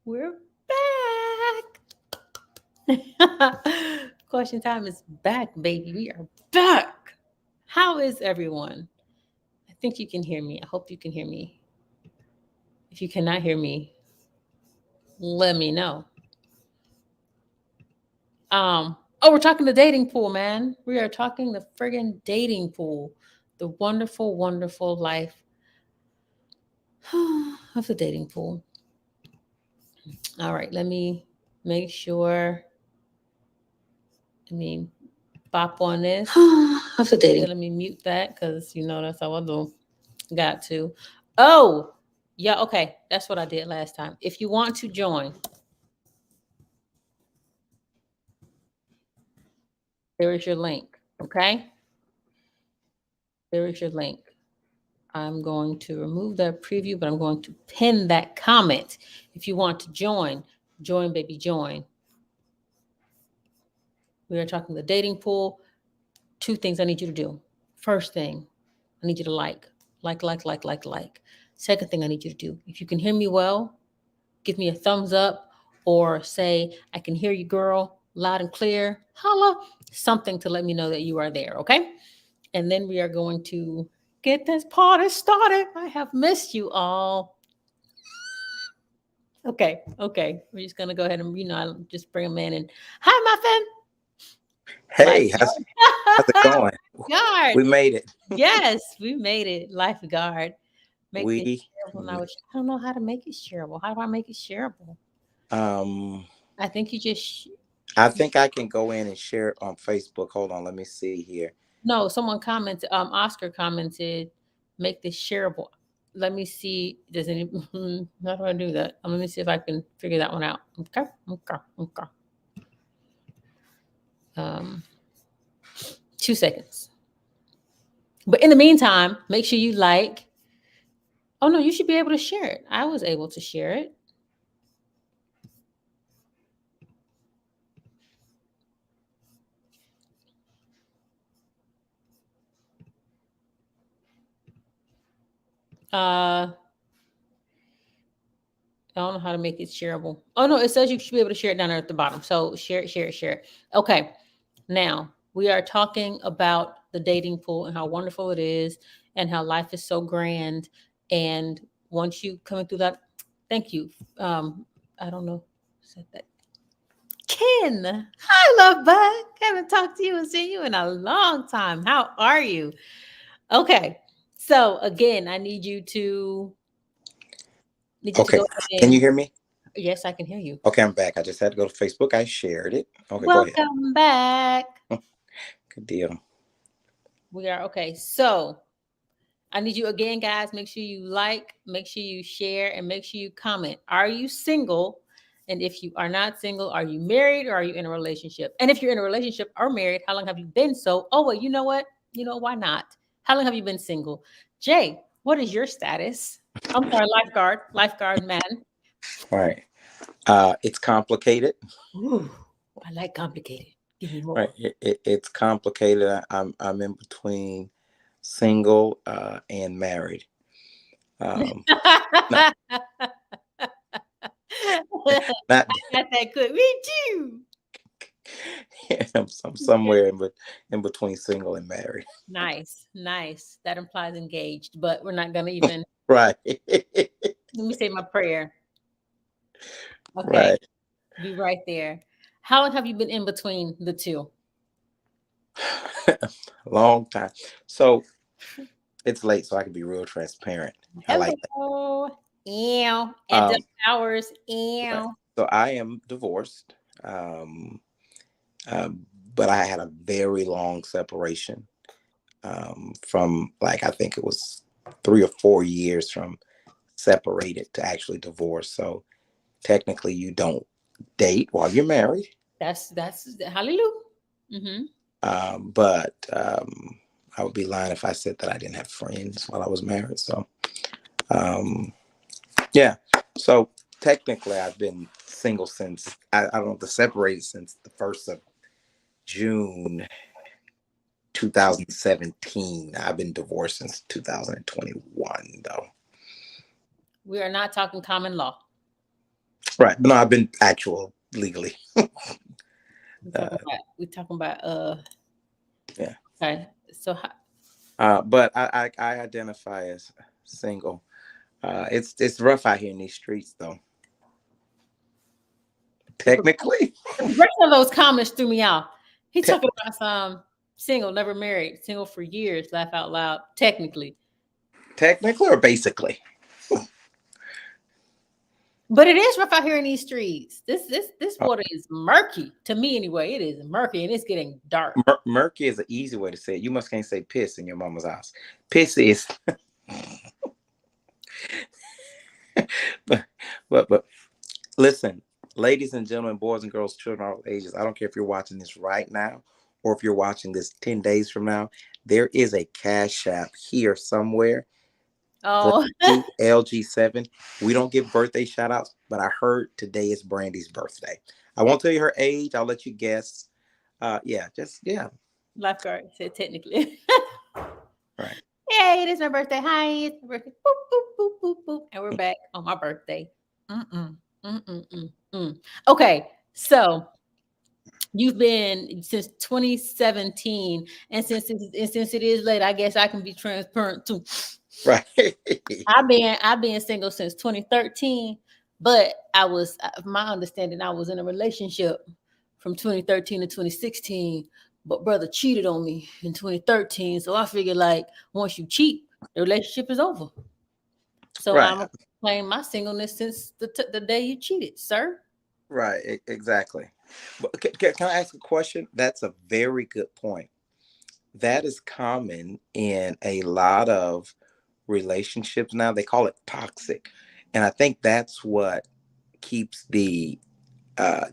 We're back. Question time is back, baby. We are back. How is everyone? I think you can hear me. I hope you can hear me. If you cannot hear me, let me know. We're talking the dating pool, man. We are talking the friggin' dating pool. The wonderful, wonderful life of the dating pool. All right, let me make sure. Let me bop on this. Of the dating. Let me mute that because that's how I do. Got to. Oh, yeah, okay. That's what I did last time. If you want to join, there is your link. Okay? There is your link. I'm going to remove that preview, but I'm going to pin that comment. If you want to join, join, baby, join. We are talking the dating pool. Two things I need you to do. First thing, I need you to like. Second thing I need you to do, if you can hear me well, give me a thumbs up or say, I can hear you, girl, loud and clear. Holla, something to let me know that you are there, okay? And then we are going to get this party started. I have missed you all. Okay. We're just gonna go ahead and I'll just bring them in and hi, Muffin. Hey, how's it going? Lifeguard. We made it. Yes, we made it. Lifeguard. Make this We, shareable. Now, I don't know how to make it shareable. How do I make it shareable? um, I think you just I think I can go in and share it on Facebook. Hold on, let me see here. no. Someone commented. Oscar commented, make this shareable. Let me see. Does any? How do I do that? Let me see if I can figure that one out. Okay. Um, 2 seconds. But in the meantime, make sure you like. Oh no, you should be able to share it. I was able to share it. I don't know how to make it shareable. Oh no, it says you should be able to share it down there at the bottom. So share it. Okay. Now we are talking about the dating pool and how wonderful it is and how life is so grand. And once you coming through that, thank you. I don't know. Said that. Ken, hi, love bug. Haven't talked to you and seen you in a long time. How are you? Okay. So again, I need you to Okay, go ahead can you and hear me? yes, I can hear you. Okay, I'm back. I just had to go to Facebook. I shared it. Okay, go ahead. Welcome back. Good deal. We are okay. So I need you again, guys. Make sure you like, make sure you share, and make sure you comment. Are you single? And if you are not single, are you married or are you in a relationship? And if you're in a relationship or married, how long have you been so? Oh, wait, you know what? Why not? How long have you been single? Jay, what is your status? I'm sorry, lifeguard man. All right. It's complicated. Ooh, I like complicated. Give me Right. more. It's complicated. I'm in between single and married. Um, not not Got that good. Me too. I'm somewhere in between single and married. Nice. That implies engaged, but we're not gonna even. Right. Let me say my prayer. Okay, Right. be right there. How long have you been in between the two? Long time. So it's late, so I can be real transparent. I like that. Hello. Ew. And the Um, hours. right. Ew. So I am divorced. Um, but I had a very long separation. From like I think it was 3 or 4 years from separated to actually divorced. So technically, you don't date while you're married. That's hallelujah. Mm-hmm. But I would be lying if I said that I didn't have friends while I was married. So um, yeah. So technically, I've been single since I don't know, the separated since the 1st of June 2017. I've been divorced since 2021, though. We are not talking common law. Right. No, I've been actual legally. We talking about Yeah. okay. So But I identify as single. It's rough out here in these streets, though. the Technically, progression of those comments threw me off. He te- talking about some single, never married, single for years, laugh out loud. Technically. technically or basically. But it is rough out here in these streets. This water is murky to me anyway. It is murky and it's getting dark. Murky is an easy way to say it. You must can't say piss in your mama's house. Piss is, but listen, ladies and gentlemen, boys and girls, children of all ages. I don't care if you're watching this right now or if you're watching this 10 days from now. There is a Cash App here somewhere. Oh, Brandy LG7. We don't give birthday shout outs, but I heard today is Brandy's birthday. I won't tell you her age. I'll let you guess. Yeah. lifeguard said technically. Right. Hey, it is my birthday. Hi, it's my birthday. Boop, boop, boop, boop, boop. And we're back on my birthday. Mm-mm, mm. Okay, so you've been since 2017, and since it is late, I guess I can be transparent too. Right. I've been single since 2013, but I was my understanding I was in a relationship from 2013 to 2016. But brother cheated on me in 2013, so I figured like once you cheat, the relationship is over. So Right. I'm playing my singleness since the day you cheated, sir. Right. Exactly. But can I ask a question? That's a very good point. That is common in a lot of relationships now. They call it toxic. And I think that's what keeps the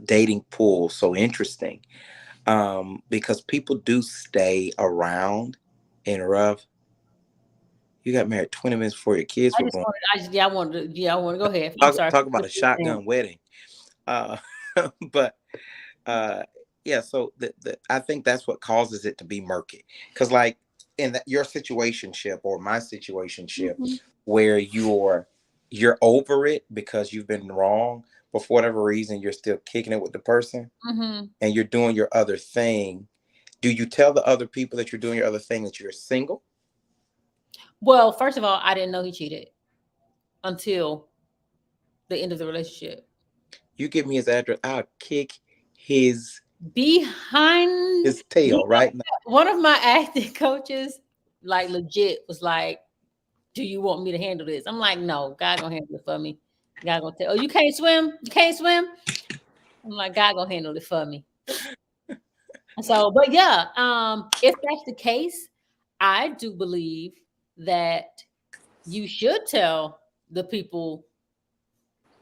dating pool so interesting, because people do stay around in rough. You got married 20 minutes before your kids I were just born. wanted, I just, yeah, I wanted to, yeah, I want to go ahead. I'm sorry. Talk about a shotgun wedding. Uh, but uh, yeah, so I think that's what causes it to be murky. Because like in your situationship or my situationship, Mhm. where you're over it because you've been wrong, but for whatever reason you're still kicking it with the person Mhm. and you're doing your other thing. Do you tell the other people that you're doing your other thing that you're single? Well, first of all, I didn't know he cheated until the end of the relationship. You give me his address, I'll kick his Behind his tail right now. one of my acting coaches, like legit, was like, "Do you want me to handle this?" I'm like, "No, God gonna handle it for me. God gonna tell. Oh, you can't swim. You can't swim." I'm like, "God gonna handle it for me." So, but yeah, if that's the case, I do believe that you should tell the people,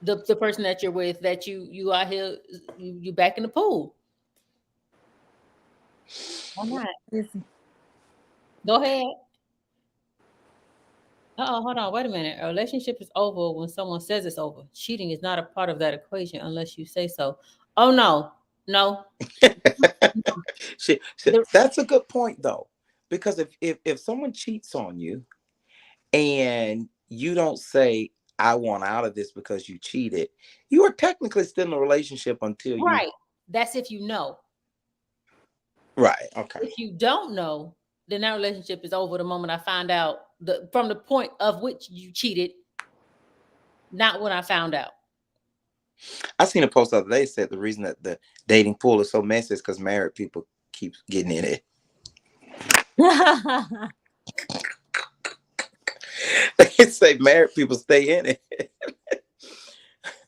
the person that you're with, that you out here, you back in the pool. Why not? Go ahead. Hold on, wait a minute. A relationship is over when someone says it's over. Cheating is not a part of that equation unless you say so. Oh no, no. The- That's a good point though, because if someone cheats on you and you don't say I want out of this because you cheated, you are technically still in a relationship until you. right. That's if you know. Right. Okay. If you don't know, then that relationship is over the moment I find out, from the point of which you cheated, not when I found out. I seen a post the other day said the reason that the dating pool is so messy is because married people keep getting in it. They say married people stay in it.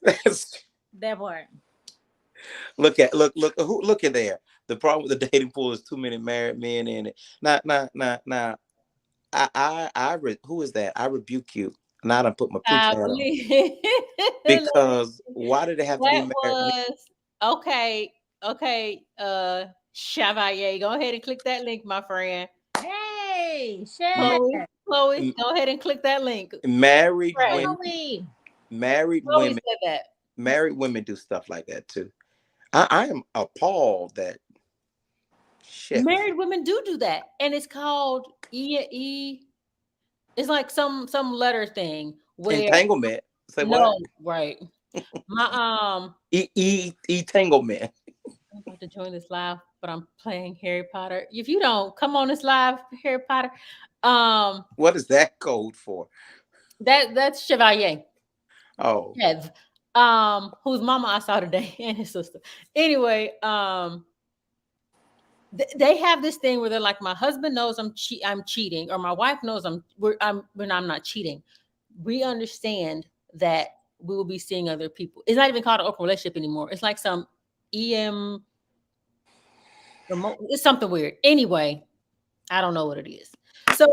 That's, That part. look at there. The problem with the dating pool is too many married men in it. Now. Who is that? I rebuke you. Now I done put my preacher I hat on. believe Because why did they have to be that married men? was okay. Okay, Chevalier, go ahead and click that link, my friend. Hey, share. Chloe, go ahead and click that link. Married Right. women, Chloe. married Chloe women, said that. married women do stuff like that too. I am appalled that shit. Married women do that, and it's called E. It's like some letter thing where Entanglement. Say what? no, right. My Entanglement. I'm about to join this live, but I'm playing Harry Potter. If you don't come on this live, Harry Potter, um, What is that code for? that's Chevalier. Oh, Kev, whose mama I saw today and his sister. Anyway, they have this thing where they're like, my husband knows I'm cheating, or my wife knows when I'm not cheating. We understand that we will be seeing other people. It's not even called an open relationship anymore. It's like some EM remote. It's something weird. Anyway, I don't know what it is. So,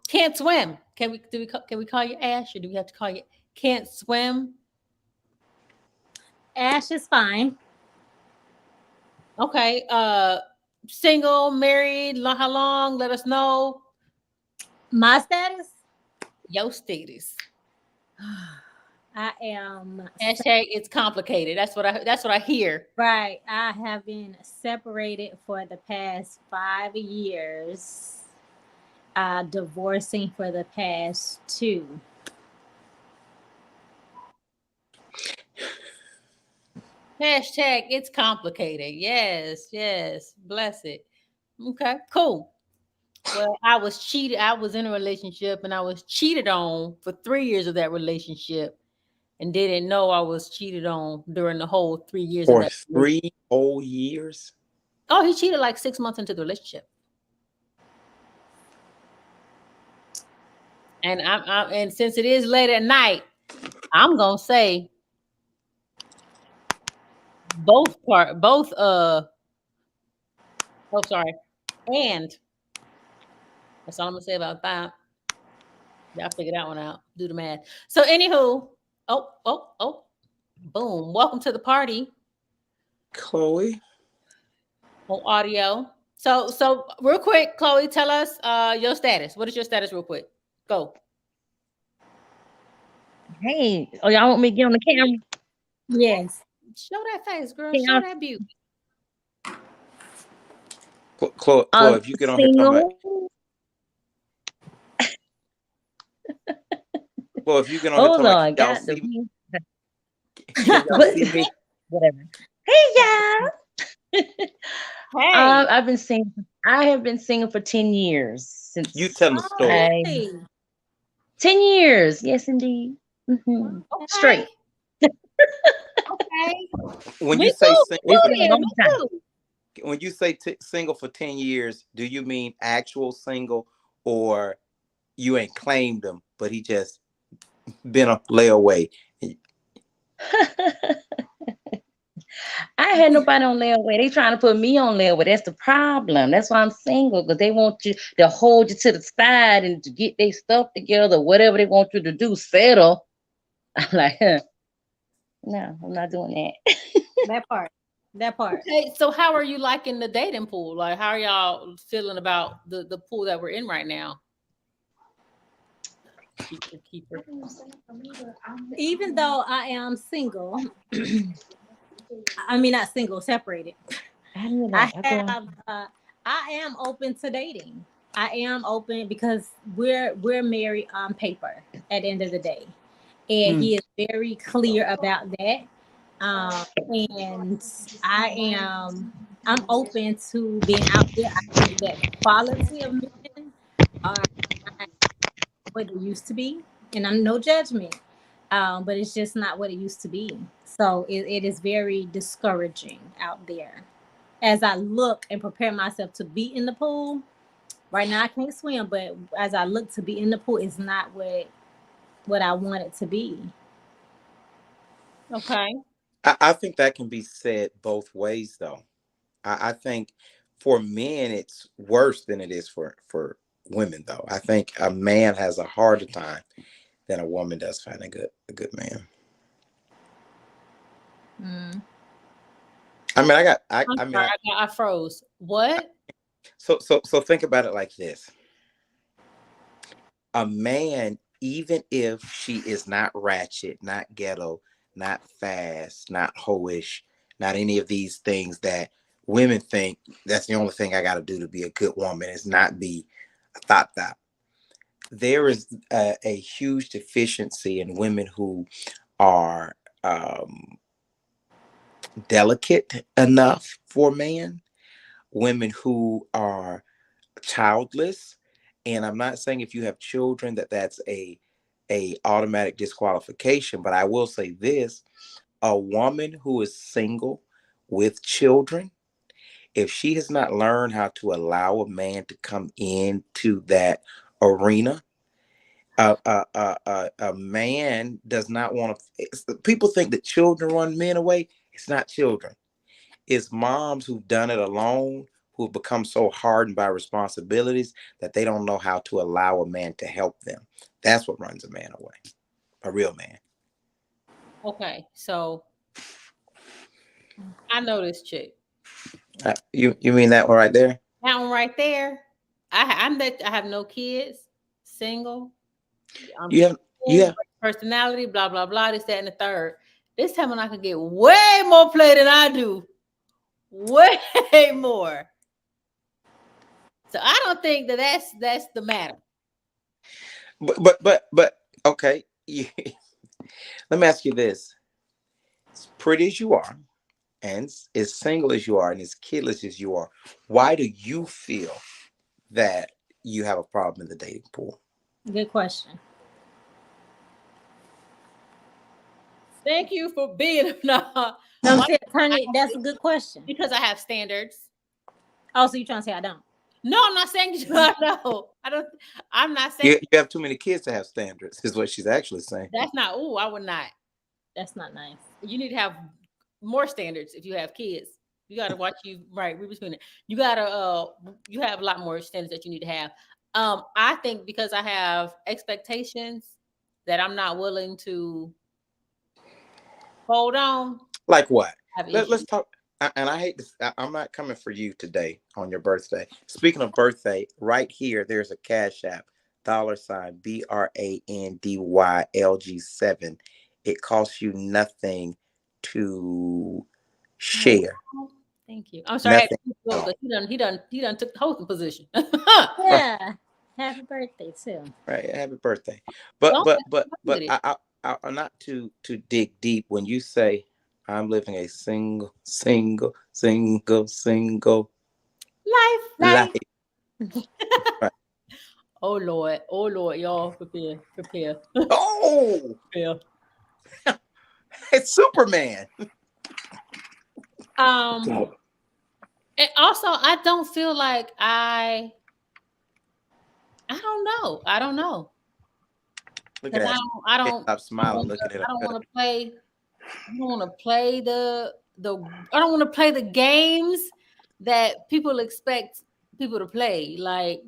can't swim. Can we call you Ash, or do we have to call you can't swim? Ash is fine. Okay. Single, married, how long? Let us know. My status? Your status. I am Hashtag it's complicated. That's what I hear. right. I have been separated for the past 5 years. Divorcing for the past 2. Hashtag it's complicated. Yes, yes. Bless it. Okay, cool. Well, I was cheated. I was in a relationship and I was cheated on for 3 years of that relationship and didn't know I was cheated on during the whole 3 years of for that. 3 whole years. Oh, he cheated like 6 months into the relationship. And and since it is late at night, I'm gonna say both and that's all I'm gonna say about that. Y'all figure that one out. Do the math. So anywho, boom. Welcome to the party Chloe, on audio. So real quick, Chloe, tell us your status. What is your status real quick? Go. Hey, oh, y'all want me to get on the camera? Yes. Show that face, girl. Can Show y'all- that beauty. Chloe, if you get on here talking about, Single. Chloe, if you get on here Oh talking about, Lord, y'all got see the me? Can y'all see me? whatever. Hey y'all. Hey. I've been single. I have been single for 10 years since. You tell the story. Hey. 10 years, yes indeed. Okay. Straight. Okay. When Me you say too. single, It's Me been a too. long Me time. too. when you say single for 10 years, do you mean actual single, or you ain't claimed him, but he just been a layaway? I had nobody on layaway. They trying to put me on layaway. That's the problem. That's why I'm single, because they want you to hold you to the side and to get their stuff together, whatever they want you to do, settle. I'm like, no, I'm not doing that. That part. That part. Okay, so how are you liking the dating pool? Like, how are y'all feeling about the pool that we're in right now? Keeper. Even though I am single, I mean not single, separated. I knew that. I am open to dating. I am open because we're married on paper at the end of the day, and he is very clear about that. And I'm open to being out there. I think that the quality of men are not what it used to be, and I'm no judgment, but it's just not what it used to be. So it is very discouraging out there. As I look and prepare myself to be in the pool, right now I can't swim, but as I look to be in the pool, it's not what I want it to be. Okay. I think that can be said both ways, though. I think for men it's worse than it is for women, though. I think a man has a harder time than a woman does finding a good man. I mean, I froze. What? So think about it like this. A man, even if she is not ratchet, not ghetto, not fast, not hoish, not any of these things that women think that's the only thing I got to do to be a good woman, is not be a thought. There is a huge deficiency in women who are um, delicate enough for man, women who are childless. And I'm not saying if you have children that's a automatic disqualification, but I will say this: a woman who is single with children, if she has not learned how to allow a man to come into that arena, a man does not want to. People think that children run men away. It's not children. It's moms who've done it alone, who've become so hardened by responsibilities that they don't know how to allow a man to help them. That's what runs a man away, a real man. Okay, so I know this chick. You mean that one right there? That one right there. I have no kids, single. You have personality, blah blah blah. This, that, and the third. This time I could get way more play than I do. Way more. So I don't think that's the matter. But okay. Let me ask you this: as pretty as you are, and as single as you are, and as kidless as you are, why do you feel that you have a problem in the dating pool? Good question. Thank you for being No, Tony, that's a good question. because I have standards. Oh, so you trying to say I don't? No, I'm not saying you don't know. I'm not saying You have too many kids to have standards, is what she's actually saying. that's not. Oh, I would not. That's not nice. You need to have more standards if you have kids. You got to watch you right. Read between it. You gotta you have a lot more standards that you need to have. I think because I have expectations that I'm not willing to hold on. Like what? Have Let's issues. talk. And I hate this. I'm not coming for you today on your birthday. Speaking of birthday, right here, there's a Cash App, $BRANDYLG7. It costs you nothing to share. Thank you. I'm sorry. Nothing. He done took the hosting position. Yeah. Happy birthday too. Right. Happy birthday. But Don't but with it. I not to dig deep when you say I'm living a single Life. life. Oh Lord, y'all prepare. Oh, Prepare. it's Superman. And also I don't feel like I don't know. Look Because at that. I don't Stop smiling, looking at I don't her. want to play. I don't want to play the I don't want to play the games that people expect people to play. Like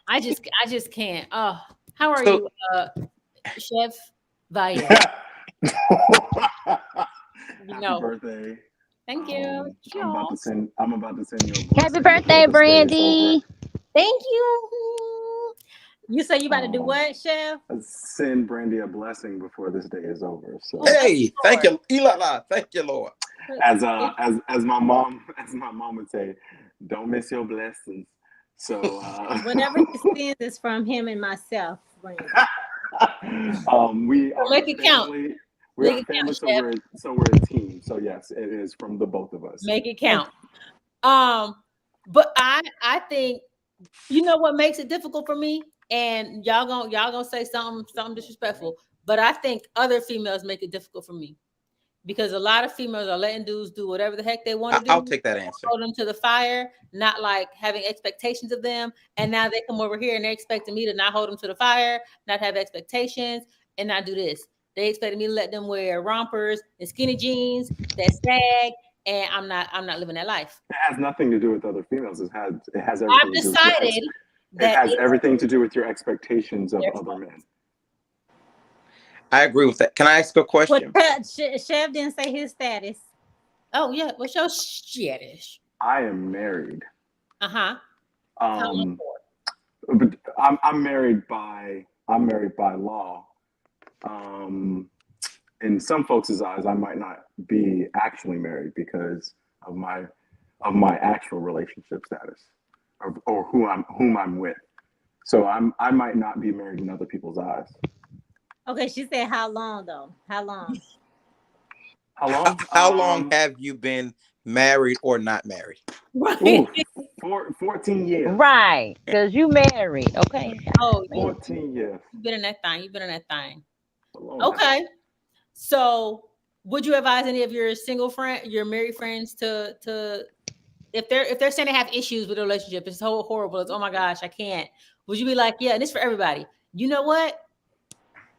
I just can't. Oh, how are you, Chef Valle? Happy birthday. Thank you. I'm about to send you a blessing Happy birthday, before this day is Brandy. over. Thank you. You say you about to do what, Chef? Send Brandy a blessing before this day is over. So Hey, thank you, Ilala. Thank you, Lord. as my mom would say, don't miss your blessings. So Whatever he sends is from him and myself, Brandy. we are Make it count. family. We Make are it family, count, so we're a team. So yes, it is from the both of us. Make it count. But I think you know what makes it difficult for me, and y'all gonna say something disrespectful, but I think other females make it difficult for me because a lot of females are letting dudes do whatever the heck they want to do. I'll take that answer. Hold them to the fire, not like having expectations of them, and now they come over here and they're expecting me to not hold them to the fire, not have expectations, and not do this. They expected me to let them wear rompers and skinny jeans that sag, and I'm not living that life. It has nothing to do with other females. It has everything. I've decided it has everything to do with your expectations of other men. I agree with that. Can I ask a question? Chef didn't say his status. Oh yeah, what's your status? I am married. Uh-huh. But I'm married by law. In some folks' eyes, I might not be actually married because of my actual relationship status, or whom I'm with. So I might not be married in other people's eyes. Okay, she said how long though? How long? How long? How long have you been married or not married? Right. Ooh, 14 years. Right, because you married, okay? Oh, you 14 years. you've been in that thing. You've been in that thing. A long time. Okay. So would you advise any of your your married friends to if they're saying they have issues with a relationship, it's so horrible, it's oh my gosh, I can't. Would you be like, yeah, and it's for everybody. You know what?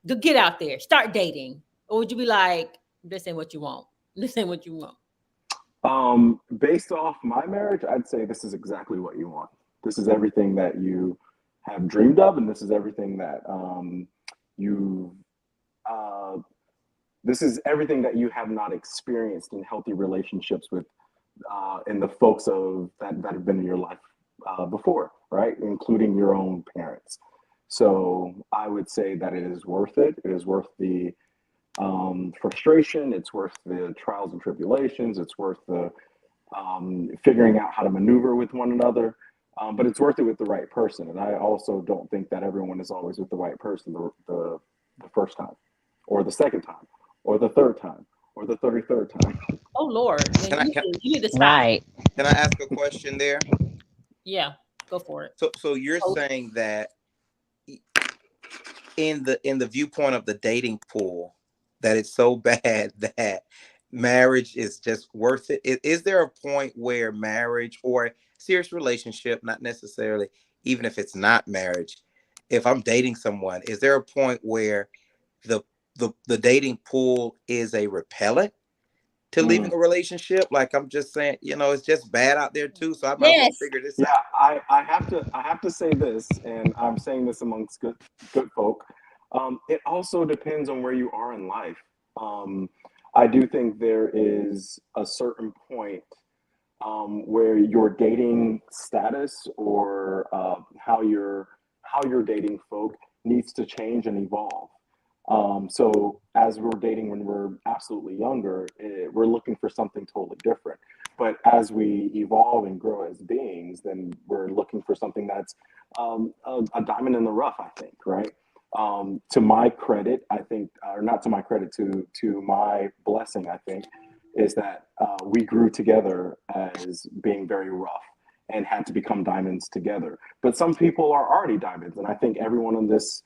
Go get out there, start dating. Or would you be like, this ain't what you want? This ain't what you want. Based off my marriage, I'd say this is exactly what you want. This is everything that you have dreamed of, and this is everything that you this is everything that you have not experienced in healthy relationships with and the folks that have been in your life before, right? Including your own parents. So I would say that it is worth it. It is worth the frustration. It's worth the trials and tribulations. It's worth the figuring out how to maneuver with one another. But it's worth it with the right person. And I also don't think that everyone is always with the right person the first time, or the second time, or the third time, or the 33rd time. Oh Lord. Then Can I- you need to stop. Right. Can I ask a question there? Yeah, go for it. So you're saying that in the viewpoint of the dating pool, that it's so bad that marriage is just worth it. Is there a point where marriage or serious relationship, not necessarily, even if it's not marriage, if I'm dating someone, is there a point where the dating pool is a repellent to leaving a relationship? Like, I'm just saying, it's just bad out there too. So I might Yes. figure this Yeah, out. I have to say this, and I'm saying this amongst good folk. It also depends on where you are in life. I do think there is a certain point where your dating status or how you're dating folk needs to change and evolve. So as we're dating when we're absolutely younger, we're looking for something totally different. But as we evolve and grow as beings, then we're looking for something that's a diamond in the rough, I think, right? To my credit, I think, or not to my credit, to my blessing, I think, is that we grew together as being very rough and had to become diamonds together. But some people are already diamonds, and I think everyone on this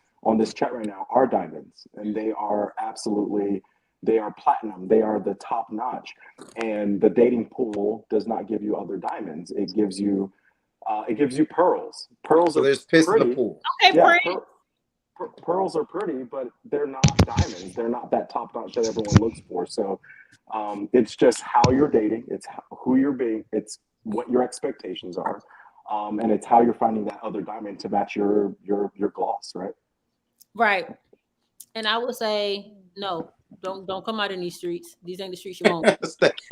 chat right now are diamonds, and they are platinum. They are the top notch. And the dating pool does not give you other diamonds. It gives you pearls. Pearls So are there's piss in pretty. the pool. Okay, Yeah, Brent. pearls are pretty, but they're not diamonds. They're not that top notch that everyone looks for. So it's just how you're dating. It's who you're being. It's what your expectations are, and it's how you're finding that other diamond to match your gloss, right? Right. And I would say, no, don't come out in these streets. These ain't the streets you want.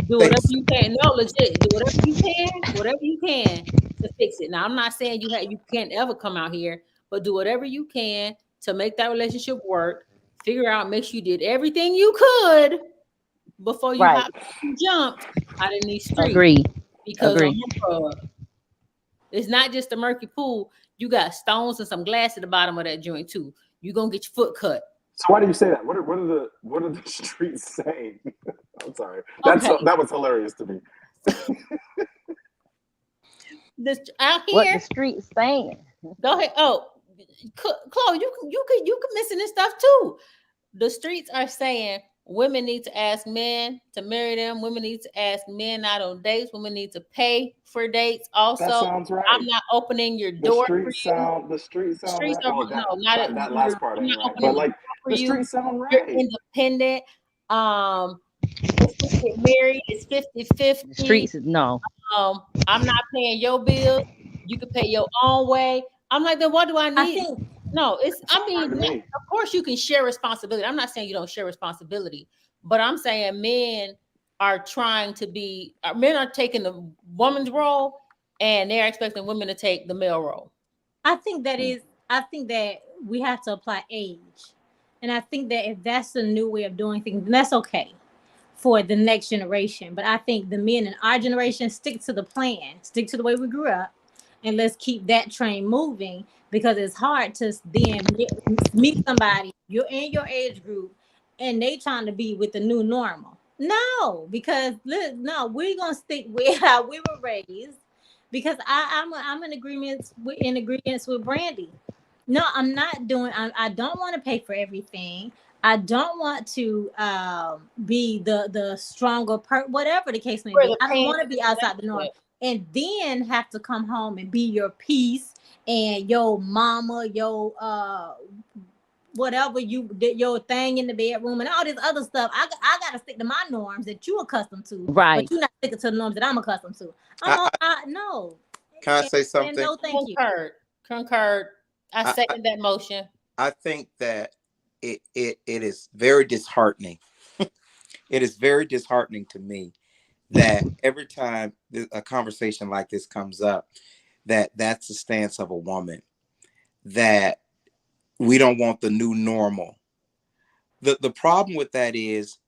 Do whatever you can. No, legit. Do whatever you can to fix it. Now, I'm not saying you can't ever come out here, but do whatever you can to make that relationship work. Figure out, make sure you did everything you could before you Right. jumped out in these streets. Agree. Because Agree. it's not just a murky pool. You got stones and some glass at the bottom of that joint too. You're gonna get your foot cut. So why do you say that? What are the streets saying? I'm sorry. That was hilarious to me. This out What here. the streets saying. Go ahead. Oh, Chloe, you can missing this stuff too. The streets are saying women need to ask men to marry them. Women need to ask men out on dates. Women need to pay for dates. Also, That sounds right. I'm not opening your The door streets for you. sound The streets right. are Well, that last part I'm ain't not right. opening But like for the you. streets sound You're right. independent. If we get married, it's 50-50. The streets is no. I'm not paying your bills. You can pay your own way. I'm like, then what do I need? I think No, of course you can share responsibility. I'm not saying you don't share responsibility, but I'm saying men are taking the woman's role and they're expecting women to take the male role. I think that we have to apply age. And I think that if that's the new way of doing things, then that's okay for the next generation. But I think the men in our generation stick to the plan, stick to the way we grew up, and let's keep that train moving, because it's hard to then meet somebody you're in your age group and they trying to be with the new normal. No, because no, we're gonna stick with how we were raised. Because I'm in agreement with Brandy. No, I'm not doing. I don't want to pay for everything. I don't want to be the stronger whatever the case may be. I don't want to be outside the norm and then have to come home and be your peace and your mama, your whatever your thing in the bedroom and all this other stuff. I gotta stick to my norms that you accustomed to, Right. but you're not sticking to the norms that I'm accustomed to. No. Can I say something? No, thank you. Concurred. I second that motion. I think that it is very disheartening. It is very disheartening to me that every time a conversation like this comes up, that's the stance of a woman, that we don't want the new normal. The problem with that is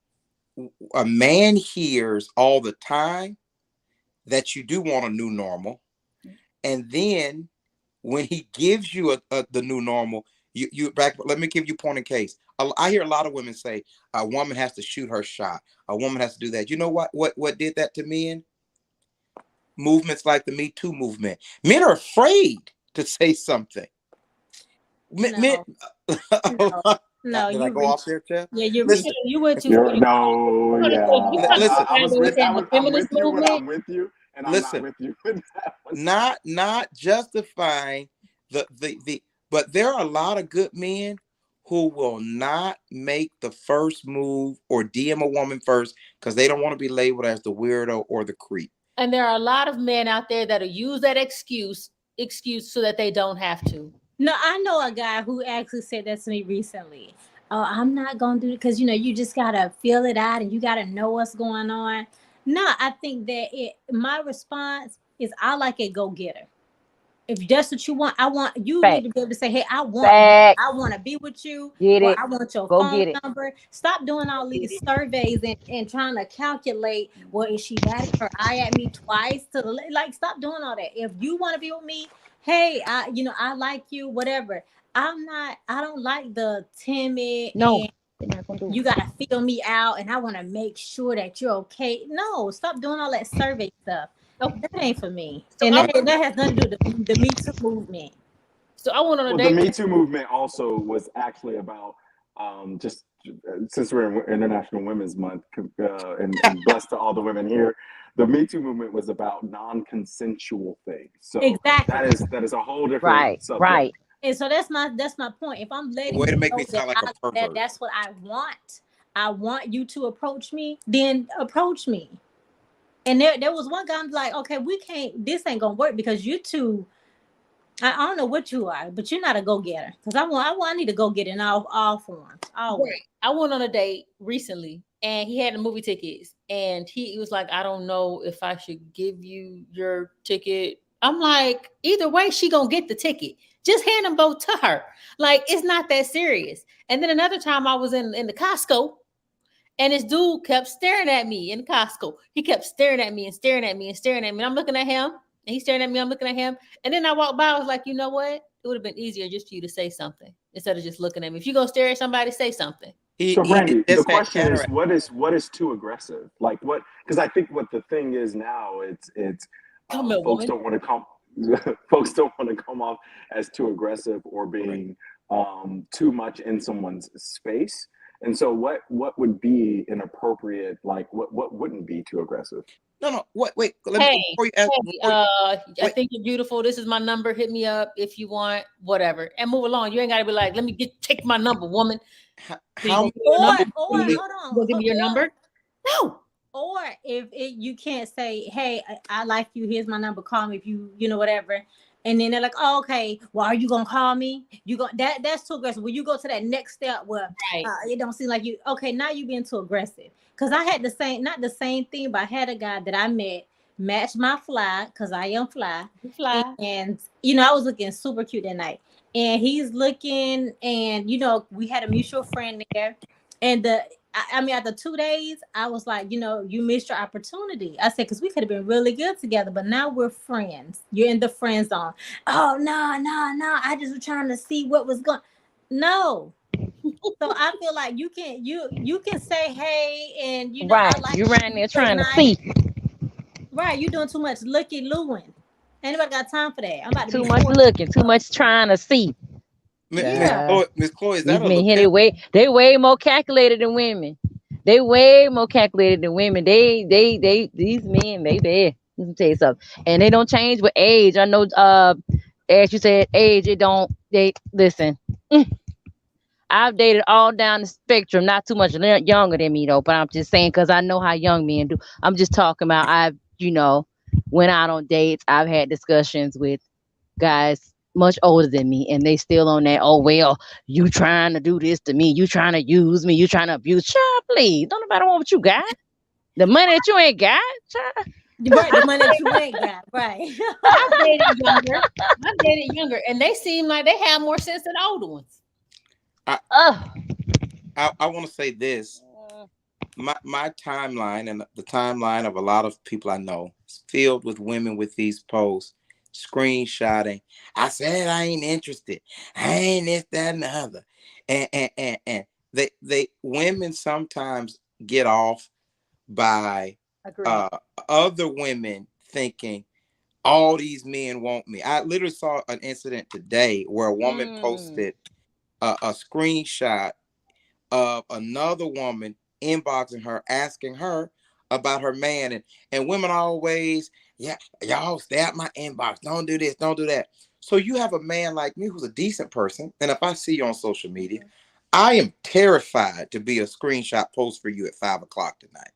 a man hears all the time that you do want a new normal. And then when he gives you the new normal, you back. Let me give you point in case. I hear a lot of women say a woman has to shoot her shot. A woman has to do that. You know what did that to men? Movements like the Me Too movement. Men are afraid to say something. Men. No, did I go off there, Jeff? Yeah, you went too. No, yeah. Listen, I'm with you, and I'm listen, not with you. With that one. Not justifying the but there are a lot of good men who will not make the first move or DM a woman first because they don't want to be labeled as the weirdo or the creep. And there are a lot of men out there that'll use that excuse so that they don't have to. No, I know a guy who actually said that to me recently. Oh, I'm not gonna do it because you just gotta feel it out and you gotta know what's going on. No, I think that my response is I like a go-getter. If that's what you want, I want you Fact. need to be able to say, hey, I want to be with you. Get or it. I want your Go phone get it. number. Stop doing all these surveys and trying to calculate, well, is she batting her eye at me twice to the like stop doing all that. If you want to be with me, hey, I like you, whatever. I don't like the timid. No. You gotta feel me out and I want to make sure that you're okay. No, stop doing all that survey stuff. That ain't for me. So and that has nothing to do with the Me Too movement. So I went on a The date. Me Too movement also was actually about just since we're in International Women's Month and blessed to all the women here, the Me Too movement was about non-consensual things. So exactly that is a whole different subject. Right. And so that's my point. If I'm letting Way to you make know me sound that like a pervert. that's what I want you to approach me, then approach me. And there was one guy I'm like, okay, this ain't gonna work because you two, I don't know what you are, but you're not a go-getter. Because I need to go get in all forms. Always. Right. I went on a date recently and he had the movie tickets and he was like, I don't know if I should give you your ticket. I'm like, either way, she gonna get the ticket. Just hand them both to her. Like, it's not that serious. And then another time I was in the Costco. And this dude kept staring at me in Costco. He kept staring at me and staring at me and staring at me. And I'm looking at him and he's staring at me. I'm looking at him. And then I walked by. I was like, you know what? It would have been easier just for you to say something instead of just looking at me. If you're going to stare at somebody, say something. So Brandy, the question is, what is too aggressive? Like what? Because I think what the thing is now, it's folks don't want to come off as too aggressive or being too much in someone's space. And so what would be inappropriate, like what wouldn't be too aggressive? No, wait. I think you're beautiful. This is my number. Hit me up if you want, whatever. And move along. You ain't got to be like, let me take my number, woman. Hold on. Give me your number? No. Or if you can't say, hey, I like you. Here's my number. Call me if you whatever. And then they're like, oh, okay, well, are you gonna call me? That's too aggressive. When you go to that next step where it don't seem like you, okay, now you being too aggressive. Because I had not the same thing, but I had a guy that I met, matched my fly, because I am fly. And I was looking super cute that night. And he's looking, and we had a mutual friend there. And I mean, after 2 days, I was like, you missed your opportunity. I said, because we could have been really good together, but now we're friends. You're in the friend zone. Oh, no. I just was trying to see what was going. No. So I feel like you can say hey, and Right. I like You around there you trying to nice. see. Right, you doing too much looky-looing. Anybody got time for that? I'm about to Too be much 40. looking, too much trying to see. Yeah. Miss Chloe, is These that a men here, lapel? they way more calculated than women. They way more calculated than women. These men, baby. Let me tell you something. And they don't change with age. I know, as you said, age, they listen. I've dated all down the spectrum, not too much younger than me though, but I'm just saying because I know how young men do. I'm just talking about went out on dates. I've had discussions with guys much older than me, and they still on that. Oh well, you trying to do this to me? You trying to use me? You trying to abuse? Child, please, don't nobody want what you got. The money that you ain't got, child. Right, the money that you ain't got. Right. I dated younger, and they seem like they have more sense than the older ones. Ugh. I want to say this. My timeline and the timeline of a lot of people I know is filled with women with these posts, screenshotting. I said I ain't interested. I ain't this, that, and the other. And they women sometimes get off by Agreed. other women thinking all these men want me. I literally saw an incident today where a woman posted a screenshot of another woman inboxing her, asking her about her man. And women always, yeah, y'all stay out my inbox. Don't do this, don't do that. So you have a man like me who's a decent person. And if I see you on social media, I am terrified to be a screenshot post for you at 5:00 tonight.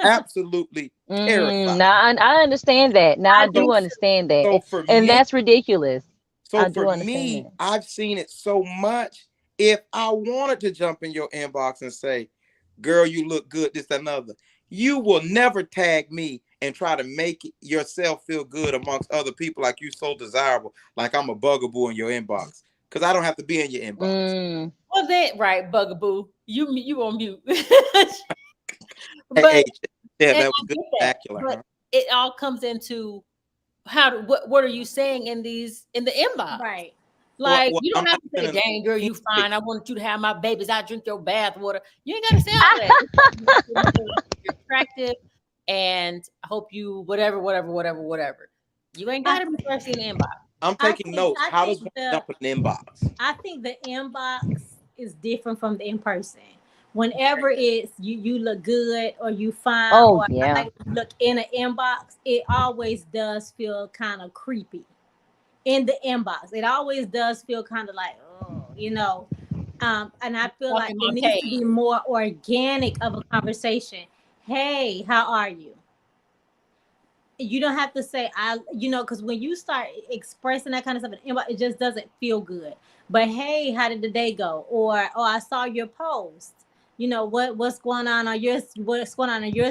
Absolutely terrified. Now I understand that. Now I do So understand that, so for and me, that's ridiculous. so I do for understand me, that. I've seen it so much. If I wanted to jump in your inbox and say, girl, you look good, this, that, another, you will never tag me and try to make yourself feel good amongst other people like you so desirable, like I'm a bugaboo in your inbox. Because I don't have to be in your inbox. Well, that right, bugaboo. You on mute. Hey, But hey, yeah, and that I was good. get that, Spectacular, but huh? it all comes into what are you saying in the inbox? Right. Like Well, you I'm don't have not to say, sending "Dang girl, a you pink fine. pic. I want you to have my babies. I drink your bath water." You ain't got to say all that. You're attractive, and I hope you whatever. You ain't got to be first in the inbox. I'm I taking think notes. I How does think one the jump in an inbox? I think the inbox is different from the in person. Whenever it's you look good or you fine Oh or I yeah. like to look in an inbox, it always does feel kind of creepy in the inbox. It always does feel kind of like, oh. And I feel like Walking it my needs to page. be more organic of a conversation. Hey, how are you? You don't have to say because when you start expressing that kind of stuff in the inbox, it just doesn't feel good. But hey, how did the day go? Or I saw your post. What's going on your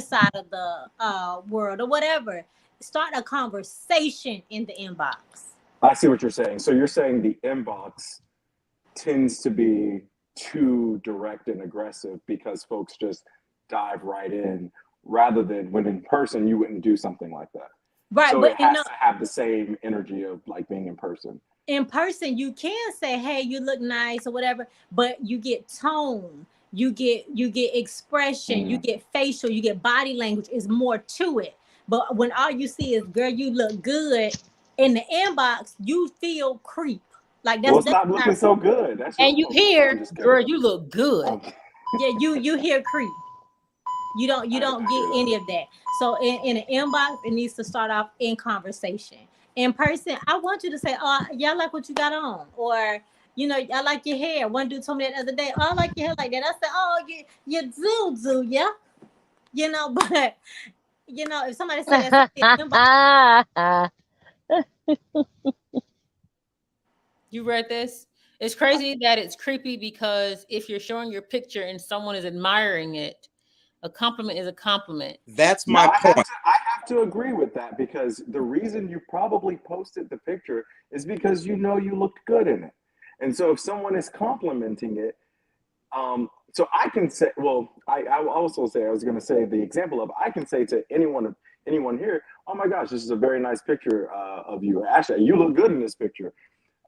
side of the world or whatever. Start a conversation in the inbox. I see what you're saying. So you're saying the inbox tends to be too direct and aggressive because folks just dive right in rather than when in person you wouldn't do something like that. Right, So but it has to have the same energy of like being in person. in person you can say hey, you look nice or whatever, but you get tone, you get expression, you get facial, you get body language, is more to it. But when all you see is girl, you look good in the inbox, you feel creep. Like Well, that's stop looking not, so good. That's your And you problem. I'm hear, just kidding. girl, you look good. yeah, you hear creep. You don't get any of that. So in an inbox, it needs to start off in conversation. In person, I want you to say, "Oh, yeah, I like what you got on," or I like your hair. One dude told me that the other day, "Oh, I like your hair like that." I said, "Oh, you do, yeah." But if somebody said that in inbox, You read this? It's crazy that it's creepy because if you're showing your picture and someone is admiring it, a compliment is a compliment. That's No, my point. I have to agree with that because the reason you probably posted the picture is because you know you looked good in it. And so if someone is complimenting it, So I can say, well, I will also say, I was going to say the example of, I can say to anyone here, oh my gosh, this is a very nice picture of you. Actually, you look good in this picture.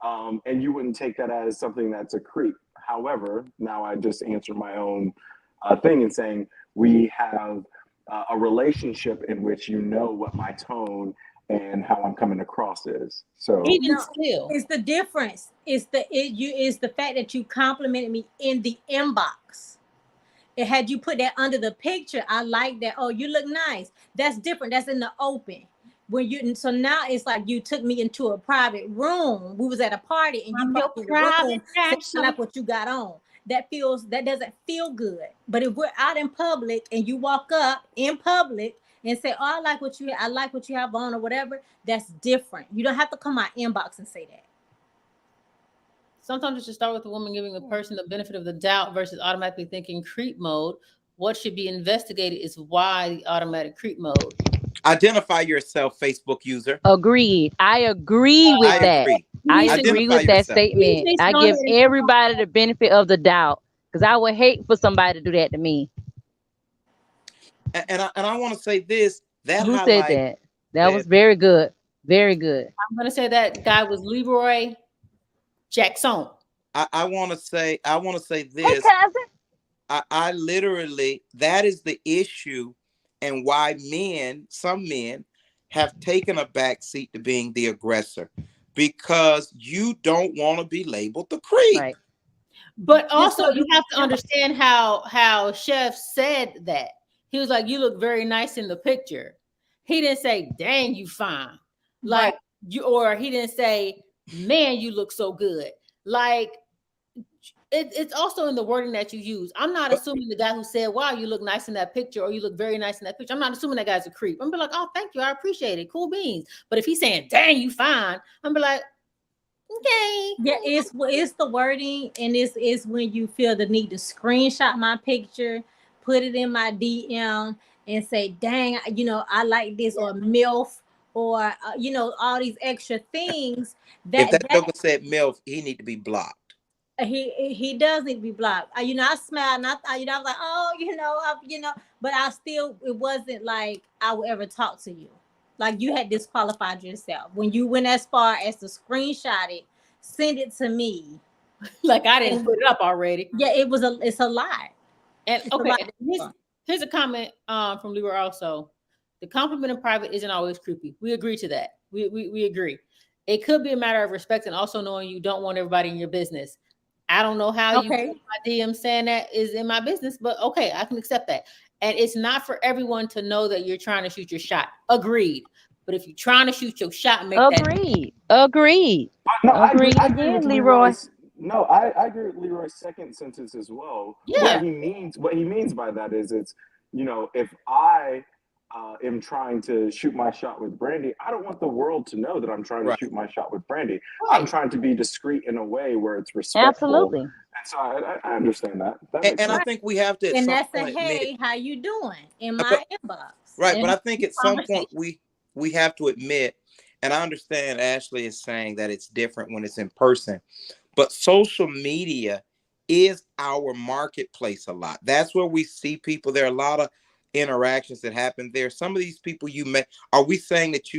And you wouldn't take that as something that's a creep. However, now I just answered my own thing in saying we have a relationship in which you know what my tone and how I'm coming across is. So Even No, still, it's the difference. It's the fact that you complimented me in the inbox. And had you put that under the picture, I like that. Oh, you look nice. That's different. That's in the open. So now it's like you took me into a private room. We was at a party and you I'm brought your me in the room, private saying, I person. like what you got on. That doesn't feel good. But if we're out in public and you walk up in public and say, oh, I like what you have on or whatever, that's different. You don't have to come my inbox and say that. Sometimes it should start with the woman giving the person the benefit of the doubt versus automatically thinking creep mode. What should be investigated is why the automatic creep mode. Identify yourself, Facebook user. Agreed. I agree with I that. agree. I Denise, agree Identify with that yourself. statement. Denise, I go give ahead and- everybody the benefit of the doubt because I would hate for somebody to do that to me. And I want to say this. That Who said highlight that? That was very good. Very good. I'm going to say that guy was Leroy Jackson. I want to say Hey, this. cousin. I literally, that is the issue, and why some men have taken a back seat to being the aggressor, because you don't want to be labeled the creep. Right. But also, you have to understand how Chef said that. He was like, "You look very nice in the picture." He didn't say, "Dang, you fine," like you, or he didn't say, "Man, you look so good." Like it's also in the wording that you use. I'm not assuming the guy who said, "Wow, you look nice in that picture," or "You look very nice in that picture." I'm not assuming that guy's a creep. I'm be like, "Oh, thank you, I appreciate it. Cool beans." But if he's saying, "Dang, you fine," I'm be like, "Okay." Yeah, it's the wording, and it's when you feel the need to screenshot my picture, put it in my DM, and say, "Dang, I like this," or MILF, or all these extra things. If that joker said MILF, he need to be blocked. He does need to be blocked. I smiled, and I thought, I was like, oh, but it wasn't like I would ever talk to you. Like you had disqualified yourself when you went as far as to screenshot it, send it to me. Like I didn't put it up already. Yeah, it's a lie. And okay, here's a comment from Leroy also. The compliment in private isn't always creepy. We agree to that. We agree. It could be a matter of respect and also knowing you don't want everybody in your business. I don't know how you my DM saying that is in my business, but okay, I can accept that. And it's not for everyone to know that you're trying to shoot your shot. Agreed. But if you're trying to shoot your shot, make Agreed. Agreed. No, Agreed I agree again, with Leroy. No, I agree with Leroy's second sentence as well. Yeah. What he means by that is it's, if I am trying to shoot my shot with Brandy, I don't want the world to know that I'm trying to shoot my shot with Brandy. Right. I'm trying to be discreet in a way where it's respectful. Absolutely. And so I understand that. And I think we have to. And that's a hey, how you doing in my inbox. Right, but I think at some point we have to admit, and I understand Ashley is saying that it's different when it's in person, but social media is our marketplace a lot. That's where we see people. There are a lot of interactions that happen there. Some of these people you met, are we saying that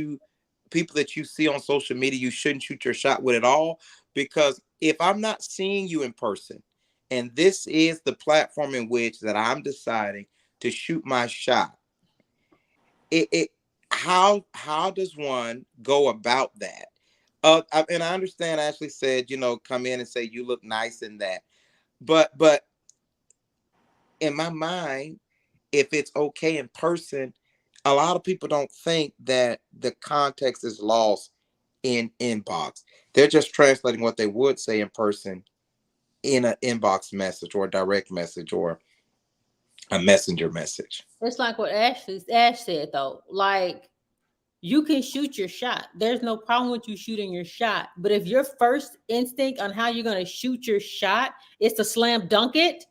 people that you see on social media, you shouldn't shoot your shot with at all? Because if I'm not seeing you in person, and this is the platform in which that I'm deciding to shoot my shot, how does one go about that? And I understand Ashley said, come in and say you look nice in that, but in my mind, if it's okay in person, a lot of people don't think that the context is lost in inbox. They're just translating what they would say in person in an inbox message or a direct message or a messenger message. It's like what Ash said though. Like you can shoot your shot. There's no problem with you shooting your shot. But if your first instinct on how you're going to shoot your shot is to slam dunk it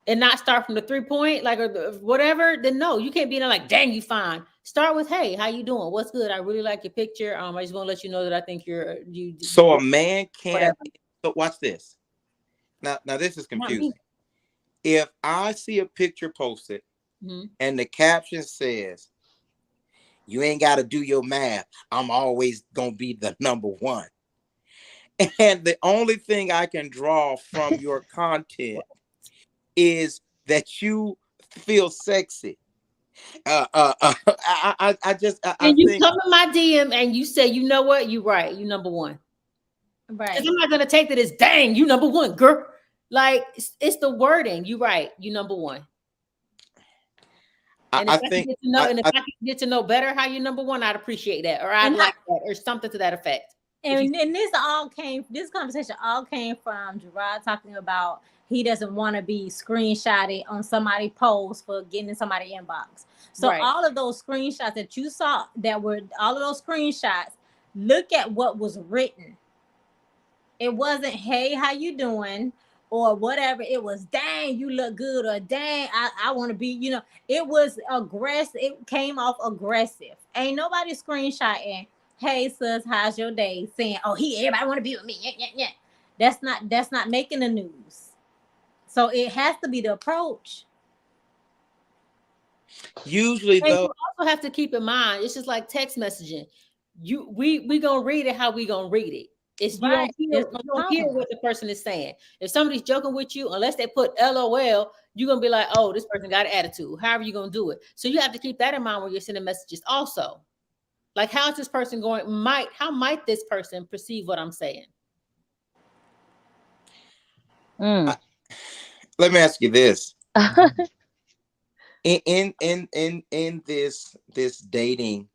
and not start from the 3-point, like or whatever, then no, you can't be in like, dang, you fine. Start with, hey, how you doing? What's good? I really like your picture. I just want to let you know that I think you. So a man can't. So watch this. Now this is confusing. if I see a picture posted and the caption says, "You ain't got to do your math, I'm always gonna be the number one," and the only thing I can draw from your content is that you feel sexy. I And you think come in my DM and you say, you know what, you right, you number one. Right. Because I'm not gonna take that as dang, you number one, girl. Like it's the wording. You right, you number one. And if I can get to know, and if I can get to know better how you number one, I'd appreciate that, or I'd like that, or something to that effect. And this conversation all came from Gerard talking about he doesn't want to be screenshotted on somebody's post for getting in somebody's inbox. So all of those screenshots that you saw, all of those screenshots, look at what was written. It wasn't, hey, how you doing? Or whatever. It was, dang, you look good, or dang, I want to be, it was aggressive. It came off aggressive. Ain't nobody screenshotting, hey sis, how's your day? Saying, oh, everybody want to be with me. Yeah. That's not making the news. So it has to be the approach. Usually, and though, you also have to keep in mind, it's just like text messaging. We gonna read it how we gonna read it. It's right. You don't hear what the person is saying. If somebody's joking with you, unless they put LOL, you're gonna be like, oh, this person got an attitude. However you're gonna do it. So you have to keep that in mind when you're sending messages also. Like, how is this person going? How might this person perceive what I'm saying? Let me ask you this. in this dating,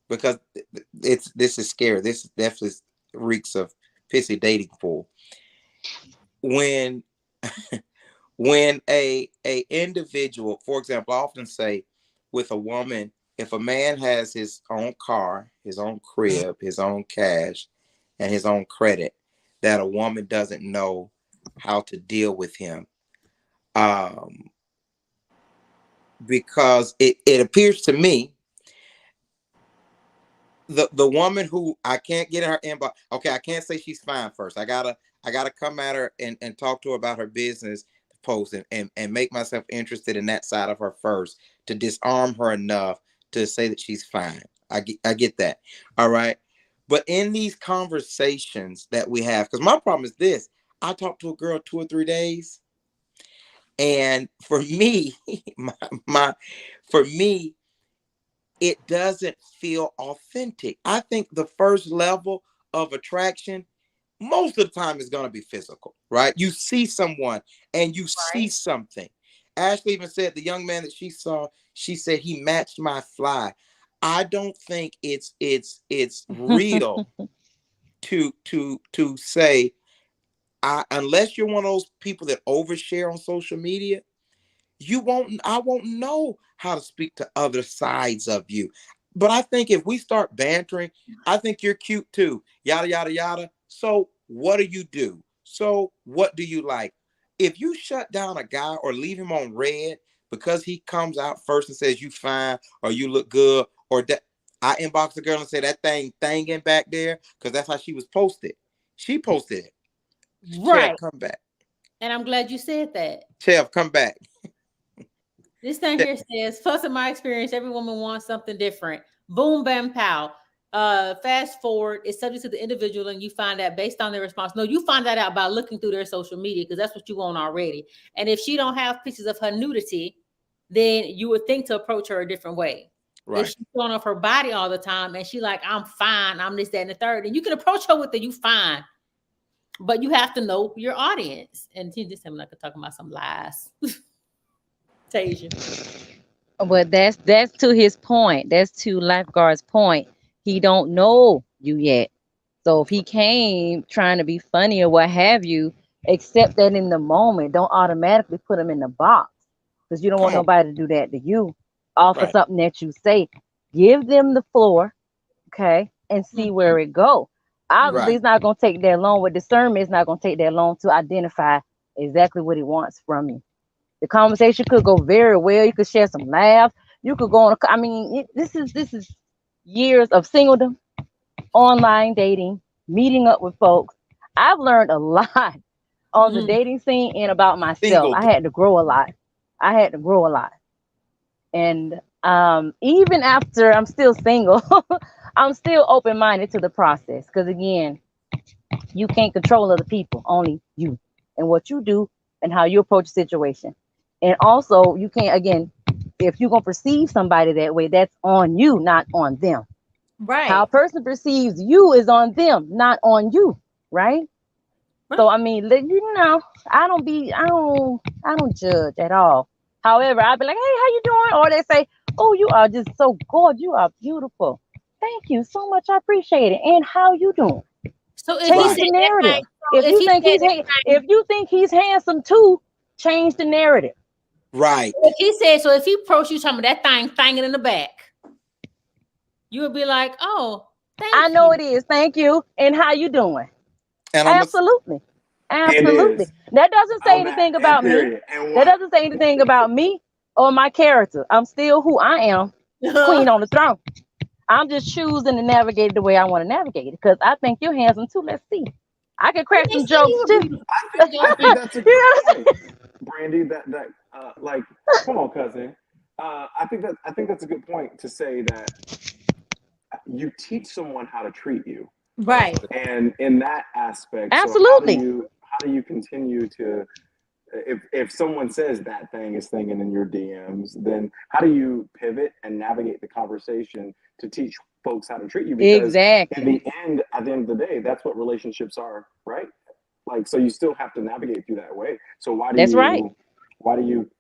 because this is scary. This definitely reeks of pissy dating pool. When a individual, for example, I often say with a woman, if a man has his own car, his own crib, his own cash, and his own credit, that a woman doesn't know how to deal with him. Because it appears to me the woman who I can't get in her inbox. Okay, I can't say she's fine first. I gotta come at her and talk to her about her business post and make myself interested in that side of her first to disarm her enough to say that she's fine. I get that. All right. But in these conversations that we have, because my problem is this, I talk to a girl 2 or 3 days. And for me, for me, it doesn't feel authentic. I think the first level of attraction, most of the time, is going to be physical, right? You see someone and you see something. Ashley even said the young man that she saw, she said he matched my fly. I don't think it's real to say, unless you're one of those people that overshare on social media, I won't know how to speak to other sides of you. But I think if we start bantering, I think you're cute too, yada, yada, yada. So what do you do? So what do you like? If you shut down a guy or leave him on red because he comes out first and says you fine or you look good, or that I inbox the girl and say that thinging back there, because that's how she was posted. She posted it. Right. Chev, come back. And I'm glad you said that. Chev, come back. This thing here says, plus in my experience, every woman wants something different. Boom, bam, pow. Fast forward, it's subject to the individual, and you find that based on their response. No, you find that out by looking through their social media, because that's what you want already. And if she don't have pictures of her nudity, then you would think to approach her a different way. Right. If she's showing off her body all the time and she like, I'm fine, I'm this, that, and the third, and you can approach her with the you fine. But you have to know your audience. And he just like talking about some lies. Tasia. But that's to his point. That's to Lifeguard's point. He don't know you yet. So if he came trying to be funny or what have you, accept that in the moment. Don't automatically put him in the box, because you don't want nobody to do that to you. Offer something that you say. Give them the floor, okay, and see where it go. Obviously, it's not going to take that long. With discernment, it's not going to take that long to identify exactly what he wants from you. The conversation could go very well. You could share some laughs. You could go on. This is years of singledom, online dating, meeting up with folks. I've learned a lot on the Mhm. dating scene and about myself. Single. I had to grow a lot. And even after I'm still single, I'm still open minded to the process. Because again, you can't control other people, only you and what you do and how you approach a situation. And also, you can't, again, if you're going to perceive somebody that way, that's on you, not on them. Right. How a person perceives you is on them, not on you, right? So Right. I mean, you know, I don't judge at all. However, I'd be like, hey, how you doing? Or they say, oh, you are just so gorgeous, you are beautiful. Thank you so much, I appreciate it. And how you doing? So if he Change Right. said the that narrative. thing, so If if you he think said he's that thing, if you think he's handsome too, change the narrative. Right. if he said, so if he approached you talking about that thing fanging in the back, you would be like, oh, I thank know you. it is. Thank you. And how you doing? And Absolutely. And Absolutely. is That doesn't say on that anything and about me. period and That what? doesn't say anything about me or my character. I'm still who I am, queen on the throne. I'm just choosing to navigate it the way I want to navigate it because I think you're handsome too. Let's see. I can crack They some say you jokes were too. beautiful. I think that's a You good know what I'm point, Brandy. That like, come on, cousin. I think that's a good point to say that you teach someone how to treat you, Right. and in that aspect, so Absolutely. how do you continue to if someone says that thing is thinking in your DMs, then how do you pivot and navigate the conversation to teach folks how to treat you? Because Exactly. at the end of the day, that's what relationships are, right? Like, so you still have to navigate through that way. So That's right. why do you,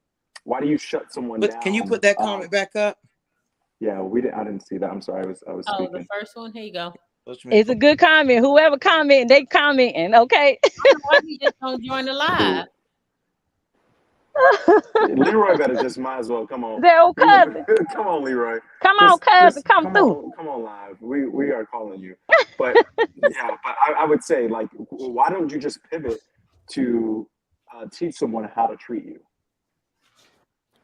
why do you shut someone but can you down? put that comment back up? Yeah, I didn't see that. I'm sorry. I was Oh, the speaking. first one. Here you go. It's a good comment. Whoever comment, they commenting. Okay. I don't know why he just don't join the live. Leroy better just might as well come on. That old cousin. Come on, Leroy. Come on, cousin. Come through. Come on live. We are calling you. But yeah, but I would say, like, why don't you just pivot to teach someone how to treat you?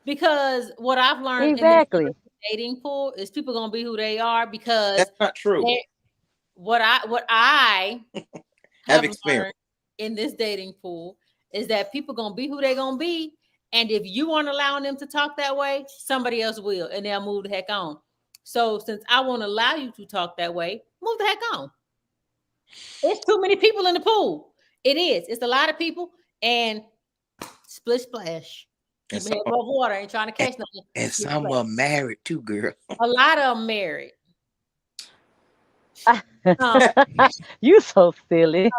Because what I've learned in the Exactly. dating pool is people gonna be who they are because That's not true. what I Have have experience. learned in this dating pool is that people gonna be who they gonna be, and if you aren't allowing them to talk that way, somebody else will, and they'll move the heck on. So since I won't allow you to talk that way, move the heck on. It's too many people in the pool. It is. It's a lot of people, and splish splash. And Keep your head some, above water. Ain't trying to catch nothing. and Splish, some splash. are married too, girl. A lot of them married. You so silly.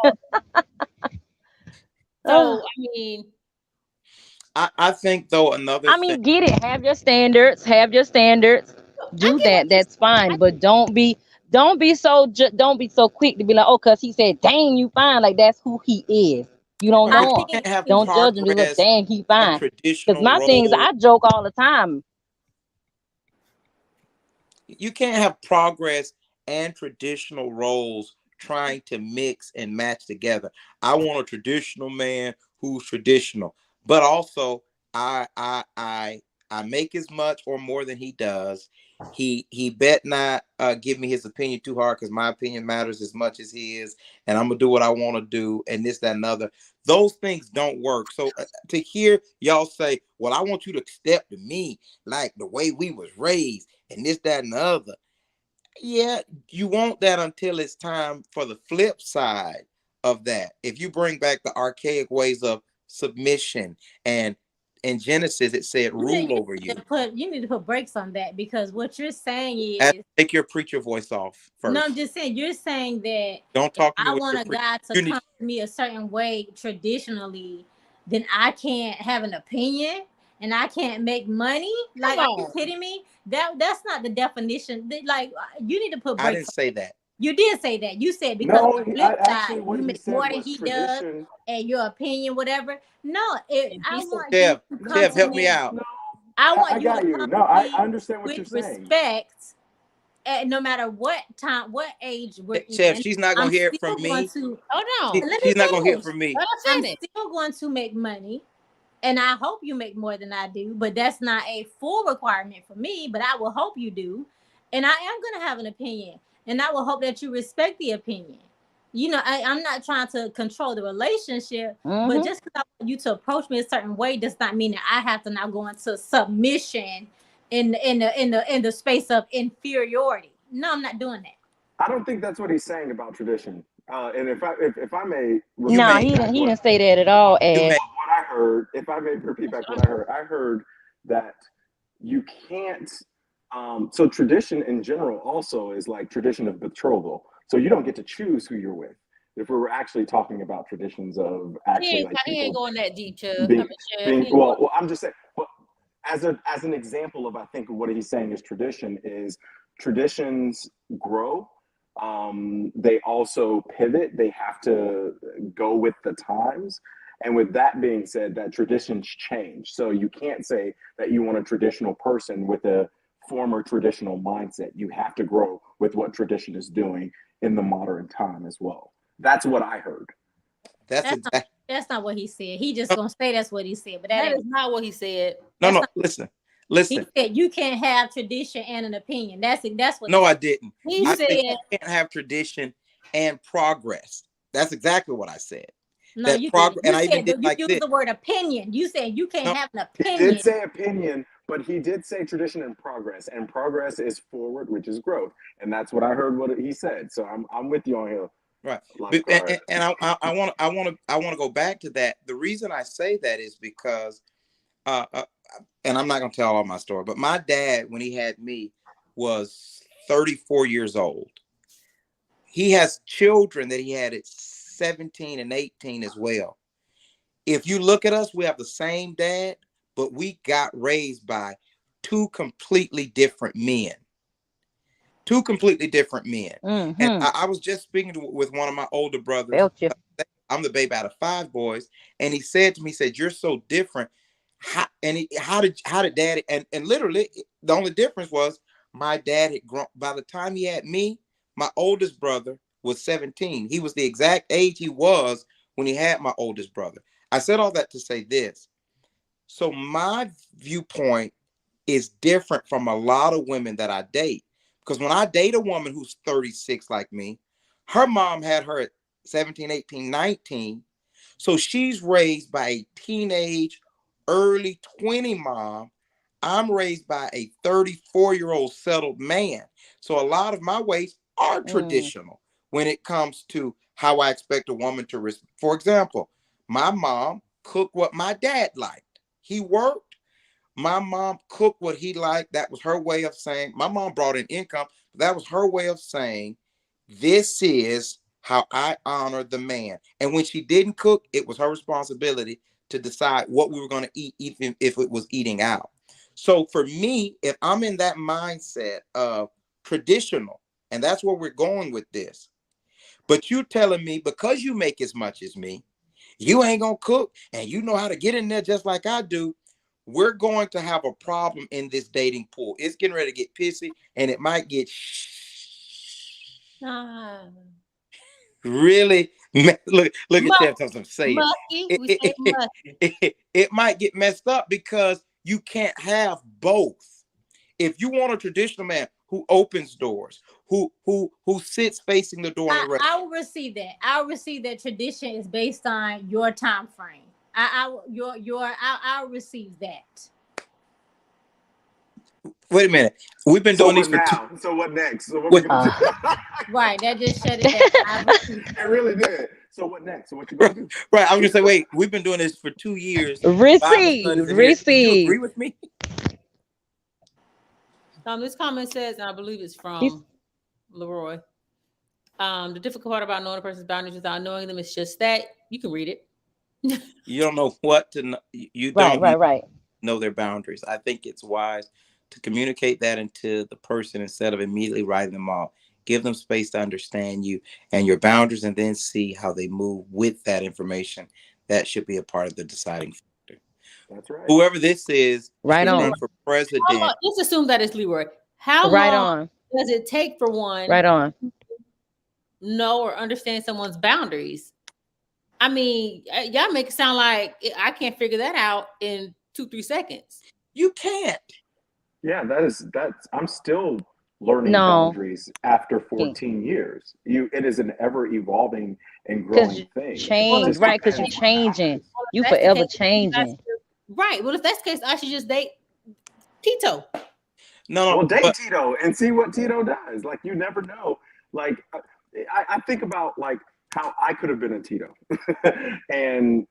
So I mean, I think though another I thing. mean, get it. Have your standards. Have your standards. I Do get that. what you're That's fine. But don't be so quick to be like, oh, cause he said, dang, you fine. Like that's who he is. You don't I know him. think Can't have Don't judge him. Just look, progress dang, he and fine. Cause traditional my thing is, roles. I joke all the time. You can't have progress and traditional roles trying to mix and match together. I want a traditional man who's traditional, but also I make as much or more than he does. He bet not give me his opinion too hard because my opinion matters as much as his, and I'm gonna do what I want to do, and this, that, and other. Those things don't work. So to hear y'all say, "Well, I want you to step to me like the way we was raised," and this, that, and the other. Yeah, you want that until it's time for the flip side of that. If you bring back the archaic ways of submission and in Genesis, it said rule over you. You need to put brakes on that because what you're saying And is take your preacher voice off first. no, I'm just saying you're saying that Don't talk to me I with want your a guy to come to me a certain way traditionally, then I can't have an opinion and I can't make money. Like, are you kidding me? That's not the definition. Like, you need to put brakes. I didn't say that. You did say that. You said because No, on the flip actually, side, what you he make said more than was he does, tradition. and your opinion, whatever. No, I want you Dev, to come Dev, to help me. me out. No, I want I you got to you. come No, to I me understand what you're with saying. respect. And no matter what time, what age we're Chef, in, she's not gonna I'm hear it still from going me. to. Oh no. Let me She's not gonna hear it finish. from me. Let her I'm finish. still going to make money, and I hope you make more than I do. But that's not a full requirement for me. But I will hope you do, and I am going to have an opinion, and I will hope that you respect the opinion. You know, I'm not trying to control the relationship, but Mhm. just because I want you to approach me a certain way does not mean that I have to now go into submission in the space of inferiority. No, I'm not doing that. I don't think that's what he's saying about tradition. And if I may You No, repeat may. he back didn't. He didn't say that at all. You may. what I heard, if I may repeat back what I heard that you can't. So tradition in general also is like tradition of betrothal. So you don't get to choose who you're with. If we were actually talking about traditions of actually like He ain't people going that deep, Chubb. I being, mean, Chef, he ain't going. well, I'm just saying. Well, as an example of I think what he's saying is traditions grow. They also pivot. They have to go with the times. And with that being said, that traditions change. So you can't say that you want a traditional person with a former traditional mindset. You have to grow with what tradition is doing in the modern time as well. That's what I heard. That's That's exactly. That's not what he said. He just gonna say that's what he said, but that That ain't. is not what he said. No, That's no. not- Listen, He listen. said you can't have tradition and an opinion. That's what. No, I didn't. He I said, said you can't have tradition and progress. That's exactly what I said. No, That you progress, didn't. and I even did You like used this. the word opinion. You said you can't No, have an He opinion. did say opinion, but he did say tradition and progress is forward, which is growth, and that's what I heard. What he said, so I'm with you on here. right. Like, And I want to go back to that. The reason I say that is because, and I'm not going to tell all my story, but my dad, when he had me, was 34 years old. He has children that he had at 17 and 18 as well. If you look at us, we have the same dad, but we got raised by two completely different men. Two completely different men. And Mhm. I was just speaking with one of my older brothers. Felt you. I'm the baby out of 5 boys, and he said to me, he said, "You're so different." How did daddy? And literally, the only difference was my dad had grown. By the time he had me, my oldest brother was 17. He was the exact age he was when he had my oldest brother. I said all that to say this. So my viewpoint is different from a lot of women that I date. Because when I date a woman who's 36 like me, her mom had her at 17, 18, 19. So she's raised by a teenage, early 20 mom. I'm raised by a 34-year-old settled man. So a lot of my ways are traditional when it comes to how I expect a woman to respond. For example, my mom cooked what my dad liked. He worked. My mom cooked what he liked. That was her way of saying, my mom brought in income. That was her way of saying, this is how I honor the man. And when she didn't cook, it was her responsibility to decide what we were going to eat, even if it was eating out. So for me, if I'm in that mindset of traditional, and that's where we're going with this, but you telling me because you make as much as me, you ain't going to cook and you know how to get in there just like I do, we're going to have a problem in this dating pool. It's getting ready to get pissy, and it might get really. Look at Chef say it might get messed up because you can't have both. If you want a traditional man who opens doors, who sits facing the door in the restaurant, I will receive that. I'll receive that tradition is based on your time frame. I'll receive that. Wait a minute. We've been doing these for now. So what next? So what we gonna do? Right, that just shut it down. It really did. So what next? So what you gonna do? Right. I was gonna say, wait, we've been doing this for 2 years. Receive. Do you agree with me? This comment says, and I believe it's from Leroy. The difficult part about knowing a person's boundaries without knowing them is just that you can read it. You don't know what to know. You don't know their boundaries. I think it's wise to communicate that into the person instead of immediately writing them off. Give them space to understand you and your boundaries, and then see how they move with that information. That should be a part of the deciding factor. That's right. Whoever this is, right on for president. Let's assume that it's Leroy. How long does it take for one to know or understand someone's boundaries? I mean, y'all make it sound like I can't figure that out in 2-3 seconds. You can't. Yeah, that's I'm still learning No, boundaries after can't. 14 years. It is an ever evolving and Because growing you thing. It Well, if change, just that's right? Because the you case, depends what changing. happens. You that's the forever case, you guys changing. right. Well, if that's the case, I should just date Tito. No, Well, date but Tito and see what Tito does. Like, you never know. Like, I think about like how I could have been a Tito, and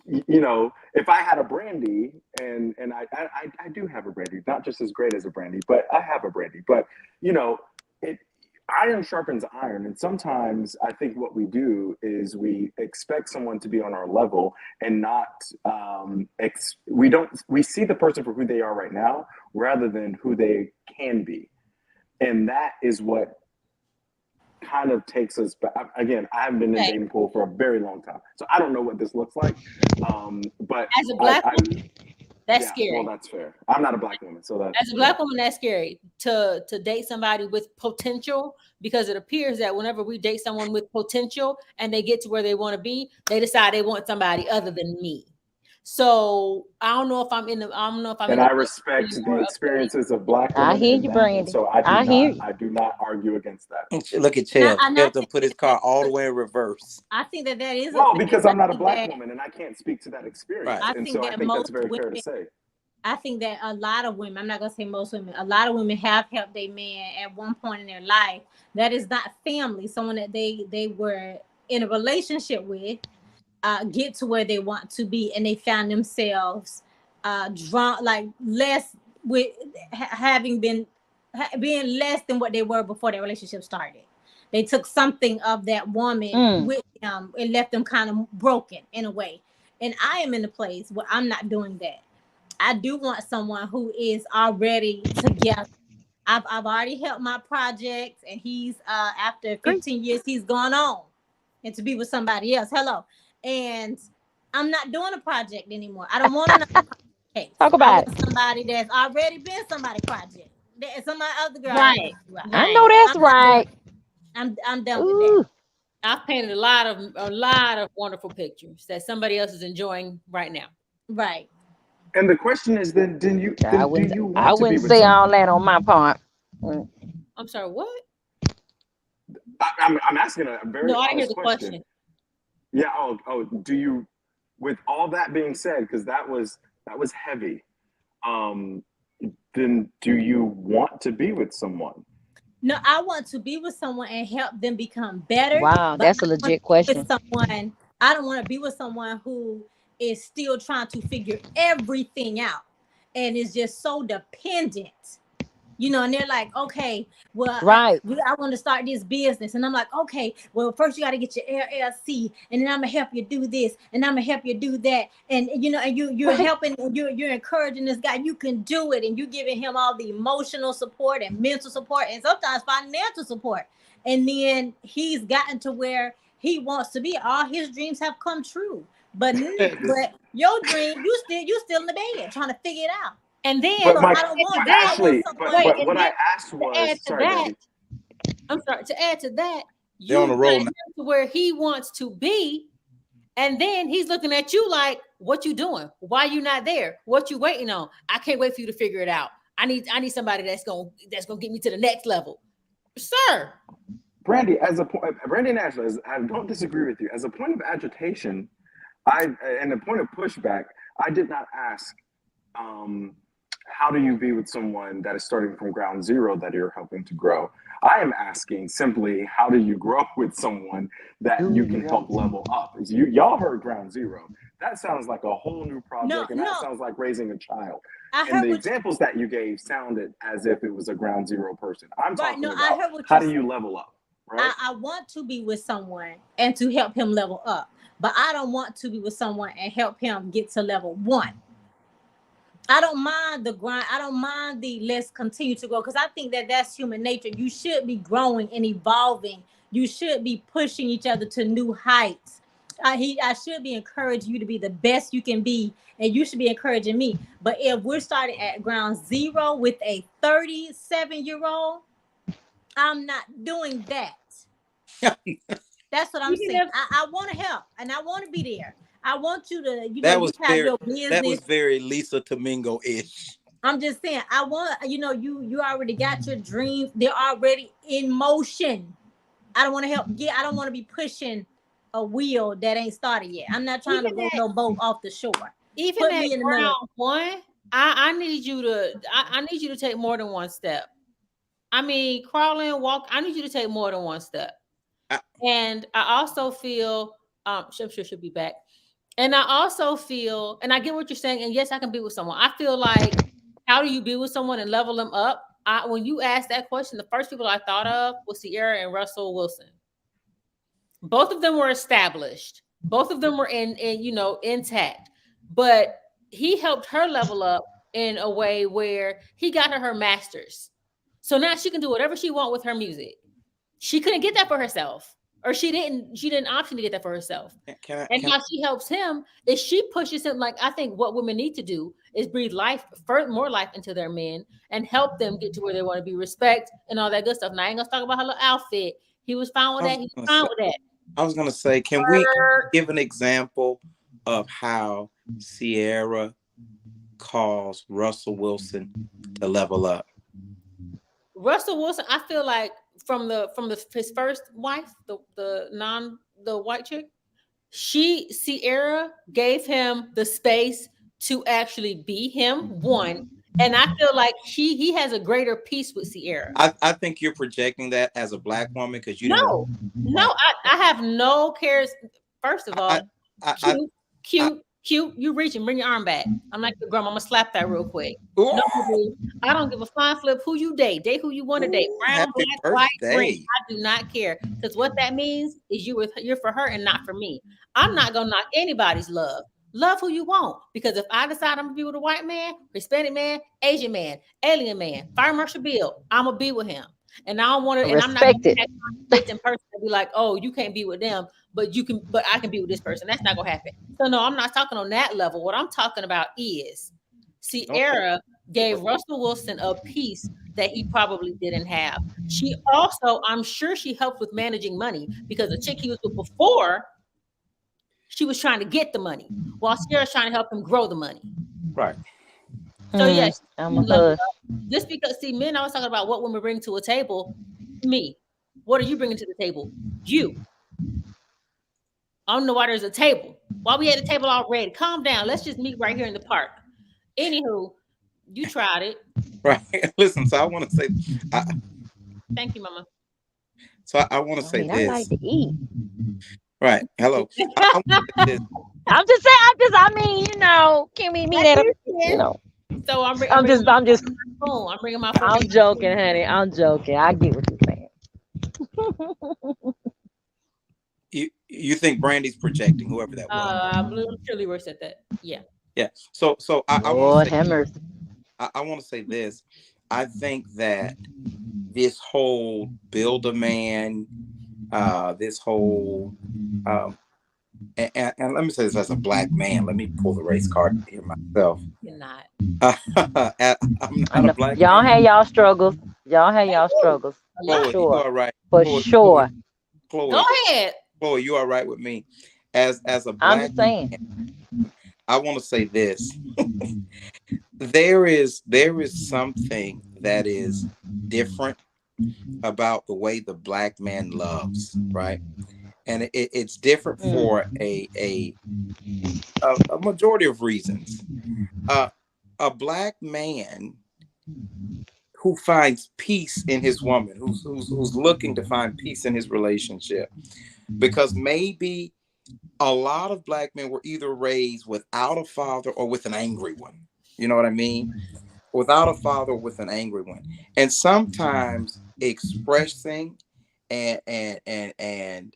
you know, if I had a Brandy, and I do have a Brandy, not just as great as a Brandy, but I have a Brandy. But you know, it iron sharpens iron, and sometimes I think what we do is we expect someone to be on our level and not we see the person for who they are right now rather than who they can be, and that is what kind of takes us back. Again, I haven't been in Okay. dating pool for a very long time, so I don't know what this looks like. But As a black I woman, that's yeah, scary. well, that's fair. I'm not a black woman, so that As a black woman, that's scary to date somebody with potential, because it appears that whenever we date someone with potential and they get to where they want to be, they decide they want somebody other than me. So I don't know if I'm in the and I place respect the anymore of dating. experiences of black I women hear in you, that, and Brandy. so I hear you. I do not argue against that. look at And Chev. I Chev to think put his car all the way in reverse. I think that is a Well, thing. because I I'm not a think black that woman and I can't speak to that experience, Right. I and think so I that think that's most very fair to women. say. I think that a lot of women, I'm not going to say most women, a lot of women have helped their man at one point in their life that is not family, someone that they were in a relationship with, get to where they want to be, and they found themselves drawn, like less with having been being less than what they were before their relationship started. They took something of that woman with them and left them kind of broken in a way. And I am in a place where I'm not doing that. I do want someone who is already together. I've already helped my projects, and he's after 15 years he's gone on and to be with somebody else. Hello. And I'm not doing a project anymore. I don't want another project case. Talk I about want it. somebody that's already been somebody's project. Some other girl. Right, I know right. that's I'm not doing right. it. I'm done with that. Ooh, I've painted a lot of wonderful pictures that somebody else is enjoying right now. Right. And the question is, then, do I you I want to be wouldn't with say all someone? that on my part. I'm sorry, what? I'm asking a very No, I didn't hear honest the question. question. Yeah. Oh. Do you? With all that being said, because that was heavy. Then do you want to be with someone? No, I want to be with someone and help them become better. Wow, But that's a I don't want legit to be question. with someone. I don't want to be with someone who is still trying to figure everything out and is just so dependent. You know, and they're like, okay, well, Right. I want to start this business. And I'm like, okay, well, first you got to get your LLC, and then I'm going to help you do this, and I'm going to help you do that. And, you know, and you're Right. helping, and you're encouraging this guy, you can do it. And you're giving him all the emotional support and mental support and sometimes financial support. And then he's gotten to where he wants to be. All his dreams have come true. But your dream, you still in the bed trying to figure it out. And then But So my, I don't want but that. I want Ashley, someone. wait, but and what then I asked to add was, to sorry, that, Brandy. I'm sorry, to add to that, They're on you the road got him to where he wants to be, and then he's looking at you like, what you doing? Why you not there? What you waiting on? I can't wait for you to figure it out. I need somebody that's gonna get me to the next level. Sir. Brandy, as a point, Brandy and Ashley, I don't disagree with you. As a point of agitation, and a point of pushback, I did not ask, how do you be with someone that is starting from ground zero that you're helping to grow? I am asking simply, how do you grow with someone that you can help level up? Y'all heard ground zero. That sounds like a whole new project, and that sounds like raising a child. And the examples that you gave sounded as if it was a ground zero person. I'm talking about how do you level up? Right? I want to be with someone and to help him level up, but I don't want to be with someone and help him get to level 1. I don't mind the grind. I don't mind the let's continue to grow, because I think that that's human nature. You should be growing and evolving. You should be pushing each other to new heights. I should be encouraging you to be the best you can be, and you should be encouraging me. But if we're starting at ground zero with a 37-year-old, I'm not doing that. That's what I'm saying. I want to help, and I want to be there. I want you to, That was you have very your business. very Lisa Domingo-ish. I'm just saying, I want, you already got your dreams. They're already in motion. I don't want to I don't want to be pushing a wheel that ain't started yet. I'm not trying to row no boat off the shore. Even Put at me in the middle. round one, I need you to I need you to take more than one step. I mean, crawling, walk. I need you to take more than one step. And I also feel should be back. And I also feel, and I get what you're saying. And yes, I can be with someone. I feel like, how do you be with someone and level them up? When you asked that question, the first people I thought of was Ciara and Russell Wilson. Both of them were established. Both of them were intact. But he helped her level up in a way where he got her master's. So now she can do whatever she wants with her music. She couldn't get that for herself, or she didn't option to get that for herself. How she helps him is she pushes him. Like, I think what women need to do is breathe more life into their men and help them get to where they want to be, respect and all that good stuff. Now, I ain't gonna talk about her little outfit. He was fine with that. He was fine with that. I was gonna say, can we give an example of how Ciara caused Russell Wilson to level up? Russell Wilson, I feel like from his first wife, the white chick, Ciara gave him the space to actually be him. One, and I feel like he has a greater peace with Ciara. I think you're projecting that as a black woman because you no, I have no cares. First of all, cute. You reach and bring your arm back. I'm like your grandma. I'm gonna slap that real quick. No, I don't give a flying flip who you date. Date who you want to date. Brown, black, white, green. I do not care, because what that means is you're for her and not for me. I'm not gonna knock anybody's love. Love who you want, because if I decide I'm gonna be with a white man, Hispanic man, Asian man, alien man, Fire Marshal Bill, I'm gonna be with him. And I don't want to. And I'm not in person to be like, oh, you can't be with them, but I can be with this person. That's not gonna happen. So no, I'm not talking on that level. What I'm talking about is Ciara gave Russell Wilson a piece that he probably didn't have. She also, I'm sure she helped with managing money, because the chick he was with before, she was trying to get the money while Ciara's trying to help him grow the money. Right. So yes, just because men, I was talking about what women bring to a table. Me, what are you bringing to the table? You. I don't know why there's a table. Why we at the table already? Calm down. Let's just meet right here in the park. Anywho, you tried it. Right. Listen, so I want to say, thank you, Mama. So I want to say this. I like to eat. Right. Hello. I'm just saying. Can we meet at So I'm bringing my phone. I'm joking, honey. I'm joking. I get what you're saying. You think Brandy's projecting, whoever that was? I'm surely worse at that. Yeah. Yeah. So I Lord have mercy. I want to say this. I think that this whole build a man, this whole and let me say this as a black man. Let me pull the race card here myself. You're not. I'm not a black y'all man. have y'all struggles. Chloe, sure. you are right. For Chloe, sure. Chloe, go ahead. Chloe, you are right with me. As a black I'm just saying. man, I want to say this. There is something that is different about the way the black man loves, right? And it's different for a majority of reasons. A black man who finds peace in his woman, who's looking to find peace in his relationship, because maybe a lot of black men were either raised without a father or with an angry one. You know what I mean? Without a father or with an angry one. And sometimes expressing and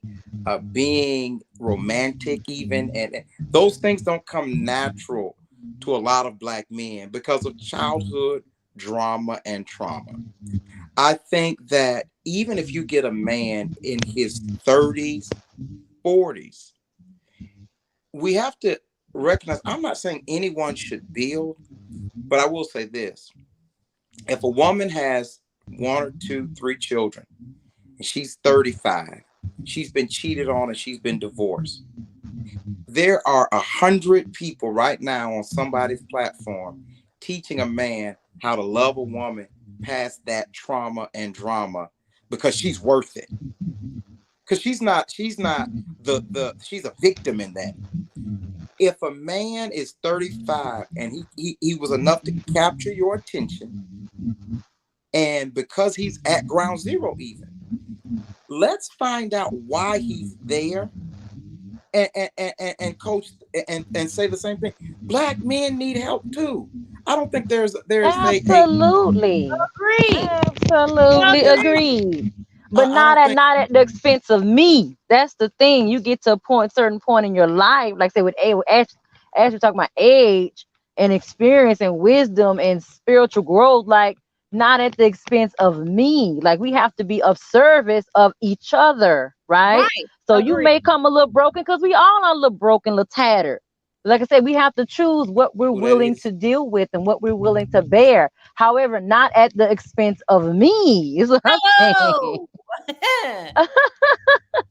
being romantic even, and those things don't come natural to a lot of black men because of childhood drama and trauma. I think that even if you get a man in his 30s, 40s, we have to recognize, I'm not saying anyone should build, but I will say this. If a woman has 1 or 2, 3 children, and she's 35, she's been cheated on and she's been divorced, there are 100 people right now on somebody's platform teaching a man how to love a woman past that trauma and drama, because she's worth it. Because she's not she's a victim in that. If a man is 35 and he was enough to capture your attention, and because he's at ground zero even, let's find out why he's there, and coach and say the same thing. Black men need help too. I don't think there's Absolutely. Agree. Absolutely Yeah. agreed. But I don't not at the expense of me. That's the thing. You get to a certain point in your life, like say with as we're talking about age and experience and wisdom and spiritual growth, like not at the expense of me. Like we have to be of service of each other, right? Right. So you Agree. may come a little broken because we all are a little broken, a little tattered. Like I said, we have to choose what we're Who that willing is. to deal with and what we're willing to bear. However, not at the expense of me. Is what I'm saying. Hello.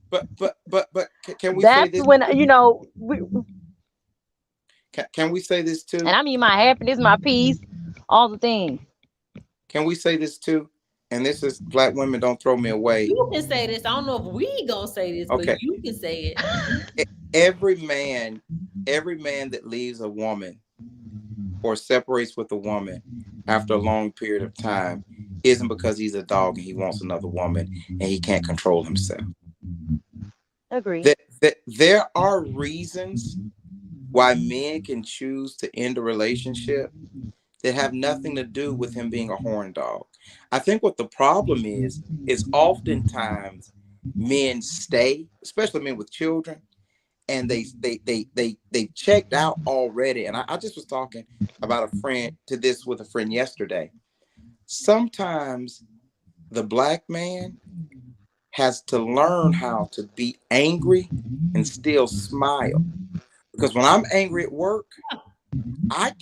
But can we say That's this? when Can we say this too? and I mean my happiness, my peace, all the things. Can we say this too? And this is Black women, don't throw me away. You can say this. I don't know if we gonna say this, Okay. but you can say it. Every man that leaves a woman or separates with a woman after a long period of time isn't because he's a dog and he wants another woman and he can't control himself. Agree. There are reasons why men can choose to end a relationship that have nothing to do with him being a horn dog. I think what the problem is oftentimes men stay, especially men with children, and they checked out already. And I just was talking about with a friend yesterday. Sometimes the Black man has to learn how to be angry and still smile. Because when I'm angry at work, I've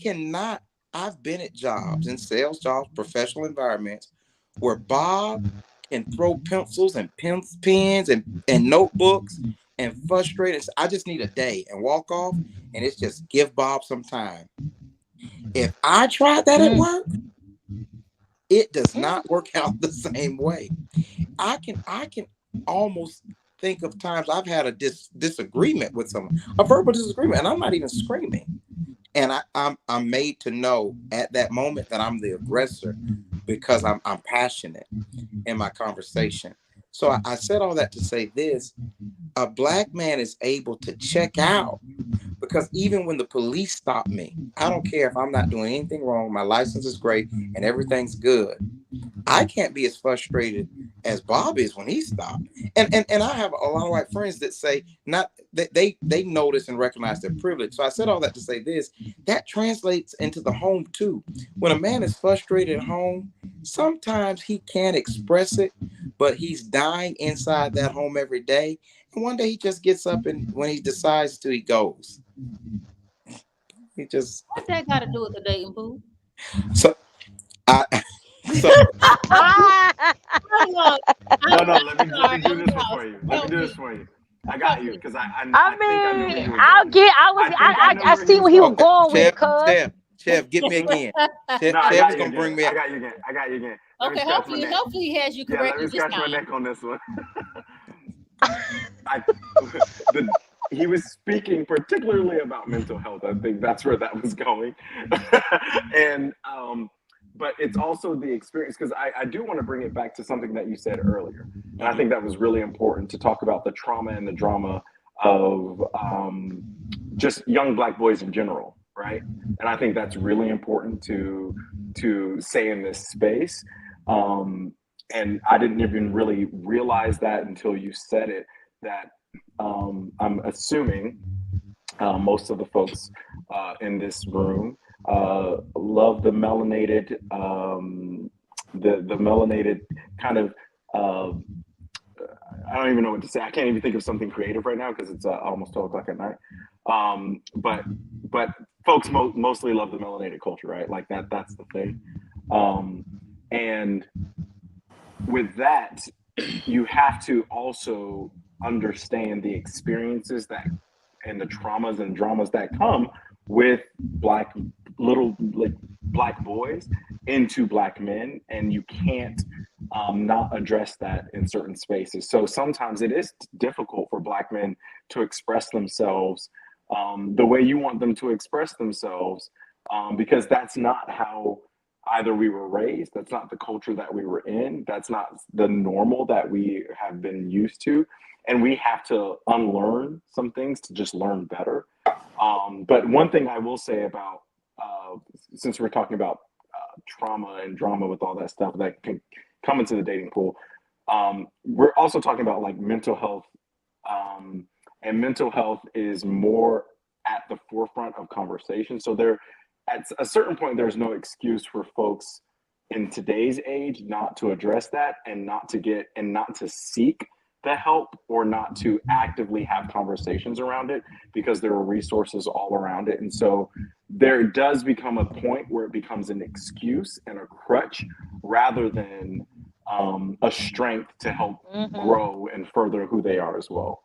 been at jobs, in sales jobs, professional environments, where Bob can throw pencils and pens and notebooks and frustrate us. I just need a day and walk off, and it's just give Bob some time. If I tried that at work, it does not work out the same way. I can almost think of times I've had a disagreement with someone, a verbal disagreement, and I'm not even screaming. And I'm made to know at that moment that I'm the aggressor because I'm passionate in my conversation. So I said all that to say this: a Black man is able to check out, because even when the police stop me, I don't care if I'm not doing anything wrong. My license is great and everything's good. I can't be as frustrated as Bob is when he stopped. And I have a lot of white friends that say not that they notice and recognize their privilege. So I said all that to say this: that translates into the home too. When a man is frustrated at home, sometimes he can't express it, but he's dying inside that home every day. And one day he just gets up, and when he decides to, he goes. He just What's that got to do with the dating pool? so I so No, let me do this one for you. Let me do this for you. I got you, because I think I knew where you were going. I see where he was going with, cuz. Chef, get me again. Chef No, I is got you gonna again. bring me I up. got you again. Let me Okay, scratch my neck. hopefully he has you Yeah, let me corrected this scratch my time. neck on this one. He was speaking particularly about mental health. I think that's where that was going. And but it's also the experience, because I do want to bring it back to something that you said earlier. And I think that was really important, to talk about the trauma and the drama of just young Black boys in general, right? And I think that's really important to say in this space. And I didn't even really realize that until you said it, that I'm assuming most of the folks in this room love the melanated, the melanated kind of, I don't even know what to say. I can't even think of something creative right now because it's almost 12 o'clock at night. But folks mostly love the melanated culture, right? Like that's the thing. And with that, you have to also understand the experiences that and the traumas and dramas that come with Black little like black boys into black men, and you can't not address that in certain spaces. So sometimes it is difficult for black men to express themselves the way you want them to express themselves, because that's not how either we were raised, that's not the culture that we were in, that's not the normal that we have been used to, and we have to unlearn some things to just learn better. But one thing I will say about, since we're talking about trauma and drama with all that stuff that can come into the dating pool, we're also talking about like mental health, and mental health is more at the forefront of conversation. So there, at a certain point, there's no excuse for folks in today's age not to address that and not to seek the help, or not to actively have conversations around it, because there are resources all around it. And so there does become a point where it becomes an excuse and a crutch rather than a strength to help grow and further who they are as well.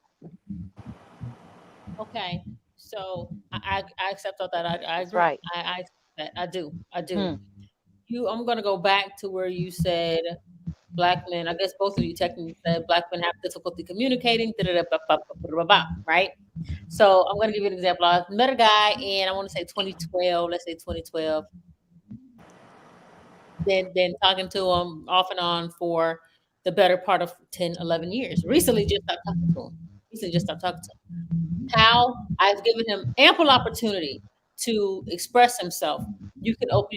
Okay, so I accept all that. I agree. right. I accept that. I do. Hmm. I'm going to go back to where you said black men. I guess both of you technically said black men have difficulty communicating. Right. So I'm going to give you an example. I met a guy in, I want to say 2012. Let's say 2012. Been talking to him off and on for the better part of 10, 11 years. Recently just stopped talking to him. How I've given him ample opportunity to express himself. You can talk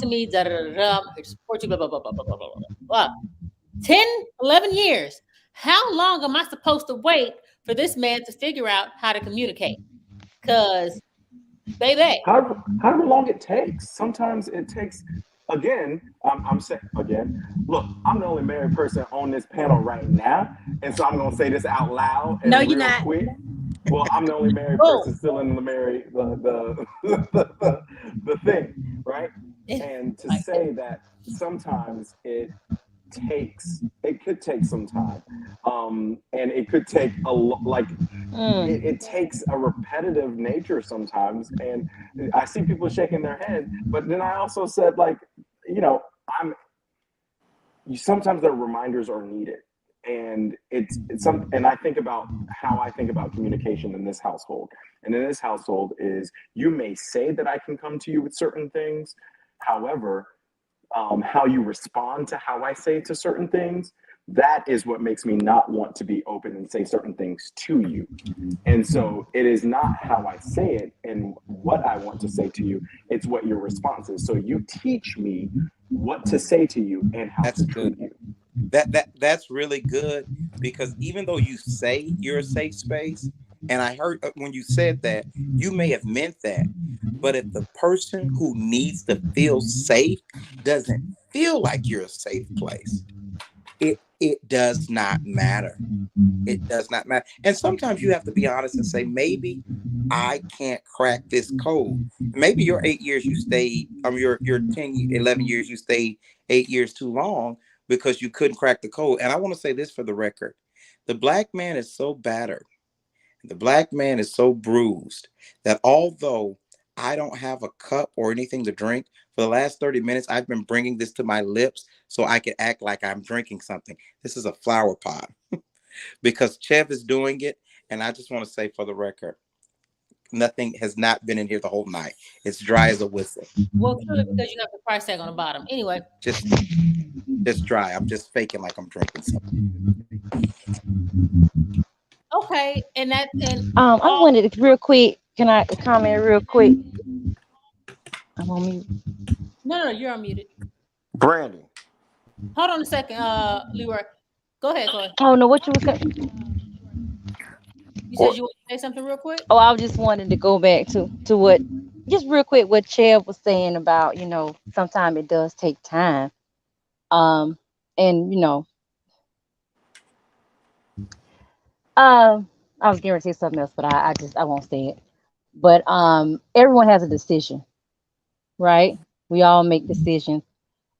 to me, da da da da, I'm here to support you, blah, blah, blah, blah, blah, blah, blah, blah. 10, 11 years. How long am I supposed to wait for this man to figure out how to communicate? Because, baby. However long it takes. Sometimes it takes, again, I'm saying, again, look, I'm the only married person on this panel right now. And so I'm going to say this out loud and No, you're real not. quick. Well, I'm the only married person still in the the thing, right? And to say that sometimes it could take some time, and it could take it takes a repetitive nature sometimes. And I see people shaking their head, but then I also said, like, you know, sometimes the reminders are needed. And and I think about how I think about communication in this household. And in this household is, you may say that I can come to you with certain things. However, how you respond to how I say to certain things, that is what makes me not want to be open and say certain things to you. And so it is not how I say it and what I want to say to you, it's what your response is. So you teach me what to say to you and how to treat you. That's really good, because even though you say you're a safe space, and I heard when you said that, you may have meant that, but if the person who needs to feel safe doesn't feel like you're a safe place, it does not matter. It does not matter. And sometimes you have to be honest and say, maybe I can't crack this code. Maybe your 8 years you stayed, your 10, 11 years you stayed 8 years too long because you couldn't crack the code. And I want to say this for the record. The black man is so battered, the black man is so bruised, that although I don't have a cup or anything to drink, for the last 30 minutes, I've been bringing this to my lips so I can act like I'm drinking something. This is a flower pot because Chev is doing it. And I just want to say for the record, nothing has not been in here the whole night. It's dry as a whistle. Well, clearly because you have the price tag on the bottom. Anyway. Just dry. I'm just faking like I'm drinking something. Okay. And I wanted to real quick. Can I comment real quick? I'm on mute. No, you're unmuted. Brandy. Hold on a second, Leroy. Go ahead, Chloe. Oh no, what you were saying? You said you want to say something real quick? Oh, I just wanted to go back to what, just real quick, what Chev was saying about, sometimes it does take time. And I was going to say something else, but I won't say it. But everyone has a decision, right? We all make decisions.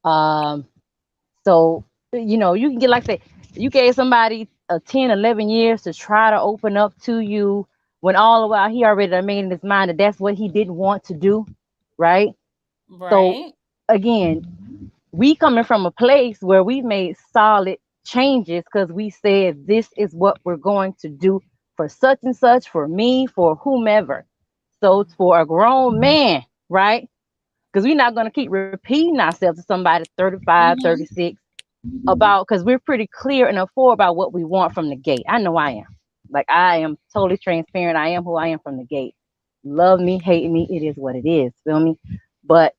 So, you can get, like, say, you gave somebody 10, 11 years to try to open up to you, when all the while he already made in his mind that that's what he didn't want to do, right? So Right. again, we coming from a place where we made solid changes because we said this is what we're going to do for such and such, for me, for whomever. So it's for a grown man, right? Because we're not going to keep repeating ourselves to somebody 35, Mhm. 36 about, because we're pretty clear and forward about what we want from the gate. I know I am. Like, I am totally transparent. I am who I am from the gate. Love me, hate me, it is what it is. Feel me? But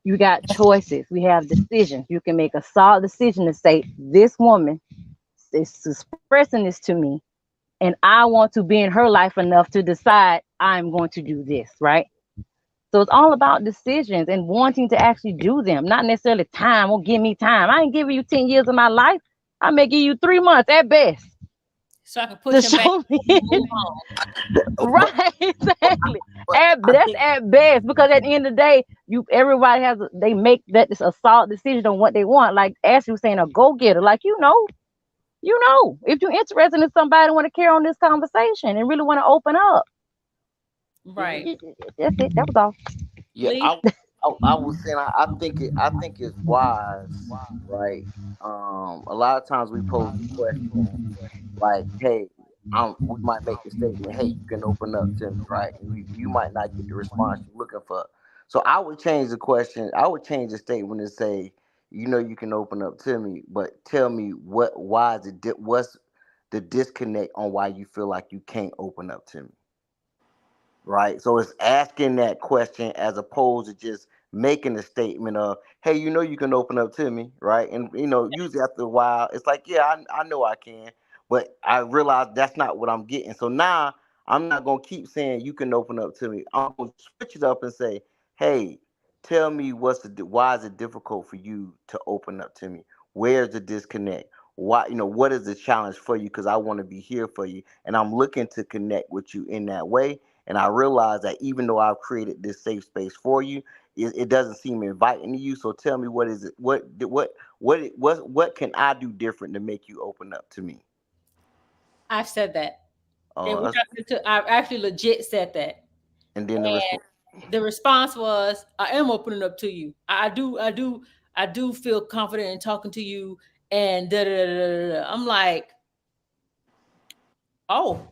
you got choices. We have decisions. You can make a solid decision to say, this woman is expressing this to me, and I want to be in her life enough to decide I'm going to do this, right? So it's all about decisions and wanting to actually do them, not necessarily time. Or give me time. I ain't giving you 10 years of my life. I may give you 3 months at best So I can to push him back show me. and move on. Right, exactly. But I That's think at best, because at the end of the day, everybody has they make that a solid decision on what they want. Like Ashley was saying, a go getter. Like if you're interested in somebody, want to carry on this conversation and really want to open up. Right. That's it. That was all. Yeah, Lee? I was saying I think it's wise, right? A lot of times we pose the question like, "Hey, we might make the statement, hey, you can open up to me, right?" And you might not get the response you're looking for. So I would change the question. I would change the statement and say, you can open up to me, but tell me why is it, what's the disconnect on why you feel like you can't open up to me, right? So it's asking that question as opposed to just making a statement of, hey, you can open up to me, right? And usually after a while, it's like, yeah, I know I can, but I realize that's not what I'm getting. So now I'm not gonna keep saying you can open up to me. I'm gonna switch it up and say, hey, tell me why is it difficult for you to open up to me? Where's the disconnect? Why, what is the challenge for you? Because I want to be here for you, and I'm looking to connect with you in that way. And I realize that even though I've created this safe space for you, it doesn't seem inviting to you. So tell me, what is it? What can I do different to make you open up to me? I've said that. And Oh, we're talking to, I've actually legit said that. and then the response. And the response was, I am opening up to you. I do feel confident in talking to you. And da da da da da. I'm like, oh,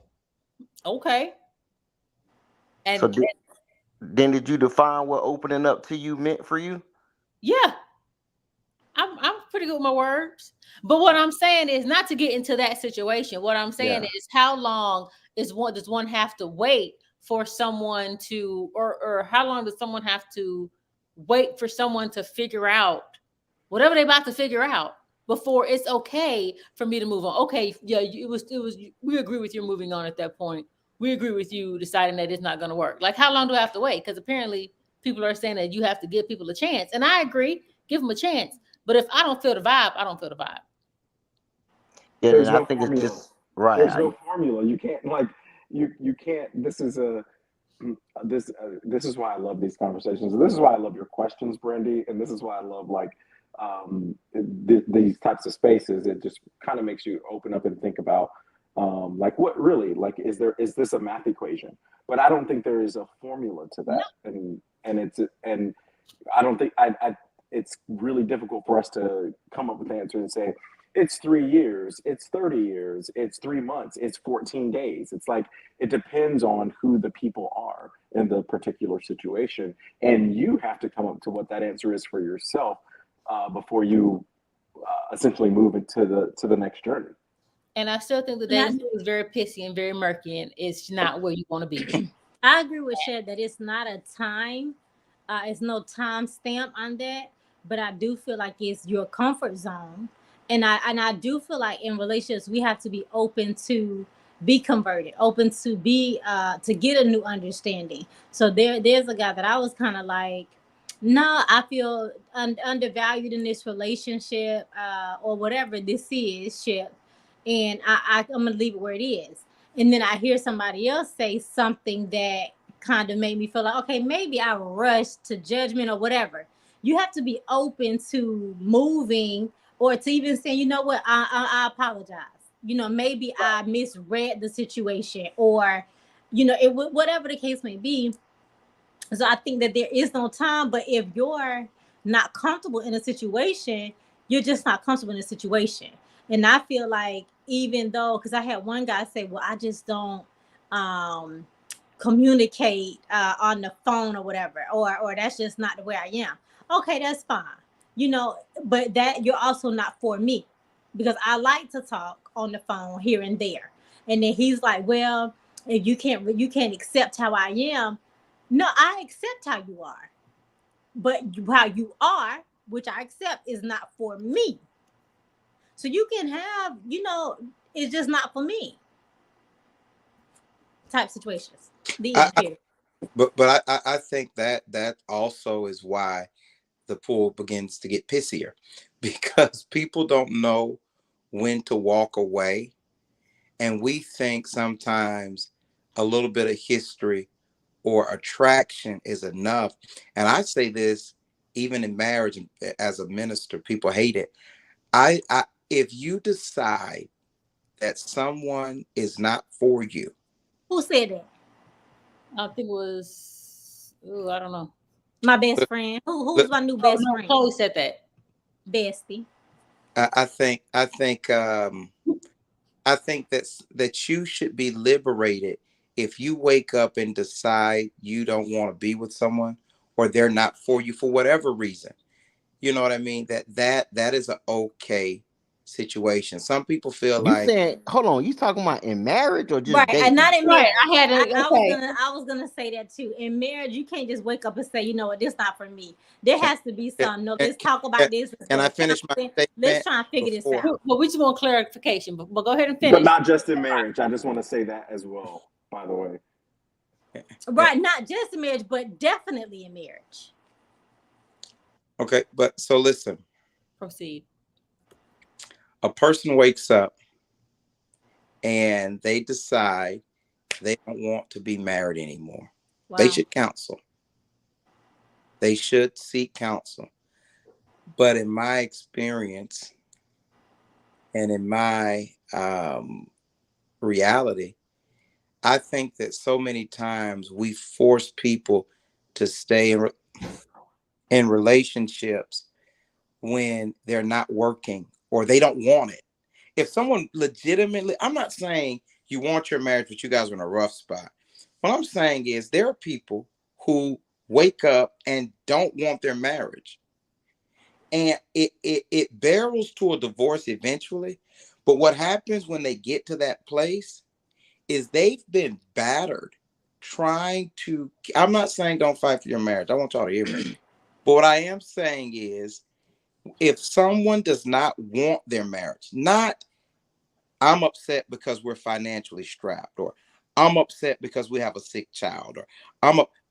okay. So And then did you define what opening up to you meant for you? yeah, I'm pretty good with my words. But what I'm saying is not to get into that situation. What I'm saying Yeah. is, how long does one have to wait for someone to, or how long does someone have to wait for someone to figure out whatever they're about to figure out before it's okay for me to move on? Okay, yeah, it was we agree with you moving on at that point. We agree with you deciding that it's not going to work. Like, how long do I have to wait? Because apparently people are saying that you have to give people a chance, and I agree, give them a chance. But if I don't feel the vibe, I don't feel the vibe. Yeah, then There's I no think it's formula. just right. There's no formula. You can't like you can't. This is why I love these conversations. This is why I love your questions, Brandy, and this is why I love like these types of spaces. It just kind of makes you open up and think about like what really like is this a math equation? But I don't think there is a formula to No. that, and I don't think it's really difficult for us to come up with an answer and say it's 3 years, it's 30 years, it's 3 months, it's 14 days. It's like it depends on who the people are in the particular situation, and you have to come up to what that answer is for yourself before you essentially move into the next journey. And I still think the dating pool is very pissy and very murky, and it's not where you want to be. I agree with Shed that it's not a time, it's no time stamp on that, but I do feel like it's your comfort zone, and I do feel like in relationships we have to be open to be converted, open to be to get a new understanding. So there's a guy that I was kind of like, no, I feel undervalued in this relationship or whatever this is, ship, and I'm gonna leave it where it is. And then I hear somebody else say something that kind of made me feel like, okay, maybe I rushed to judgment or whatever. You have to be open to moving or to even saying, you know what, I apologize. Maybe I misread the situation or, whatever the case may be. So I think that there is no time, but if you're not comfortable in a situation, you're just not comfortable in a situation. And I feel like even though, because I had one guy say, well, I just don't um communicate on the phone or whatever, or that's just not the way I am. Okay, that's fine. You know, but that you're also not for me because I like to talk on the phone here and there. And then he's like, well, if you can't accept how I am. No, I accept how you are, but how you are, which I accept, is not for me. So you can have, it's just not for me type situations. The I, end period. but I think that also is why the pool begins to get pissier because people don't know when to walk away. And we think sometimes a little bit of history or attraction is enough. And I say this even in marriage as a minister, people hate it. I if you decide that someone is not for you, Who said that? I think it was, I don't know. My best friend. Who's my new Oh, best no, friend? Chloe said that. Bestie. I think that you should be liberated if you wake up and decide you don't want to be with someone or they're not for you for whatever reason. You know what I mean? That is an okay situation. Some people feel You like saying, hold on, you talking about in marriage or just Right, and dating? not in Right. marriage. I had it. Okay. I was gonna say that too. In marriage, you can't just wake up and say, you know what, this not for me. There has to be some. No, let's talk about this. Let's can go I to finish my counseling. Let's statement try and figure this before? out. But we just want clarification. But go ahead and But finish. not just in marriage. I just want to say that as well, by the way. Right, not just in marriage, but definitely in marriage. Okay, but so listen, Proceed. a person wakes up and they decide they don't want to be married anymore. Wow. They should counsel. They should seek counsel. But in my experience and in my reality, I think that so many times we force people to stay in relationships when they're not working or they don't want it. If someone legitimately, I'm not saying you want your marriage, but you guys are in a rough spot. What I'm saying is there are people who wake up and don't want their marriage. And it barrels to a divorce eventually. But what happens when they get to that place is they've been battered trying to. I'm not saying don't fight for your marriage. I want y'all to hear me. But what I am saying is if someone does not want their marriage, not I'm upset because we're financially strapped, or I'm upset because we have a sick child, or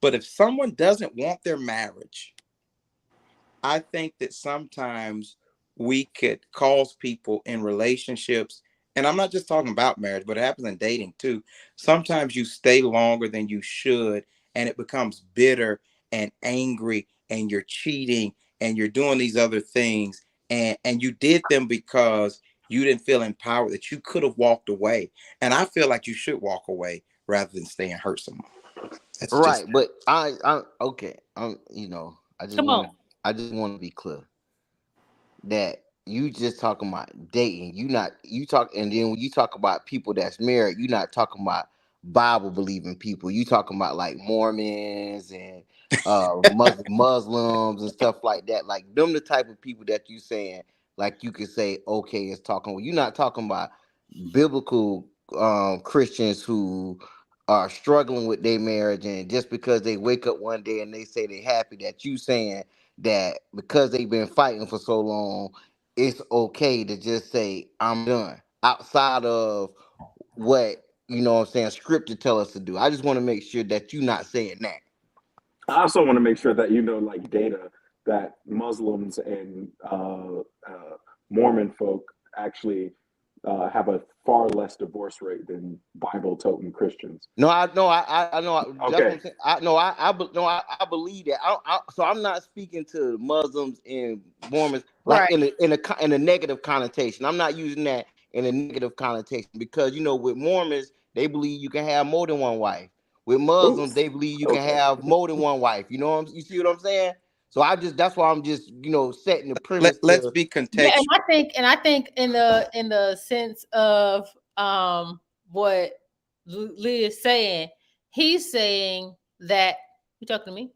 but if someone doesn't want their marriage, I think that sometimes we could cause people in relationships, and I'm not just talking about marriage, but it happens in dating too. Sometimes you stay longer than you should, and it becomes bitter and angry, and you're cheating and you're doing these other things, and you did them because you didn't feel empowered, that you could have walked away. And I feel like you should walk away rather than stay and hurt someone. That's Right, just but I okay. Come on. I just want to be clear that you just talking about dating. You talk, and then when you talk about people that's married, you're not talking about Bible believing people. You talking about like Mormons and Muslims and stuff like that. Like them the type of people that you saying like you could say okay is talking. You're not talking about biblical Christians who are struggling with their marriage, and just because they wake up one day and they say they're happy, that you saying that because they've been fighting for so long, it's okay to just say I'm done outside of what what I'm saying scripture tell us to do. I just want to make sure that you're not saying that. I also want to make sure that you know, like data, that Muslims and Mormon folk actually have a far less divorce rate than Bible toting Christians. No, I know. I know. That's what Okay. I'm saying. I believe that. So I'm not speaking to Muslims and Mormons like Right. in a negative connotation. I'm not using that in a negative connotation because with Mormons they believe you can have more than one wife. with Muslims, Oops. they believe you can Okay. have more than one wife. You know you see what I'm saying? So that's why I'm just, setting the premise Let's to, be Yeah, contextual. and I think in the sense of what Lee is saying, he's saying that you talking to me?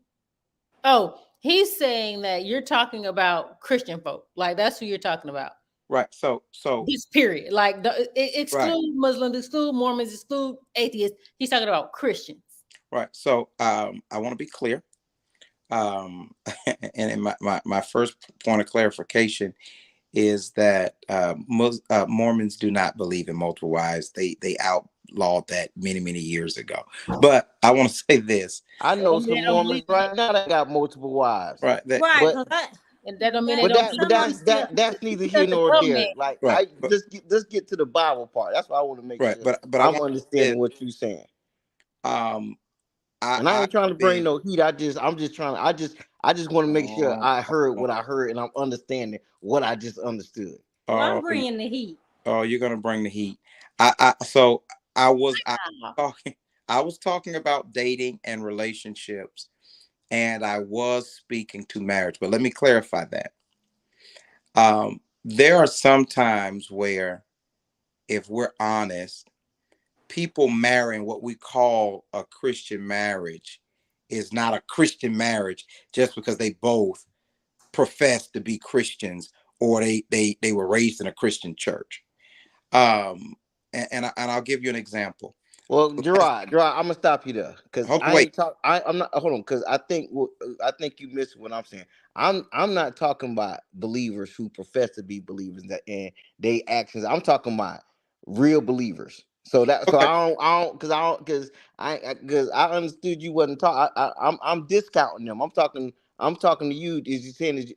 Oh, he's saying that you're talking about Christian folk. Like that's who you're talking about. Right. So This period. Like exclude right. Muslims, exclude Mormons, exclude atheists. He's talking about Christians. Right. So I want to be clear. And in my first point of clarification is that Mormons do not believe in multiple wives. They outlawed that many years ago. But I want to say this. I That know don't mean some they don't believe Mormons in it. right now that got multiple wives. Right. Right, But And that don't mean they but don't that but believe in that's it. that's neither here Because the nor government, there. Like right. let's get to the Bible part. That's why I want to make Right. sure But I I'm want to say understanding what you're saying. um And I I ain't trying to bring been no heat. I'm just trying. I just want to make sure oh, I heard what I heard and I'm understanding what I just understood. well, I'm oh, bringing the heat. oh, you're gonna bring the heat. So I was talking I was talking about dating and relationships, and I was speaking to marriage. But let me clarify that. There are some times where, if we're honest, people marrying what we call a Christian marriage is not a Christian marriage just because they both profess to be Christians or they were raised in a Christian church. And I'll give you an example. Well, Gerard, I'm gonna stop you there because Hold on, I wait. ain't talk. I'm not. Hold on, because I think you missed what I'm saying. I'm not talking about believers who profess to be believers and they actions. I'm talking about real believers. So Okay, because I understood you wasn't talking. I'm discounting them. I'm talking to you. Is you saying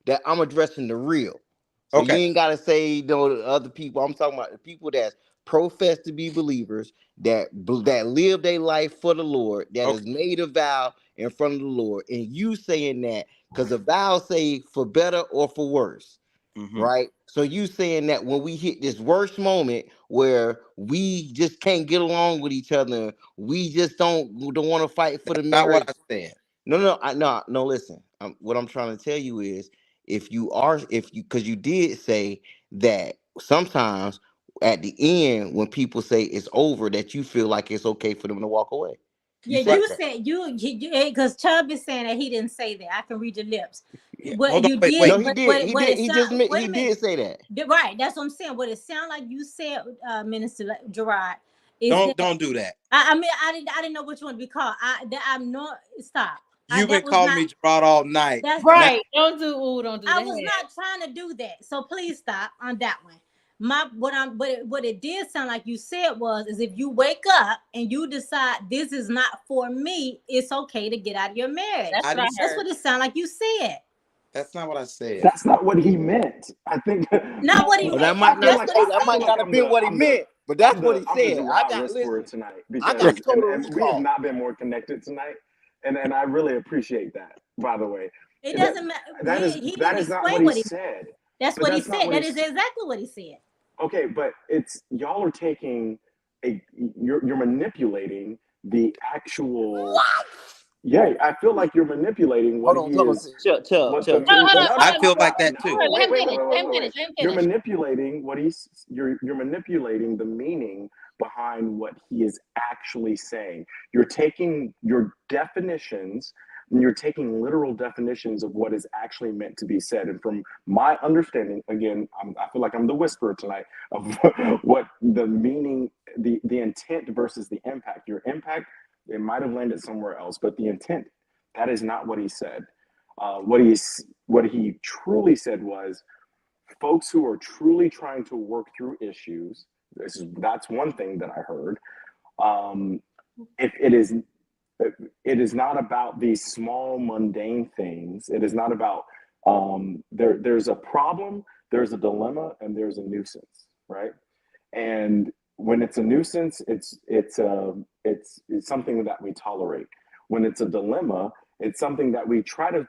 that I'm addressing the real? So you okay, ain't gotta say no to other people. I'm talking about the people that profess to be believers that live their life for the Lord, that okay. has made a vow in front of the Lord, and you saying that because the vow say for better or for worse, Mm-hmm. right? So you saying that when we hit this worst moment where we just can't get along with each other, we just don't want to fight for the That's not what marriage. I said. No. Listen, what I'm trying to tell you is because you did say that sometimes at the end when people say it's over, that you feel like it's okay for them to walk away. You Yeah, said you that. said you because Chubb is saying that he didn't say that. I can read your lips. Yeah. What Hold on, you wait, No, did, he but did. He what did. it He just sound. Wait he a minute. did say that. Right, that's what I'm saying. What it sound like you said, Minister Gerard, is that don't do that. I mean I didn't know what you want to be called. I'm not stop. You've been That was calling not me Gerard all night. that's Now, right? Don't do I that. was not trying to do that. So please stop on that one. What it did sound like you said is if you wake up and you decide this is not for me, it's okay to get out of your marriage. That's I what I didn't. That's heard. what it sounded like you said. That's not what I said. That's not what he meant. I think. Not what he Well, meant. that might not. That's like what he That I feel might said. like not have been what he meant, but that's what he I'm the said. Gerard whisperer tonight I got because total and we have recall. not been more connected tonight, and I really appreciate that. By the way, It that doesn't matter. he He didn't is not explain what he what he. said. That's But what he that's not said. what That he is said. exactly what he said. Okay, but it's y'all are taking you're manipulating the actual. Yeah, I feel like you're manipulating what he Hold on. is. Chuck. What the Hold on, meaning? hold on, No, hold I on. feel like that too. no. Let him Wait. finish. Let him finish. Let him You're finish. manipulating what you're manipulating the meaning behind what he is actually saying. You're taking your definitions and you're taking literal definitions of what is actually meant to be said. And from my understanding, again, I feel like I'm the whisperer tonight of what the meaning, the intent versus the impact. Your impact, it might have landed somewhere else, but the intent, that is not what he said. What he truly said was folks who are truly trying to work through issues. That's one thing that I heard. If it is not about these small mundane things. It is not about there's a problem, there's a dilemma, and there's a nuisance, right? And when it's a nuisance, it's something that we tolerate. When it's a dilemma, it's something that we try to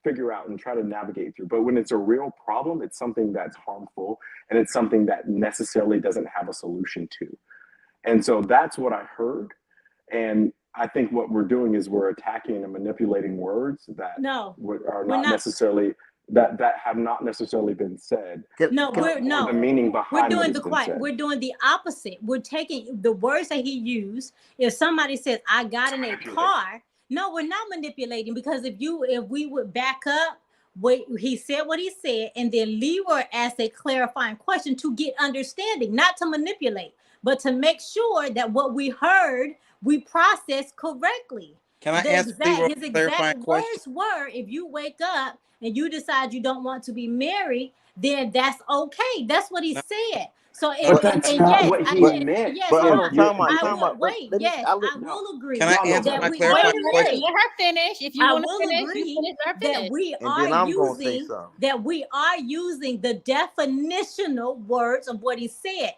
figure out and try to navigate through. But when it's a real problem, it's something that's harmful and it's something that necessarily doesn't have a solution to. And so that's what I heard. And I think what we're doing is we're attacking and manipulating words that No, are we're not not. necessarily that have not necessarily been said, No, Can I, we're or no. the meaning We're behind what doing has been said. we're doing the opposite. We're taking the words that he used. If somebody says, I got in a car, no, we're not manipulating, because if we would back up, he said what he said, and then Leroy asked a clarifying question to get understanding, not to manipulate, but to make sure that what we heard we processed correctly. Can I ask Leroy His a clarifying exact question? words were, if you wake up and you decide you don't want to be married, then that's okay. That's what he No, said. So But that's and not yes, what he but meant. yes, but hold hold If on, on. you're, I time if, out. will wait. Let me. Yes, I No, will agree can I y'all know answer that my better. we wait clarifying a question? minute. Let her finish. If you I want to will finish, you agree finish. Let her that finish. we and are then I'm gonna say using something. the definitional words of what he said.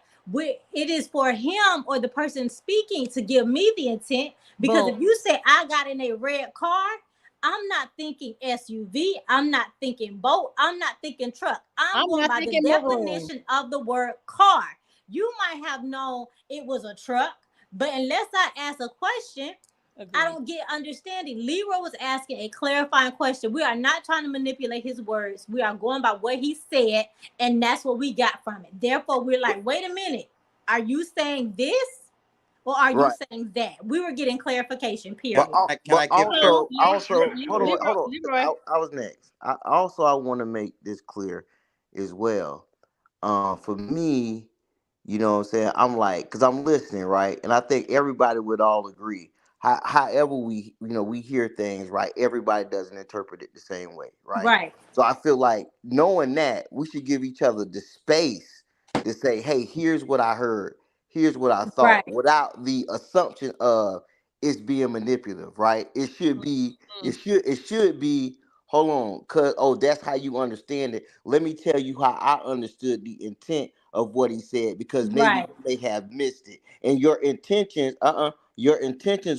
It is for him or the person speaking to give me the intent, because Boom. if you say I got in a red car, I'm not thinking SUV, I'm not thinking boat, I'm not thinking truck. I'm I'm going not by the thinking motherfucker. definition of the word car. You might have known it was a truck, but unless I ask a question, I Agreed. don't get understanding. Leroy was asking a clarifying question. We are not trying to manipulate his words. We are going by what he said, and that's what we got from it. Therefore, we're like, wait a minute. Are you saying this or are you Right. saying that? We were getting clarification, But period. Can I give also hold Leroy. on. Leroy. I was next. I want to make this clear as well. For me, you know what I'm saying? I'm like, because I'm listening, right? And I think everybody would all agree. However we hear things, right? Everybody doesn't interpret it the same way, right? Right. So I feel like knowing that, we should give each other the space to say, hey, here's what I heard. Here's what I thought, Right. without the assumption of it's being manipulative, right? It should be, hold on, cause that's how you understand it. Let me tell you how I understood the intent of what he said, because maybe Right. you may have missed it. And your intentions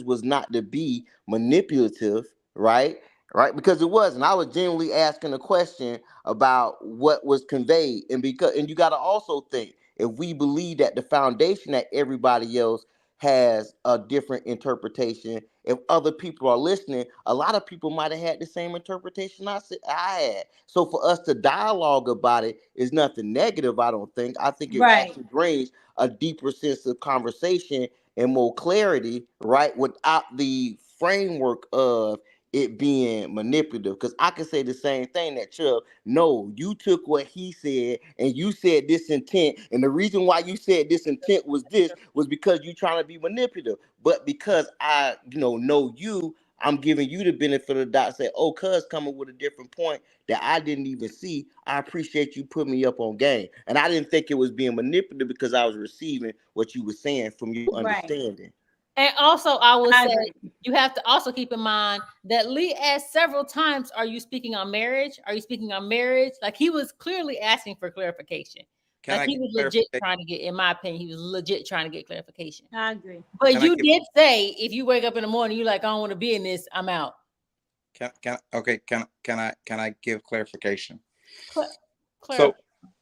was not to be manipulative, right? Right? Because it wasn't. I was genuinely asking a question about what was conveyed. And you gotta also think, if we believe that the foundation that everybody else has a different interpretation, if other people are listening, a lot of people might have had the same interpretation I had. So for us to dialogue about it is nothing negative, I don't think. I think it Right. actually brings a deeper sense of conversation and more clarity, right? Without the framework of it being manipulative. Because I can say the same thing that Chubb, no, you took what he said and you said this intent. And the reason why you said this intent was because you trying to be manipulative. But because I, know you, I'm giving you the benefit of the doubt. Say, oh, cuz coming with a different point that I didn't even see. I appreciate you putting me up on game. And I didn't think it was being manipulative, because I was receiving what you were saying from your Right. understanding. And also, I will I say, agree. you have to also keep in mind that Lee asked several times, "Are you speaking on marriage? Are you speaking on marriage?" Like, he was clearly asking for clarification. Can Like, I he get was legit clarification? trying to get, in my opinion, he was legit trying to get clarification. I agree. But Can I you give? did say, if you wake up in the morning, you're like, I don't want to be in this, I'm out. Can I give clarification? Cla- So Clarif-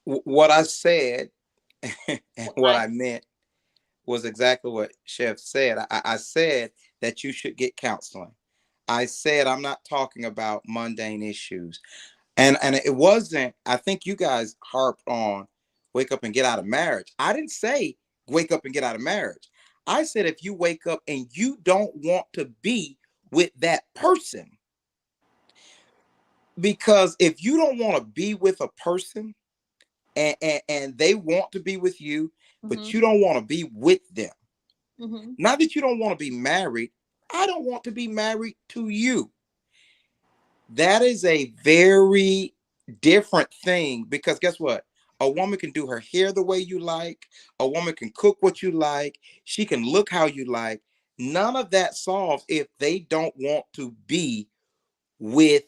what I said and what I- I meant was exactly what Chef said. I said that you should get counseling. I said I'm not talking about mundane issues. And it wasn't, I think you guys harped on wake up and get out of marriage. I didn't say wake up and get out of marriage. I said if you wake up and you don't want to be with that person, because if you don't want to be with a person and they want to be with you, but you don't want to be with them. Not that you don't want to be married. I don't want to be married to you. That is a very different thing, because guess what? A woman can do her hair the way you like. A woman can cook what you like. She can look how you like. None of that solves if they don't want to be with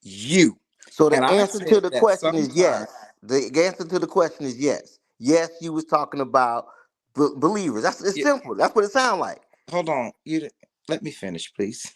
you. So And the I answer said to the that question is sometimes. yes. The answer to the question is yes. Yes, you was talking about believers. It's Yeah, simple. That's what it sounds like. hold on. Let me finish, please.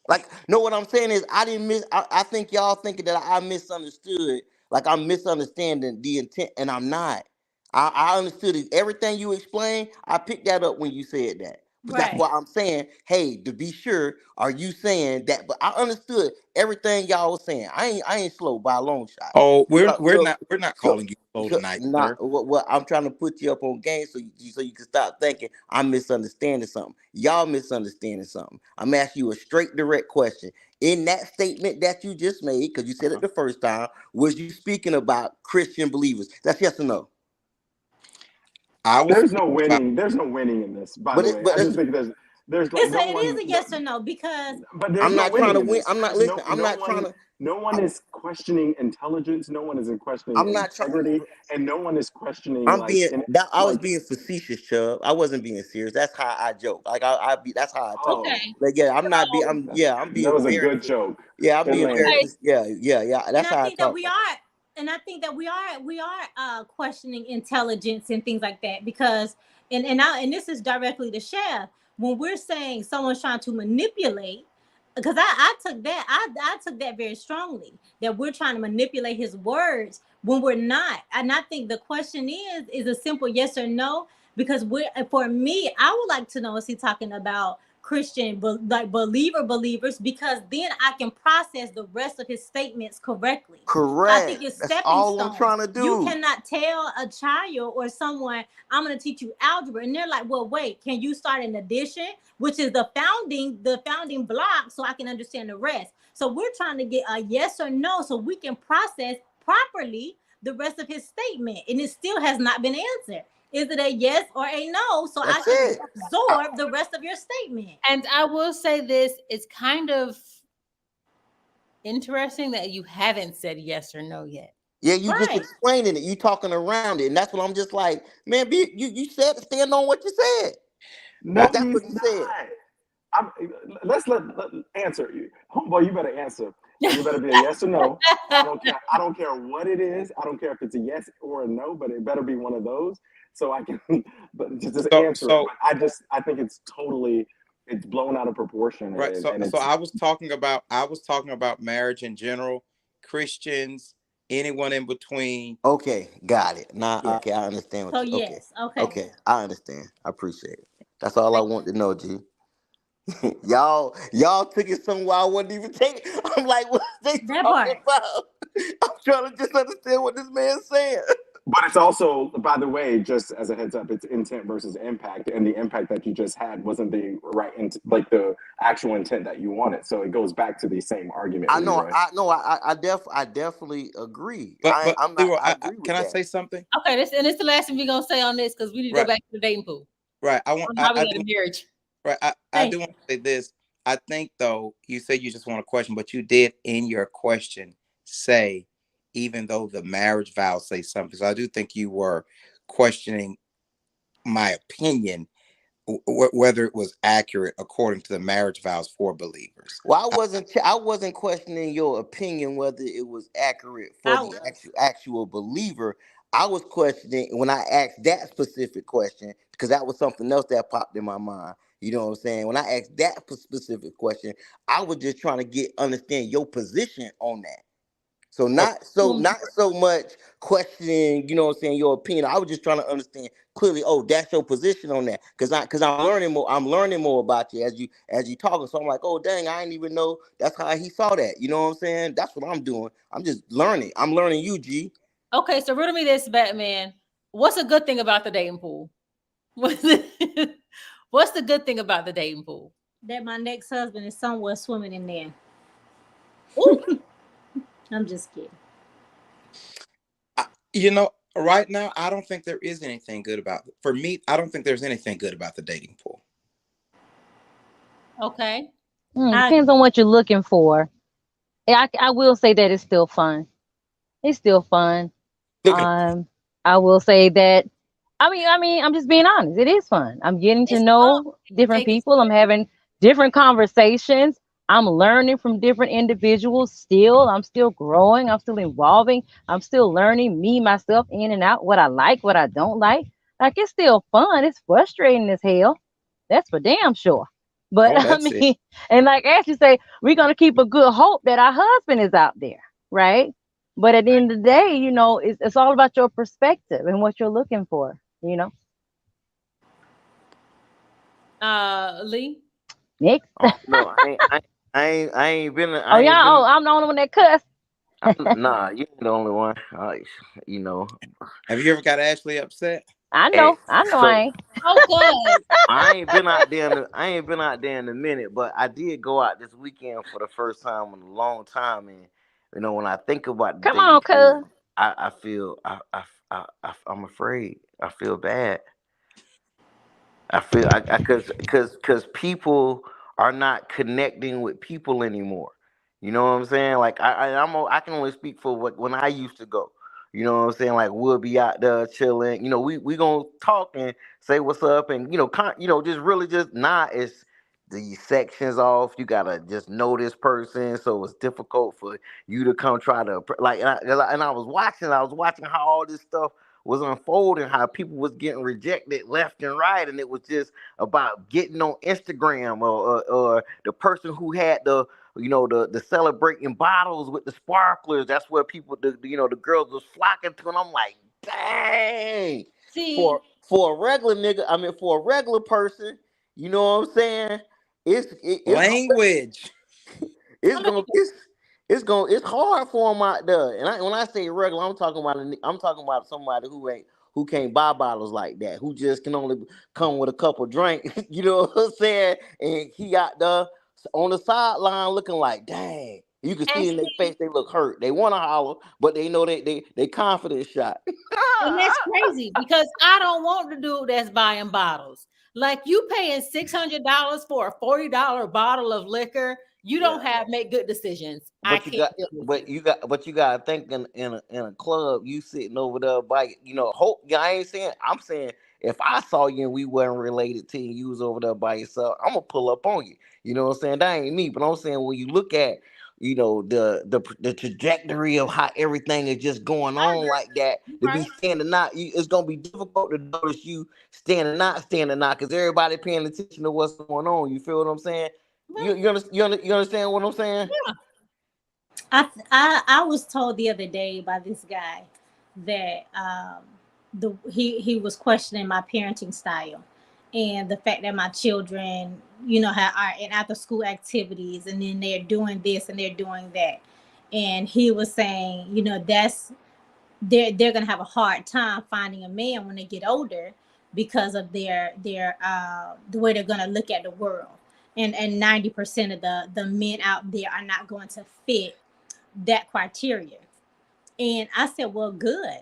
Like, no, what I'm saying is I didn't miss. I think y'all thinking that I misunderstood. Like, I'm misunderstanding the intent, and I'm not. I understood it. Everything you explained. I picked that up when you said that. That's Right. why I'm saying, hey, to be sure, are you saying that? But I understood everything y'all was saying. I ain't slow by a long shot. Oh, we're So we're not so calling you slow so tonight, not sir. what I'm trying to put you up on game so you can stop thinking I'm misunderstanding something. Y'all misunderstanding something. I'm asking you a straight direct question. In that statement that you just made, because you said it the first time, was you speaking about Christian believers? That's yes or no? I was There's no speaking about. winning. There's no winning in this. By But the way, I just think there's like no It is one. a No, yes or no because but there's I'm no not trying winning to in win. this. I'm not There's listening. I'm not trying to. no one is questioning intelligence. No one is questioning I'm not trying. integrity, and no one is questioning I'm being I was like being facetious, Chubb. I wasn't being serious. That's how I joke. Like I be that's how I talk. oh, Okay. Like yeah, I'm not be So, I'm yeah, I'm that being was a very good joke. yeah, I'm It being very okay. landed. yeah. and That's I how I think that talk. we are and I think that we are questioning intelligence and things like that because and this is directly to Chef when we're saying someone's trying to manipulate because I took that I took that very strongly that we're trying to manipulate his words when we're not. And I think the question is a simple yes or no because we're for me I would like to know is he talking about Christian like believers because then I can process the rest of his statements correctly. So I think Correct. it's That's stepping all I'm stones. trying to You do. cannot tell a child or someone, I'm going to teach you algebra. And they're like, well, wait, can you start an addition, which is the founding block so I can understand the rest. So we're trying to get a yes or no so we can process properly the rest of his statement. And it still has not been answered. Is it a yes or a no? So I That's can it. absorb the rest of your statement. and I will say this: it's kind of interesting that you haven't said yes or no yet. Yeah, you just Right. explaining it. You talking around it, and that's what I'm just like, man. You said stand on what you said. No, That's he's what you said. not. I'm, let's let answer you, homeboy. You better answer, and it better be a yes or no. I don't care. I don't care what it is. I don't care if it's a yes or a no, but it better be one of those so I can. But just answer it. So But I think it's blown out of proportion, right. and So it's I was talking about marriage in general, Christians, anyone in between. Okay, got it. Now, Yeah. okay, I understand So what you. Okay, yes. Okay. okay, I understand. I appreciate it. That's all I want to know, G. y'all took it somewhere I wasn't even taking. I'm like, what are they That talking part. about? I'm trying to just understand what this man's saying. But it's also, by the way, just as a heads up, it's intent versus impact, and the impact that you just had wasn't the right, like the actual intent that you wanted. So it goes back to the same argument, I know, Leroy. I definitely agree. But I'm not. Leroy, I agree with can I that. say something? Okay, this the last thing we're gonna say on this because we need to go Right. back to the dating pool. Right. How we got a marriage. Right. I do want to say this. I think though, you say you just want a question, but you did in your question say, even though the marriage vows say something. So I do think you were questioning my opinion, whether it was accurate according to the marriage vows for believers. Well, I wasn't questioning your opinion whether it was accurate for I the was. actual believer. I was questioning when I asked that specific question because that was something else that popped in my mind. You know what I'm saying? When I asked that specific question, I was just trying to understand your position on that. So Okay. not so much questioning, you know what I'm saying, your opinion. I was just trying to understand clearly, oh, that's your position on that. Cause I'm learning more about you as you talking. So I'm like, oh dang, I didn't even know that's how he saw that. You know what I'm saying? That's what I'm doing. I'm just learning. I'm learning you, G. Okay, so riddle me this, Batman. What's a good thing about the dating pool? What's the good thing about the dating pool? That my next husband is somewhere swimming in there. Ooh. I'm just kidding. You know, right now, I don't think there is anything good about it. For me, I don't think there's anything good about the dating pool. Okay. Depends on what you're looking for. I will say that it's still fun. It's still fun. I will say that. I mean, I'm just being honest. It is fun. I'm getting to It's know different Take it people. I'm having different conversations. I'm learning from different individuals still. I'm still growing. I'm still evolving. I'm still learning me, myself, in and out, what I like, what I don't like. Like, it's still fun. It's frustrating as hell. That's for damn sure. But Oh, I that's it. mean, and like Ashley say, we're going to keep a good hope that our husband is out there, right? But at the end of the day, you know, it's all about your perspective and what you're looking for, you know? Lee. Next. No, I ain't been. Oh, I ain't y'all. been. Oh, I'm the only one that cuss. Nah, you ain't the only one. You know. Have you ever got Ashley upset? I Hey, know. I know. I so ain't. Oh God. I ain't been out there. I ain't been out there in a minute, but I did go out this weekend for the first time in a long time. And when I think about the Come dating on, cuz. pool, I feel I'm afraid. I feel bad. I feel because people are not connecting with people anymore. You know what I'm saying? Like I can only speak for what when I used to go. You know what I'm saying? Like we'll be out there chilling. We gonna talk and say what's up and just really just it's the sections off. You gotta just know this person, so it's difficult for you to come try to like. And I was watching how all this stuff was unfolding, how people was getting rejected left and right, and it was just about getting on Instagram or the person who had the celebrating bottles with the sparklers. That's where people the girls was flocking to, and I'm like, dang. See, For a regular nigga, I mean for a regular person, you know what I'm saying? It's Language. it's gonna it's hard for them out there. And when I say regular, I'm talking about somebody who can't buy bottles like that, who just can only come with a couple drinks. You know what I'm saying? And he out there on the sideline looking like, dang. You can see in their face they look hurt. They want to holler, but they know they confident shot. and that's crazy because I don't want the dude that's buying bottles. Like you paying $600 for a $40 bottle of liquor. You don't make good decisions. I can't deal with you. But you got to think in a club, you sitting over there by hope. I ain't saying, I'm saying if I saw you and we weren't related to you, you was over there by yourself, I'm gonna pull up on you. You know what I'm saying? That ain't me, but I'm saying when you look at the trajectory of how everything is just going on like that, to be standing out, it's gonna be difficult to notice you standing out, because everybody paying attention to what's going on. You feel what I'm saying? You understand what I'm saying? Yeah. I was told the other day by this guy that he was questioning my parenting style and the fact that my children are in after school activities and then they're doing this and they're doing that, and he was saying that's they're gonna have a hard time finding a man when they get older because of their the way they're gonna look at the world, and 90% of the men out there are not going to fit that criteria. And I said, well, good.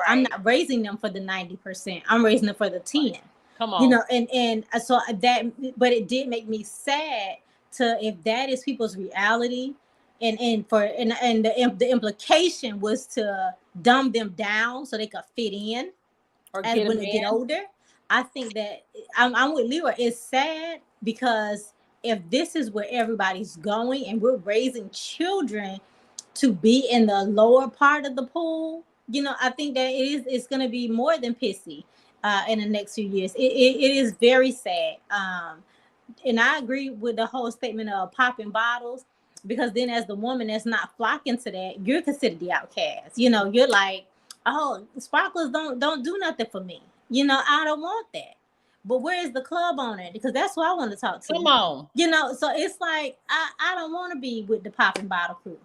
I'm not raising them for the 90%. I'm raising them for the 10. Come on. And so that, but it did make me sad if that is people's reality, and the implication was to dumb them down so they could fit in when they get older. I think that I'm with Leroy. It's sad because if this is where everybody's going and we're raising children to be in the lower part of the pool, I think that it's going to be more than pissy in the next few years. It is very sad. And I agree with the whole statement of popping bottles, because then as the woman that's not flocking to that, you're considered the outcast. You're like, oh, sparklers don't do nothing for me. I don't want that. But where is the club owner? Because that's who I want to talk to. Come on. So it's like I don't want to be with the popping bottle crew.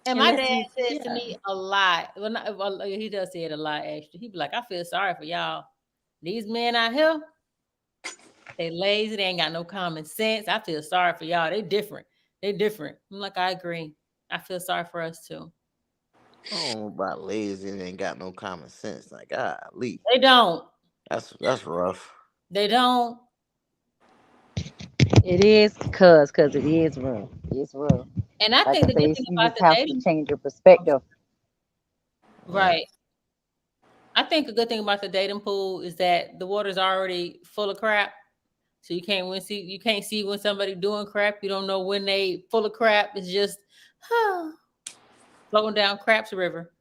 And my dad says to me a lot. Well, he does say it a lot, actually. He be like, I feel sorry for y'all. These men out here, they lazy. They ain't got no common sense. I feel sorry for y'all. They different. I'm like, I agree. I feel sorry for us too. I don't know about lazy and ain't got no common sense. Like, golly. They don't. That's rough. They don't. It is cause it is rough. It's rough. And I think the good thing about the dating, to change your perspective. Right. I think a good thing about the dating pool is that the water's already full of crap. So you can't see when somebody doing crap. You don't know when they full of crap. It's just flowing down Craps River.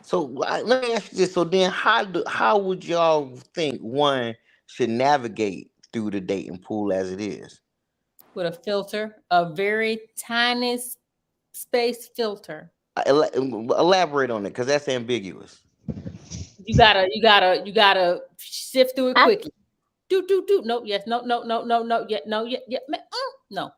So let me ask you this. So then how would y'all think one should navigate through the dating pool as it is? With a filter, a very tiny space filter. Elaborate on it, because that's ambiguous. You gotta sift through it quickly. Do. No, yes, no, yeah, no, yeah, no.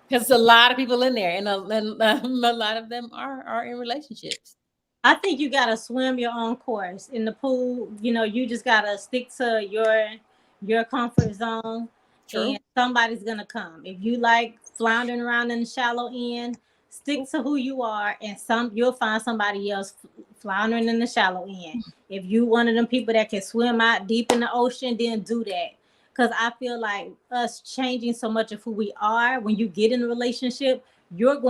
Because a lot of people in there, and a lot of them are in relationships. I think you gotta swim your own course in the pool. You know, you just gotta stick to your comfort zone. True. And somebody's gonna come. If you like floundering around in the shallow end, stick to who you are, and you'll find somebody else floundering in the shallow end. If you one of them people that can swim out deep in the ocean, then do that. Because I feel like us changing so much of who we are, when you get in a relationship, you're not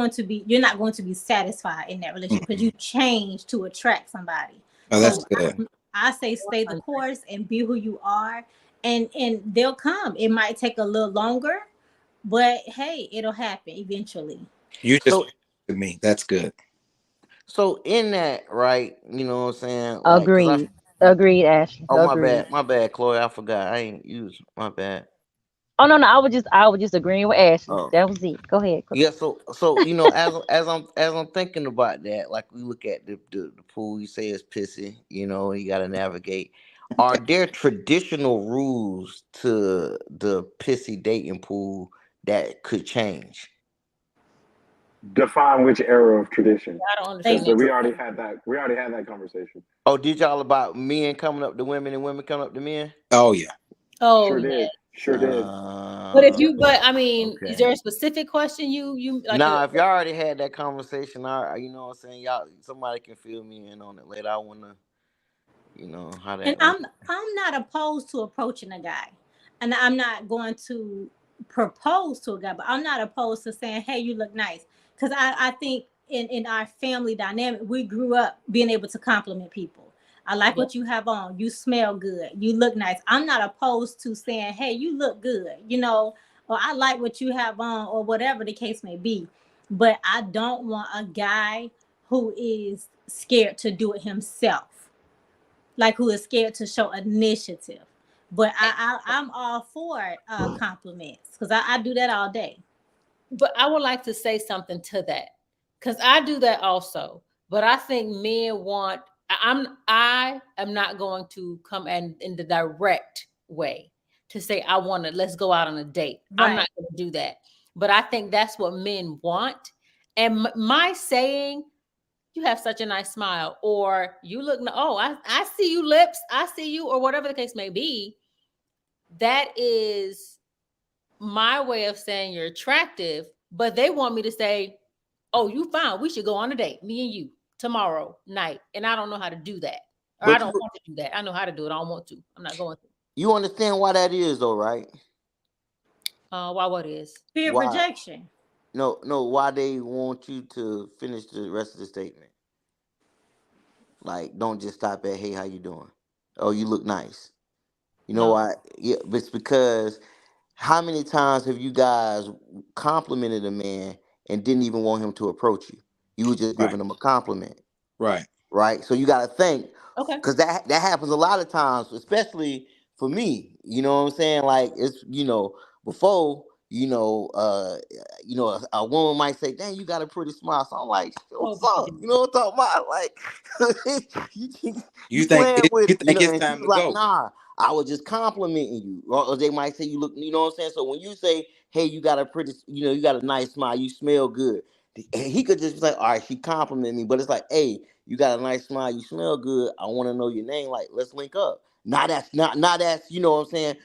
going to be satisfied in that relationship because you change to attract somebody. Oh, that's So good. I say stay the course and be who you are, and they'll come. It might take a little longer, but hey, it'll happen eventually. You just So to me. That's good. so in that, right? You know what I'm saying? Like, 'cause Agreed, Ashley. oh Agreed. my bad, Chloe. I forgot. I ain't used my bad. Oh no, I was just agreeing with Ashley. Oh. That was it. Go ahead. Yeah, so you know, as I'm thinking about that, like we look at the pool, you say it's pissy, you know, you gotta navigate. Are there traditional rules to the pissy dating pool that could change? Define which era of tradition. I don't understand. So we already had that conversation. Oh, did y'all about men coming up to women and women coming up to men? Oh yeah. Oh, Sure yeah. did. Sure did. But I mean, okay. Is there a specific question you like? Nah, if y'all already had that conversation, you know what I'm saying, y'all, somebody can fill me in on it later. I wanna, you know, how that. And I'm not opposed to approaching a guy, and I'm not going to propose to a guy, but I'm not opposed to saying, "Hey, you look nice," because I think in our family dynamic, we grew up being able to compliment people. I like what you have on. You smell good. You look nice. I'm not opposed to saying, "Hey, you look good," you know, or I like what you have on, or whatever the case may be. But I don't want a guy who is scared to do it himself, like who is scared to show initiative. But I'm all for compliments because I do that all day. But I would like to say something to that because I do that also. But I think men want. I am not going to come in the direct way to say let's go out on a date. Right. I'm not going to do that. But I think that's what men want. And my saying, you have such a nice smile, or you look, I see you lips, I see you, or whatever the case may be. That is my way of saying you're attractive, but they want me to say, oh, you fine. We should go on a date, me and you, tomorrow night. And I don't know how to do that. Or I don't want to do that. I know how to do it. I don't want to. I'm not going to. You understand why that is though, right? Why what is? Fear projection. No, why they want you to finish the rest of the statement. Like, don't just stop at, hey, how you doing? Oh, you look nice. You know why? Yeah, it's because how many times have you guys complimented a man and didn't even want him to approach you? You were just giving him a compliment. Right. Right. So you got to think, okay, because that happens a lot of times, especially for me. You know what I'm saying? Like, it's, you know, before, you know, a woman might say, dang, you got a pretty smile. So I'm like, what's up? You know what I'm talking about? Like, you think it's time to like, go. Nah, I was just complimenting you. Or they might say you look, you know what I'm saying? So when you say, hey, you got a nice smile, you smell good. He could just be like, all right, she complimented me. But it's like, hey, you got a nice smile, you smell good. I want to know your name. Like, let's link up. Not that's, you know what I'm saying,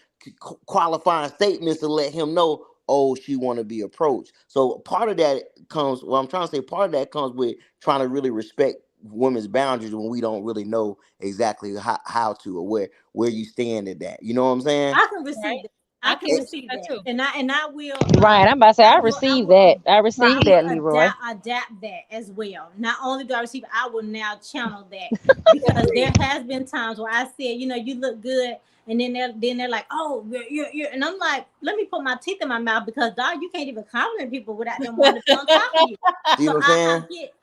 qualifying statements to let him know, oh, she want to be approached. So part of that comes, I'm trying to say, part of that comes with trying to really respect women's boundaries when we don't really know exactly how to, or where you stand at that. You know what I'm saying? I can receive that. I can receive that too. And I will. Right. I'm about to say, I received that. I received that, Leroy. Adapt that as well. Not only do I receive it, I will now channel that because there has been times where I said, you know, you look good. And then they're like, oh, you're, and I'm like, let me put my teeth in my mouth because, dog, you can't even compliment people without them wanting to on top of you. So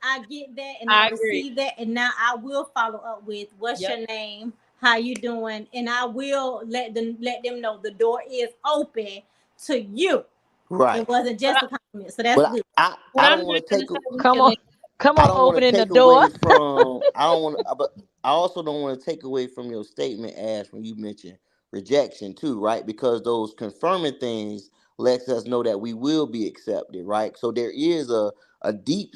I get that, and I receive that, and now I will follow up with, what's your name? How you doing? And I will let them know the door is open to you. Right. It wasn't just a compliment, so that's good. I don't want to take. Come on, opening the door. I don't want to, but I also don't want to take away from your statement, Ash, when you mentioned rejection too, right? Because those confirming things lets us know that we will be accepted, right? So there is a deep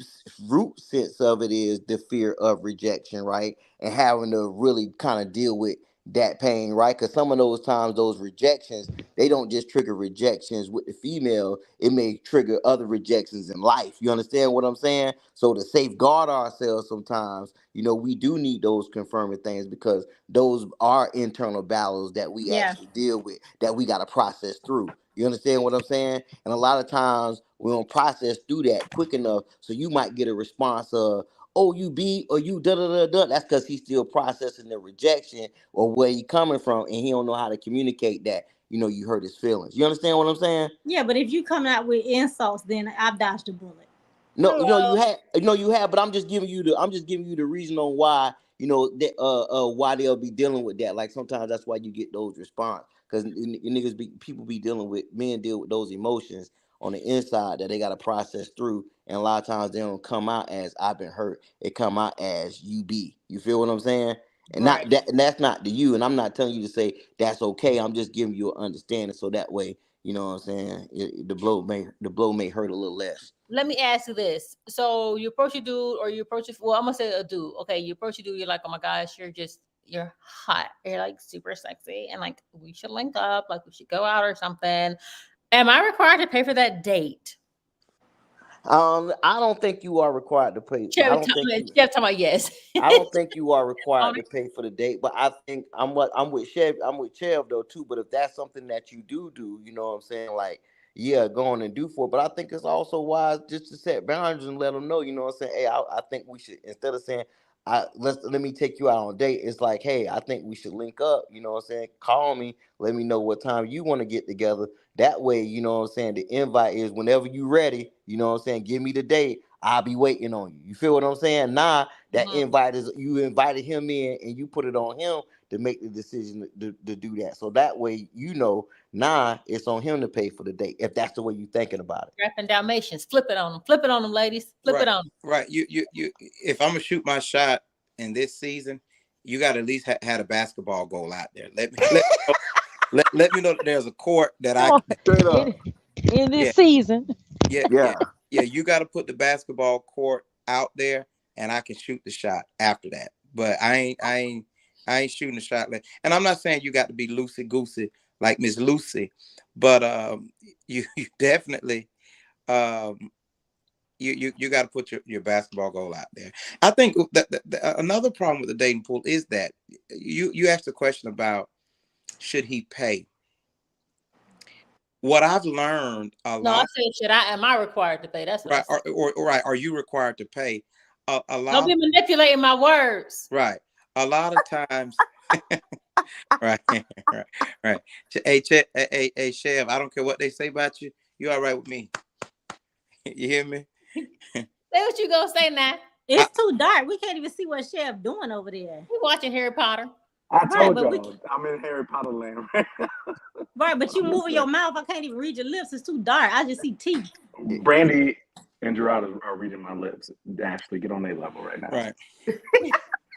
root sense of it is the fear of rejection, right? And having to really kind of deal with that pain, right? Because some of those times, those rejections, they don't just trigger rejections with the female, it may trigger other rejections in life. You understand what I'm saying? So to safeguard ourselves sometimes, we do need those confirming things because those are internal battles that we Yeah. actually deal with, that we got to process through. You understand what I'm saying? And a lot of times we don't process through that quick enough. So you might get a response of, oh, you beat or you da da da da. That's because he's still processing the rejection or where he coming from, and he don't know how to communicate that. You hurt his feelings. You understand what I'm saying? Yeah, but if you come out with insults, then I've dodged a bullet. No, you have, but I'm just giving you the reason on why, why they'll be dealing with that. Like sometimes that's why you get those response because people be dealing with men deal with those emotions on the inside that they got to process through, and a lot of times they don't come out as I've been hurt. It come out as you be. You feel what I'm saying? And Right. not that, and that's not to you. And I'm not telling you to say that's okay. I'm just giving you an understanding so that way, you know what I'm saying, the blow may hurt a little less. Let me ask you this. So you approach a dude or you approach well, I'm gonna say a dude. Okay, you approach a dude, you're like, oh my gosh, you're hot. You're like super sexy and like we should link up, like we should go out or something. Am I required to pay for that date? I don't think you are required to pay. I don't think you, Chef talking about yes. I don't think you are required to pay for the date, but I think I'm with Chev. I'm with Chev though too. But if that's something that you do, you know what I'm saying? Like, yeah, go on and do for it. But I think it's also wise just to set boundaries and let them know. You know what I'm saying? Hey, I think we should, instead of saying let me take you out on a date. It's like, hey, I think we should link up. You know what I'm saying? Call me. Let me know what time you want to get together. That way, you know what I'm saying? The invite is whenever you ready. You know what I'm saying? Give me the date. I'll be waiting on you. You feel what I'm saying? Nah, that invite is you invited him in and you put it on him to make the decision to do that. So that way, it's on him to pay for the date if that's the way you're thinking about it. Rapping Dalmatians, flip it on them, ladies, flip it on them. Right. You. If I'm gonna shoot my shot in this season, you got to at least had a basketball goal out there. Let me know that there's a court that straight up in this season. Yeah. You got to put the basketball court out there, and I can shoot the shot after that. But I ain't shooting the shot. And I'm not saying you got to be loosey goosey like Miss Lucy, but you definitely you got to put your basketball goal out there. I think that another problem with the dating pool is that you asked a question about should he pay. What I've learned a lot. I said, am I required to pay? That's what right. Or right. Are you required to pay? A lot. Don't be manipulating my words. Right. A lot of times. right. Hey, Chev, I don't care what they say about you. You all right with me? You hear me? Say what you gonna say now. It's too dark. We can't even see what Chev doing over there. We watching Harry Potter. I told y'all, I'm in Harry Potter land. Right, but you moving your mouth. I can't even read your lips. It's too dark. I just see teeth. Brandy and Gerard are reading my lips. Ashley, get on their level right now. Right.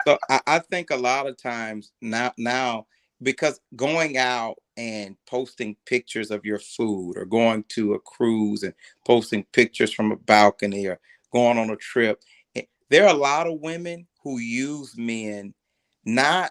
So I think a lot of times now, because going out and posting pictures of your food or going to a cruise and posting pictures from a balcony or going on a trip, there are a lot of women who use men not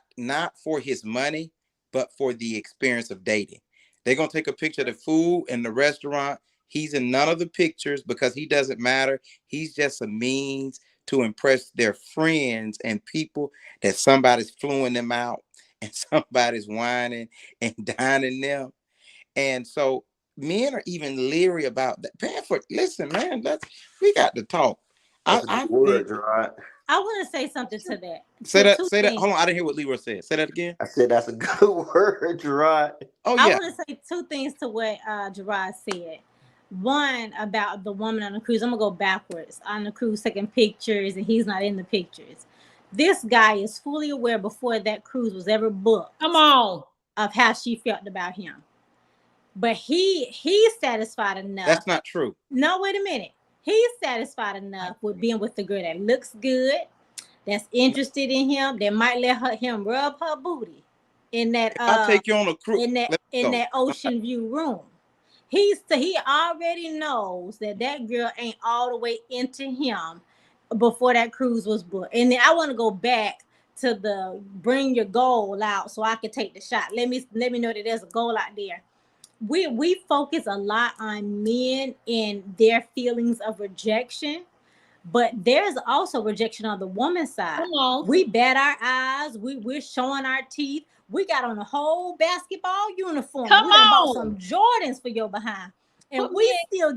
for his money, but for the experience of dating. They're going to take a picture of the food in the restaurant. He's in none of the pictures because he doesn't matter. He's just a means to impress their friends and people that somebody's fluing them out and somebody's whining and dining them. And so men are even leery about that. Panford, listen, man, we got to talk. I want to say something to that. Say that. Hold on, I didn't hear what Leroy said. Say that again. I said that's a good word, Gerard. Oh yeah. I want to say two things to what Gerard said. One about the woman on the cruise. I'm gonna go backwards. On the cruise taking pictures and he's not in the pictures. This guy is fully aware before that cruise was ever booked. Come on. Of how she felt about him. But he's satisfied enough. That's not true. No, wait a minute. He's satisfied enough with being with the girl that looks good, that's interested in him, that might let him rub her booty in that I'll take you on a cruise. in that ocean view room. He already knows that girl ain't all the way into him before that cruise was booked. And then I want to go back to the bring your goal out so I can take the shot. Let me know that there's a goal out there. We focus a lot on men and their feelings of rejection, but there's also rejection on the woman's side. We bat our eyes, we're showing our teeth. We got on a whole basketball uniform. We bought some Jordans for your behind. And we still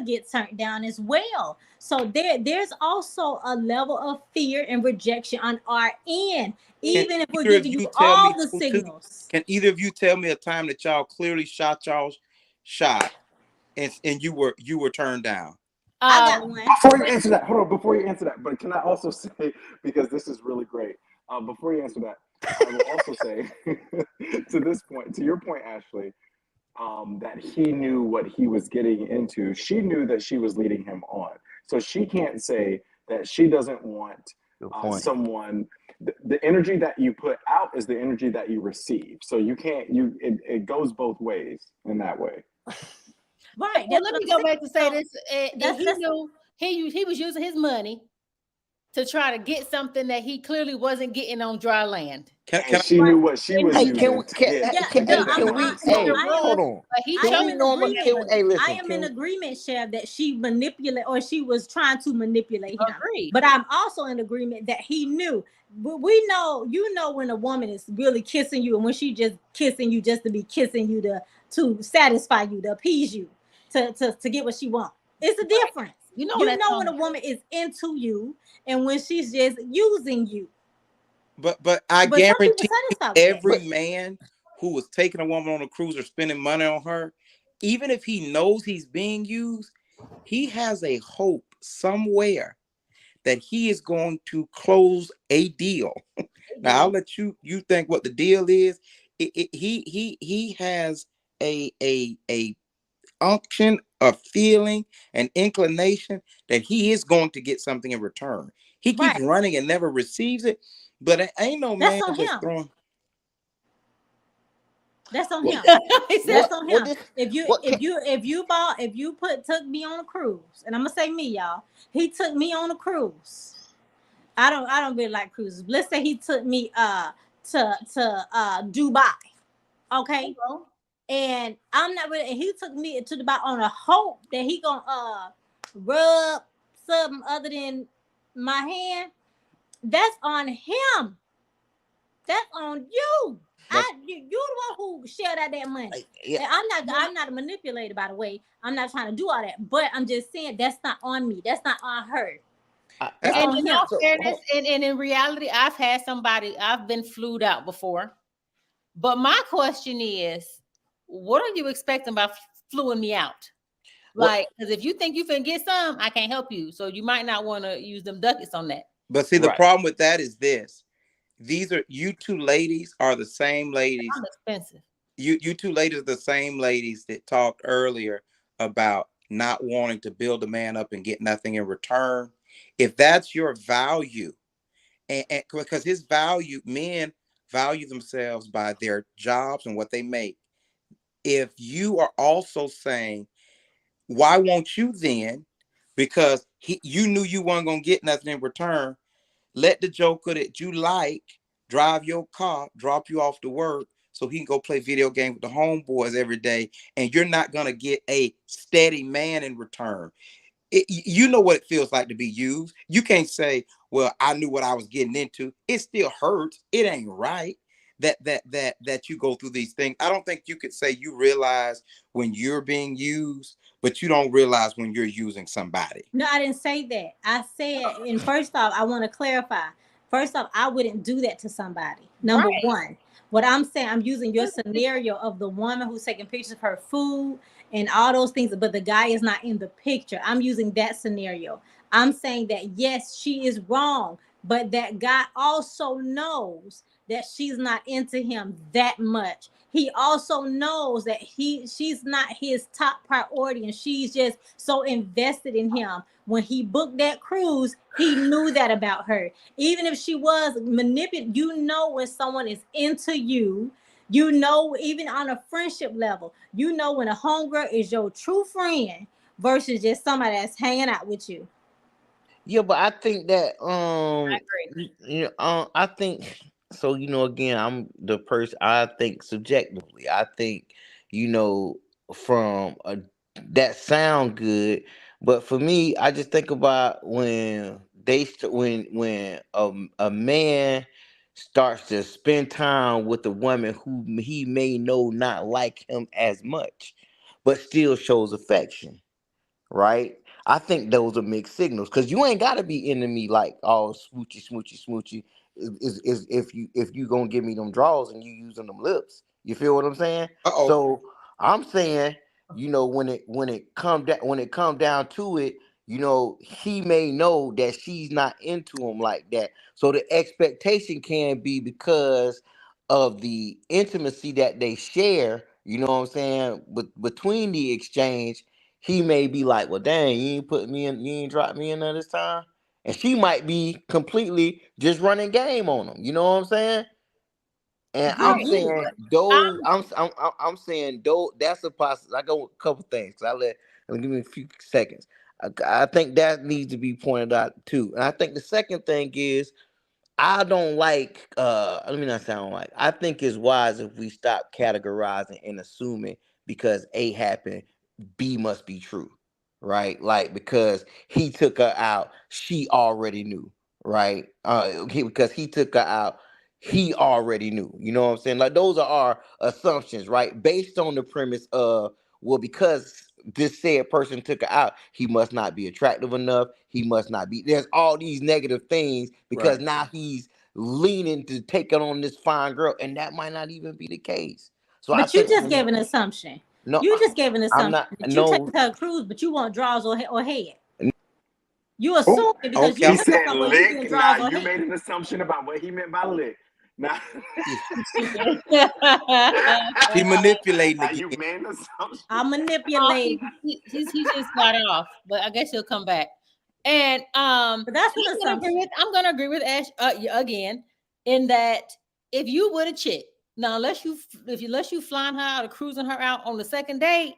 get turned down as well. So there's also a level of fear and rejection on our end, even if we're giving you all the signals. Can either of you tell me a time that y'all clearly shot y'all's shot and you were turned down? I got one. Before you answer that, hold on. Before you answer that, but can I also say, because this is really great, before you answer that, I will also say to your point, Ashley, that he knew what he was getting into. She knew that she was leading him on. So she can't say that she doesn't want someone. The energy that you put out is the energy that you receive. So you can't, it goes both ways in that way. Right. Now, let me go back to say this. He knew he was using his money to try to get something that he clearly wasn't getting on dry land. She knew what she was using. Hold on. I am in agreement, Chev, that she manipulated, or she was trying to manipulate him. Agreed. But I'm also in agreement that he knew. We know, when a woman is really kissing you, and when she just kissing you just to be kissing you to satisfy you, to appease you, to get what she wants. It's a difference. You know when a woman is into you and when she's just using you. But I guarantee every man who was taking a woman on a cruise or spending money on her, even if he knows he's being used, he has a hope somewhere that he is going to close a deal. Now I'll let you think what the deal is. He has a unction, a feeling, an inclination that he is going to get something in return. He keeps running and never receives it, but it ain't no man just throwing. That's on him. That's on him. If you took me on a cruise, and I'm gonna say me, y'all, he took me on a cruise. I don't really like cruises. Let's say he took me to Dubai. Okay. And I'm not really, and he took me to Dubai on a hope that he gonna rub something other than my hand. That's on him. That's on you. You're the one who shared out that money. Yeah. I'm not a manipulator, by the way. I'm not trying to do all that, but I'm just saying that's not on me. That's not on her. And in all fairness, and in reality, I've been flued out before. But my question is, what are you expecting by fluing me out? Like, because if you think you can get some, I can't help you. So you might not want to use them ducats on that. But see, the problem with that is this. You two ladies are the same ladies. I'm expensive. You two ladies are the same ladies that talked earlier about not wanting to build a man up and get nothing in return. If that's your value, and because men value themselves by their jobs and what they make. If you are also saying, why won't you then? Because you knew you weren't going to get nothing in return. Let the joker that you like drive your car, drop you off to work so he can go play video games with the homeboys every day. And you're not going to get a steady man in return. You know what it feels like to be used. You can't say, well, I knew what I was getting into. It still hurts. It ain't right that you go through these things. I don't think you could say you realize when you're being used, but you don't realize when you're using somebody. No, I didn't say that. I said, and first off, I want to clarify. First off, I wouldn't do that to somebody. Number one. What I'm saying, I'm using your scenario of the woman who's taking pictures of her food and all those things, but the guy is not in the picture. I'm using that scenario. I'm saying that, yes, she is wrong. but that guy also knows that she's not into him that much. He also knows that she's not his top priority, and she's just so invested in him. When he booked that cruise, he knew that about her. Even if she was manipulated, you know when someone is into you. You know, even on a friendship level, you know when a homegirl is your true friend versus just somebody that's hanging out with you. Yeah, but I think that I agree. I think so. Again, I'm the person. I think subjectively. I think from that sound good, but for me, I just think about when when a man starts to spend time with a woman who he may know not like him as much, but still shows affection, right? I think those are mixed signals because you ain't got to be into me like all smoochy, smoochy, smoochy. Is if you gonna give me them draws and you using them lips, you feel what I'm saying? Uh-oh. So I'm saying, when it come down to it, he may know that she's not into him like that. So the expectation can be because of the intimacy that they share. You know what I'm saying? Between the exchange, he may be like, well, dang, you ain't put me in, you ain't dropped me in there this time. And she might be completely just running game on him. You know what I'm saying? And I'm Right. saying, though, I'm saying, though, that's a possibility. I go with a couple things. Let me give me a few seconds. I think that needs to be pointed out too. And I think the second thing is, I don't like let me not sound like, I think it's wise if we stop categorizing and assuming because A happened, B must be true. Right? Like because he took her out, she already knew, right? Because he took her out, he already knew. You know what I'm saying? Like those are our assumptions, right? Based on the premise of, well, because this said person took her out, he must not be attractive enough. He must not be. There's all these negative things because Right. now he's leaning to take it on this fine girl, and that might not even be the case. So I But you think just gave an assumption. no, You just gave an I'm assumption not. that you take No, her cruise, but you want draws or head. You Oh, assume it because you Okay. he asked said her, well, you getting lick. Now draws or you head. made an assumption about what he meant by lick. Now, She manipulating now you again. made an assumption. I'm Oh, manipulating. he just got off, but I guess he'll come back. And But that's an assumption. I'm gonna agree with Ash again in that if you with a chick now, unless you flying her out or cruising her out on the second date,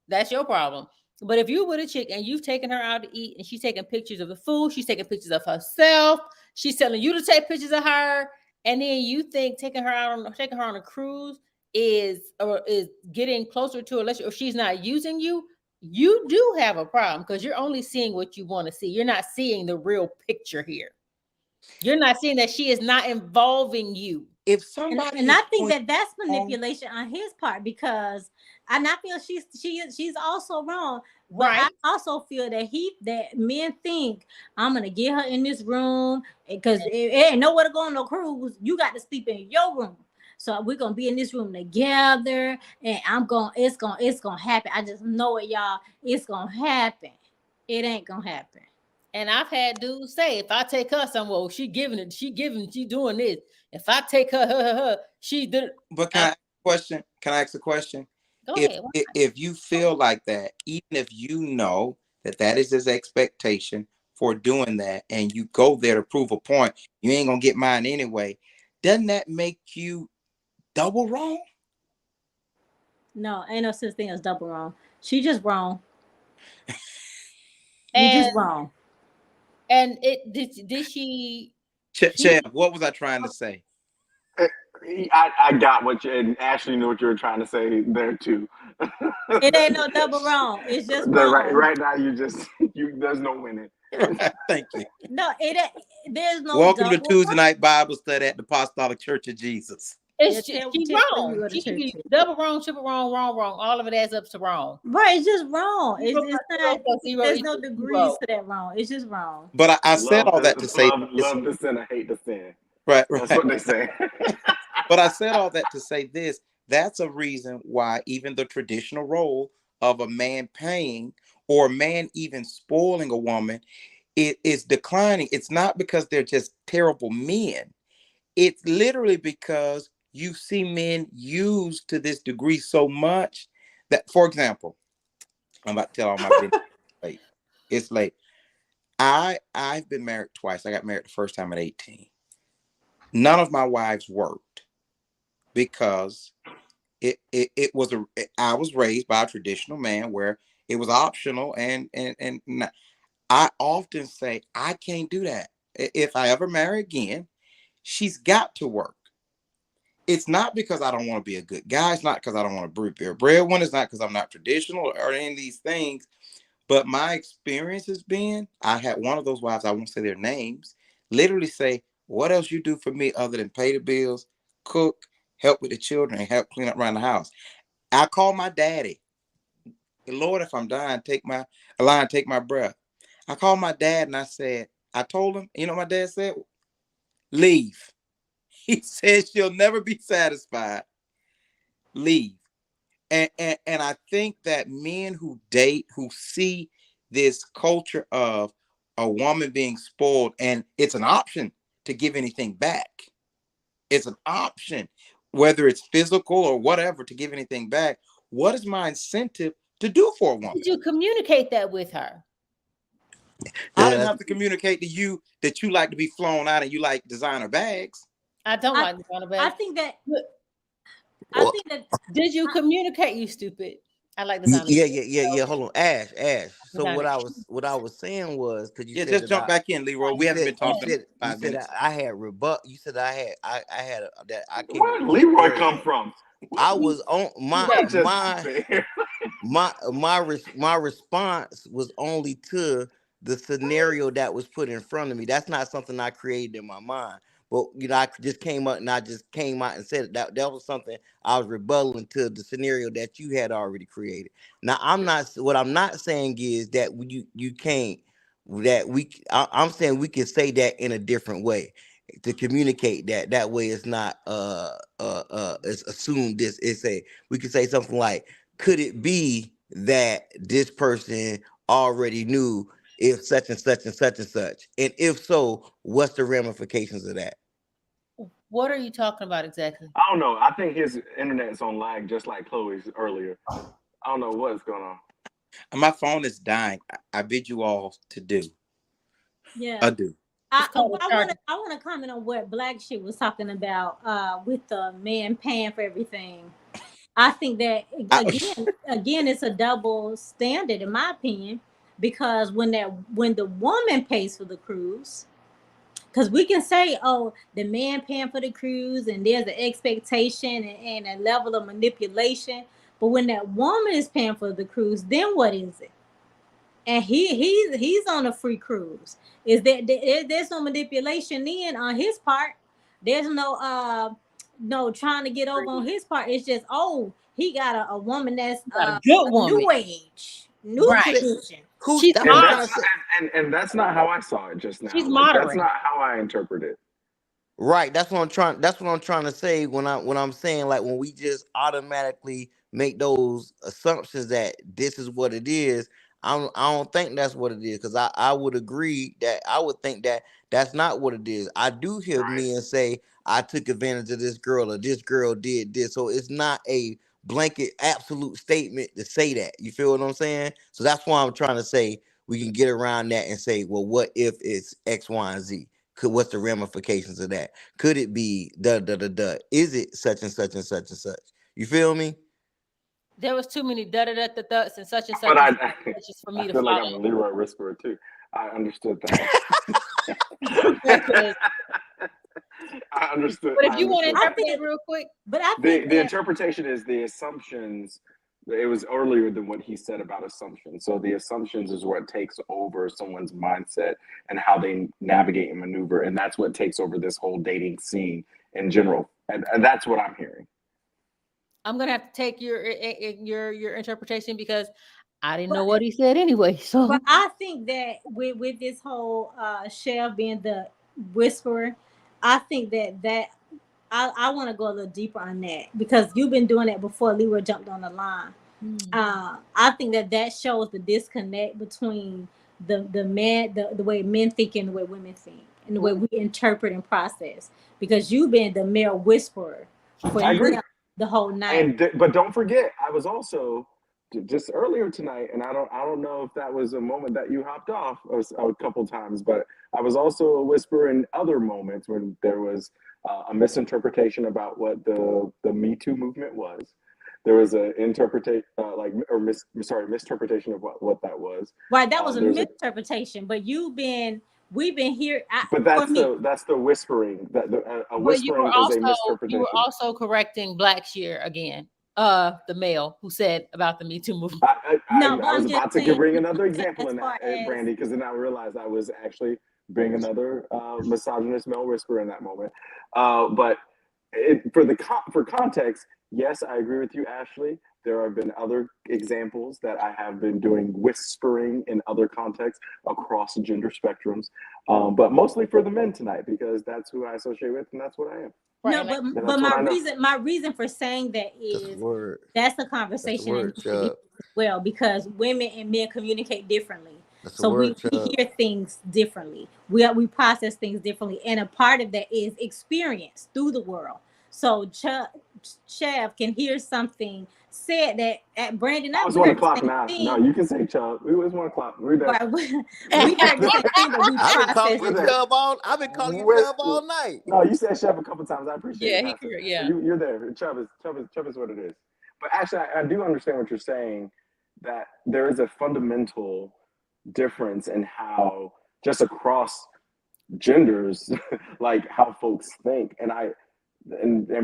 that's your problem. But if you with a chick and you've taken her out to eat and she's taking pictures of the food, she's taking pictures of herself, she's telling you to take pictures of her, and then you think taking her on a cruise is getting closer to her, or she's not using you, you do have a problem because you're only seeing what you want to see. You're not seeing the real picture here. You're not seeing that she is not involving you. If somebody And is I think doing that's manipulation on his part because I feel she's also wrong. But I Right. also feel that men think I'm gonna get her in this room because it ain't nowhere to go on no cruise. You got to sleep in your room. So we're gonna be in this room together, and it's gonna happen. I just know it, y'all. It's gonna happen. It ain't gonna happen. And I've had dudes say, if I take her somewhere, she doing this. If I take her, she did. But can I ask a question? Can I ask a question? Go ahead. If you feel like that, even if you know that is his expectation for doing that, and you go there to prove a point, you ain't gonna get mine anyway. Doesn't that make you double wrong? No, ain't no such thing as double wrong. She just wrong. You And just wrong. and it did she? Chad, what was I trying to say? I got what you, and Ashley knew what you were trying to say there too. It ain't no double wrong. It's just right, wrong. right now there's no winning. Thank you. No, there's no Welcome to double Tuesday wrong. night Bible study at the Apostolic Church of Jesus. It's Yeah, she's tell wrong. you go to She can church be too. double wrong, triple wrong, wrong. All of it adds up to wrong. Right, it's just wrong. Zero It's plus not. zero There's equals no degrees zero. to that wrong. It's just wrong. But I said all that to say this. Love the sinner, hate the sin. Right. That's what they say. But I said all that to say this. That's a reason why even the traditional role of a man paying or a man even spoiling a woman it is declining, it's not because they're just terrible men. It's literally because you see men used to this degree so much that, for example, I'm about to tell all my business. Late. It's late. I've been married twice. I got married the first time at 18. None of my wives worked because it was I was raised by a traditional man where it was optional and not, I often say I can't do that. If I ever marry again, she's got to work. It's not because I don't want to be a good guy. It's not because I don't want to be a breadwinner. It's not because I'm not traditional or any of these things. But my experience has been, I had one of those wives, I won't say their names, literally say, what else you do for me other than pay the bills, cook, help with the children, and help clean up around the house? I call my daddy. Lord, if I'm dying, take my breath. I called my dad and I told him, you know what my dad said? Leave. He said she'll never be satisfied. Leave. And I think that men who date, who see this culture of a woman being spoiled, and it's an option to give anything back. It's an option, whether it's physical or whatever, to give anything back. What is my incentive to do for a woman? Did you communicate that with her? I didn't have to communicate to you that you like to be flown out and you like designer bags. I don't like designer bags. I think that. Did you communicate, you stupid? I like designer bags. Yeah. Hold on, Ash. So what I was saying was, because you said just jump back in, Leroy. We haven't been talking. You said I had rebut. You said I had that. I came. Where did Leroy come from? I was on my response was only to the scenario that was put in front of me. That's not something I created in my mind. But I just came out and said it. That was something I was rebutting to the scenario that you had already created. Now what I'm not saying is that you can't, I'm saying we can say that in a different way to communicate that way. It's not it's assumed this. We could say something like, could it be that this person already knew if such and such and such and such? And if so, what's the ramifications of that? What are you talking about exactly? I don't know. I think his internet's on lag, just like Chloe's earlier. I don't know what's going on. My phone is dying. I bid you all to do. Yeah. I do. I want to comment on what Black Shit was talking about with the man paying for everything. I think that again, it's a double standard in my opinion, because when the woman pays for the cruise, because we can say, oh, the man paying for the cruise and there's an expectation and a level of manipulation, but when that woman is paying for the cruise, then what is it? And he's on a free cruise. Is that there's no manipulation in on his part? There's no trying to get over on his part. It's just, oh, he got a woman that's a good woman, new age, new tradition. And that's not how I saw it just now. She's modern. That's not how I interpret it. Right. That's what I'm trying to say when I'm saying, like, when we just automatically make those assumptions that this is what it is. I don't think that's what it is, because I would agree that I would think that that's not what it is. I do hear men say, I took advantage of this girl, or this girl did this. So it's not a blanket absolute statement to say that. You feel what I'm saying? So that's why I'm trying to say we can get around that and say, well, what if it's X, Y, and Z? What's the ramifications of that? Could it be Is it such and such and such and such? You feel me? There was too many thuds and such and such. But just for me to feel follow. like I'm a Leroy whisperer too. I understood that. I understood. But if you want to interpret it real quick, but I think the interpretation is the assumptions. It was earlier than what he said about assumptions. So the assumptions is what takes over someone's mindset and how they navigate and maneuver, and that's what takes over this whole dating scene in general. And that's what I'm hearing. I'm gonna have to take your interpretation, because I didn't know what he said anyway. So, but I think that with this whole Chef being the whisperer, I think that I want to go a little deeper on that, because you've been doing that before Leroy jumped on the line. I think that shows the disconnect between the way men think and the way women think and the way we interpret and process. Because you've been the male whisperer for I agree. them the whole night. But don't forget, I was also just earlier tonight, and I don't know if that was a moment that you hopped off a couple times, but I was also a whisperer in other moments when there was a misinterpretation about what the Me Too movement was. There was a misinterpretation of what that was. Right, that was a There's misinterpretation. But we've been here. But that's the whispering. That a Well, you were whispering is a also misinterpretation. you were also correcting Blackshear again, the male who said about the Me Too movement. I was about to bring another example as in far that, Brandy, because then I realized I was actually being another misogynist male whisperer in that moment. But for context, yes, I agree with you, Ashley. There have been other examples that I have been doing whispering in other contexts across gender spectrums, but mostly for the men tonight because that's who I associate with and that's what I am. No, but my reason for saying that is that's the conversation as well, because women and men communicate differently. So we hear things differently. We process things differently, and a part of that is experience through the world. So Chev can hear something said that at Brandon. It's 1 o'clock now. No, you can say Chubb. It was 1 o'clock. We're done. We heard the same thing, but we processed. I've been calling you Chubb all night. No, you said Chef a couple times. I appreciate it. Yeah, you're there. Chubb is what it is. But actually, I do understand what you're saying. That there is a fundamental difference in how just across genders, like how folks think, and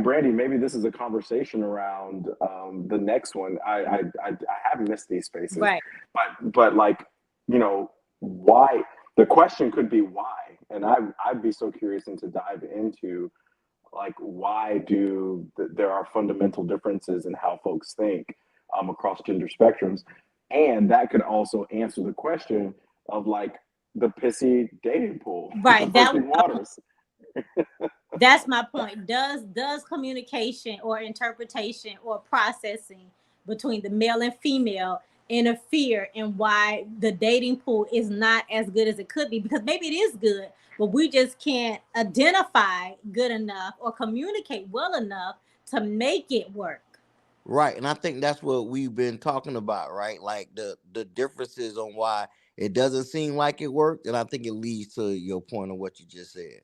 Brandy, maybe this is a conversation around the next one. I have missed these spaces, right? But like, you know, why? The question could be why, and I'd be so curious to dive into like why there are fundamental differences in how folks think across gender spectrums, and that could also answer the question of like the pissy dating pool, right? That waters. That's my point. Does communication or interpretation or processing between the male and female interfere in why the dating pool is not as good as it could be? Because maybe it is good, but we just can't identify good enough or communicate well enough to make it work. Right. And I think that's what we've been talking about, right? Like the differences on why it doesn't seem like it worked. And I think it leads to your point of what you just said.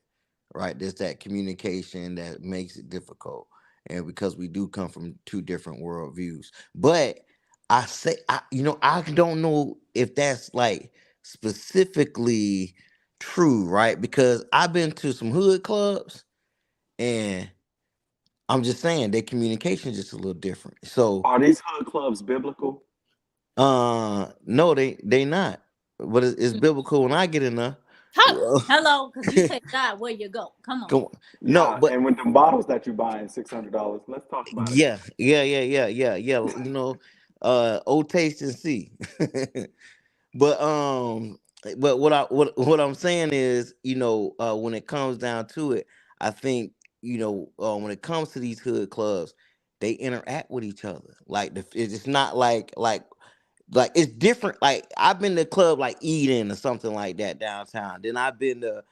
Right, there's that communication that makes it difficult, and because we do come from two different worldviews. But I don't know if that's like specifically true, right? Because I've been to some hood clubs, and I'm just saying their communication is just a little different. So are these hood clubs biblical? No, they not. But it's biblical when I get in there. Hello, because you said God, where you go? Come on. No, but and with the bottles that you buy $600, let's talk about it. Yeah. You know, old taste and see. But what I'm saying is, you know, when it comes down to it, I think, you know, when it comes to these hood clubs, they interact with each other. Like it's not like it's different. Like I've been to a club like Eden or something like that downtown. Then I've been to,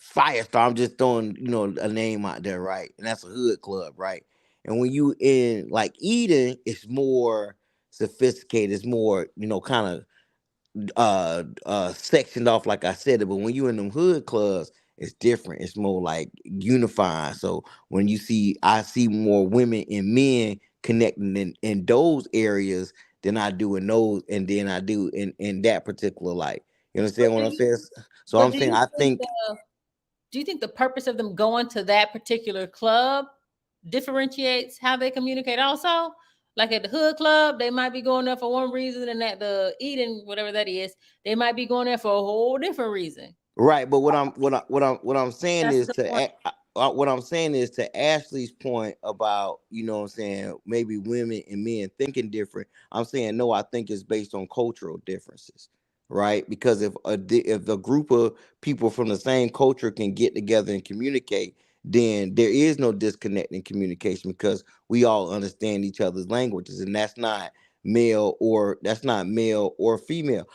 Firestar. I'm just throwing, a name out there, right? And that's a hood club, right? And when you in like Eden, it's more sophisticated. It's more, kind of sectioned off, like I said it. But when you in them hood clubs, it's different. It's more like unifying. So when I see more women and men connecting in those areas than I do in those, and then I do in that particular light. You understand what I'm saying? So I'm saying do you think the purpose of them going to that particular club differentiates how they communicate also? Like at the hood club, they might be going there for one reason, and at the Eden, whatever that is, they might be going there for a whole different reason. Right, but what I'm saying is what I'm saying is to Ashley's point about, maybe women and men thinking different. I'm saying no, I think it's based on cultural differences, right? Because if a group of people from the same culture can get together and communicate, then there is no disconnect in communication because we all understand each other's languages, and that's not male or that's not male or female.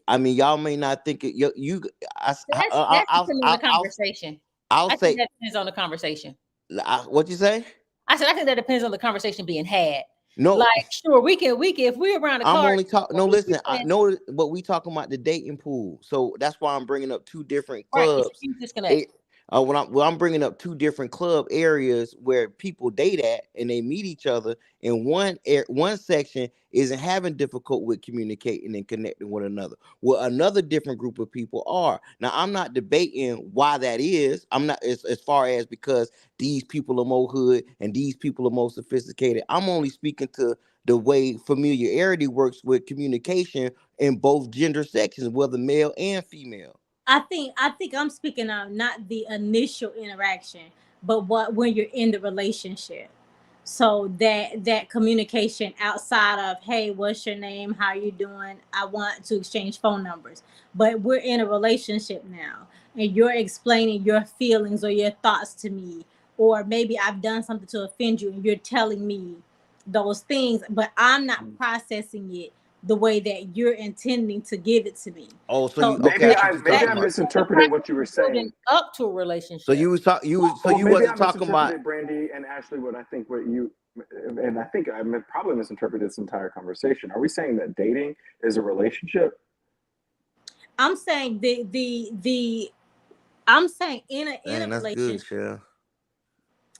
I mean, y'all may not think it. That's depending on the conversation. I'll I say think that depends on the conversation. What you say? I said I think that depends on the conversation being had. No, like sure we can if we're around the I'm car. only talking. No, listen. I know, but we talking about the dating pool, so that's why I'm bringing up two different clubs. Right, disconnect. When I'm bringing up two different club areas where people date at and they meet each other, and one section isn't having difficult with communicating and connecting with another. Well, another different group of people are. Now, I'm not debating why that is. I'm not as far as because these people are more hood and these people are more sophisticated. I'm only speaking to the way familiarity works with communication in both gender sections, whether male and female. I think I'm speaking of not the initial interaction, but when you're in the relationship. So that communication outside of, hey, what's your name? How you doing? I want to exchange phone numbers. But we're in a relationship now, and you're explaining your feelings or your thoughts to me, or maybe I've done something to offend you, and you're telling me those things, but I'm not processing it the way that you're intending to give it to me. Oh, so maybe I misinterpreted what you were saying. Up to a relationship. So you was talking. You wasn't talking about Brandy and Ashley. What you and I think I probably misinterpreted this entire conversation. Are we saying that dating is a relationship? I'm saying I'm saying in a relationship. Good,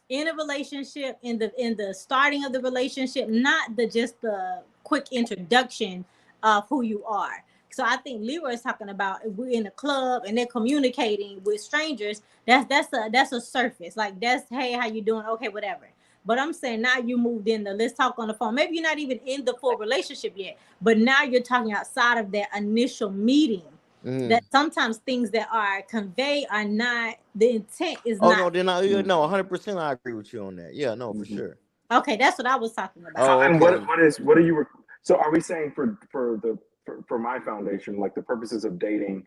in a relationship, in the starting of the relationship, not just the quick introduction of who you are. So I think Leroy is talking about if we're in a club and they're communicating with strangers, that's a surface. Like that's, hey, how you doing? Okay, whatever. But I'm saying now you moved in let's talk on the phone. Maybe you're not even in the full relationship yet, but now you're talking outside of that initial meeting. That sometimes things that are conveyed are not, the intent is not. Oh, no, then 100% I agree with you on that. Yeah, no, for sure. Okay, that's what I was talking about. Oh, okay. And what are you? So are we saying for my foundation, like the purposes of dating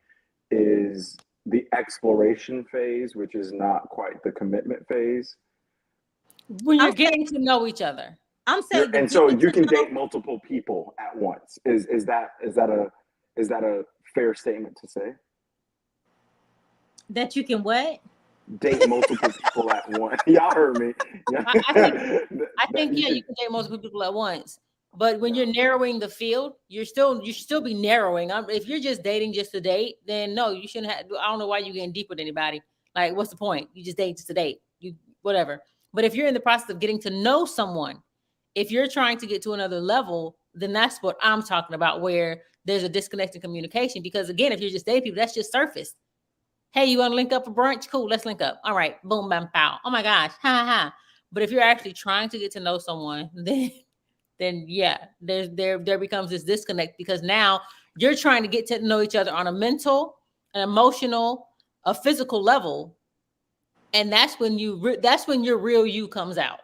is the exploration phase, which is not quite the commitment phase? When you're getting to know each other. I'm saying, and so you can date multiple people at once. Is that a fair statement to say? That you can what? Date multiple people at once. Y'all heard me. I think you can date multiple people at once. But when you're narrowing the field, you should still be narrowing. If you're just dating just to date, then no, you shouldn't have. I don't know why you're getting deep with anybody. Like, what's the point? You just date just to date. You whatever. But if you're in the process of getting to know someone, if you're trying to get to another level, then that's what I'm talking about, where there's a disconnect in communication. Because again, if you're just dating people, that's just surface. Hey, you want to link up for brunch? Cool, let's link up. All right, boom, bam, pow. Oh my gosh, ha ha. But if you're actually trying to get to know someone, then yeah, there becomes this disconnect, because now you're trying to get to know each other on a mental, an emotional, a physical level, and that's when your real you comes out.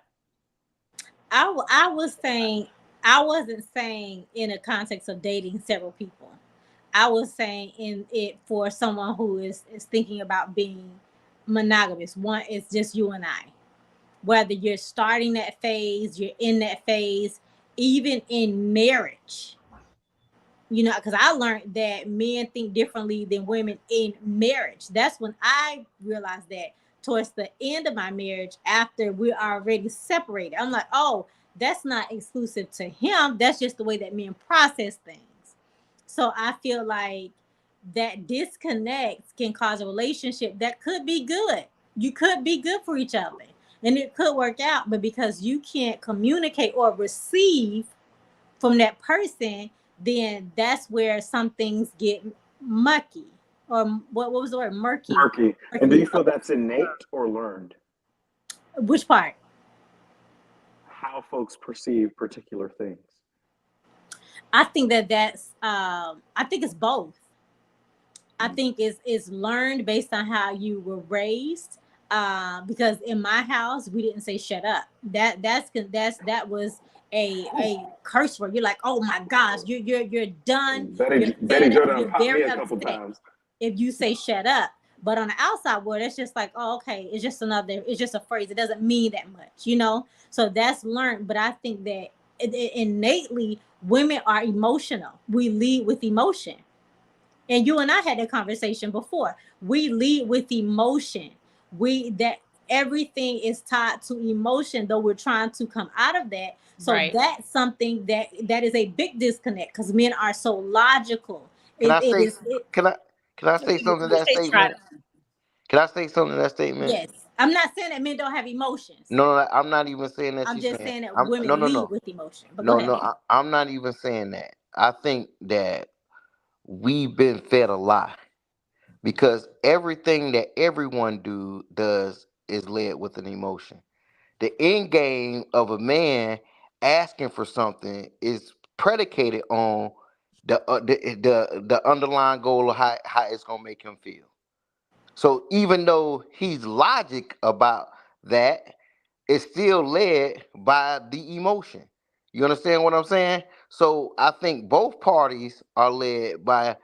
I wasn't saying in a context of dating several people. I was saying in it for someone who is thinking about being monogamous. One is just you and I. Whether you're starting that phase, you're in that phase, even in marriage. Because I learned that men think differently than women in marriage. That's when I realized that towards the end of my marriage, after we're already separated. I'm like, oh, that's not exclusive to him. That's just the way that men process things. So I feel like that disconnect can cause a relationship that could be good. You could be good for each other and it could work out, but because you can't communicate or receive from that person, then that's where some things get mucky. Or what was the word? Murky. Murky. And do you feel that's innate or learned? Which part? How folks perceive particular things. I think that's I think it's both. I think it's learned based on how you were raised. Because in my house we didn't say shut up. That was a curse word. You're like, oh my gosh, you're done. Betty Jo done popped me a couple times if you say shut up. But on the outside world, it's just like, oh, okay, it's just a phrase. It doesn't mean that much, So that's learned. But I think that innately Women are emotional. We lead with emotion. And you and I had that conversation before. We lead with emotion. That everything is tied to emotion, though we're trying to come out of that. So that's something that is a big disconnect because men are so logical. Can I say something to that statement? Can I say something to that statement? Yes. I'm not saying that men don't have emotions. No, I'm not even saying that. I'm just saying that women lead with emotion. But no, go ahead. I'm not even saying that. I think that we've been fed a lie because everything that everyone does is led with an emotion. The end game of a man asking for something is predicated on the underlying goal of how it's gonna make him feel. So even though he's logic about that, it's still led by the emotion. You understand what I'm saying? So I think both parties are led by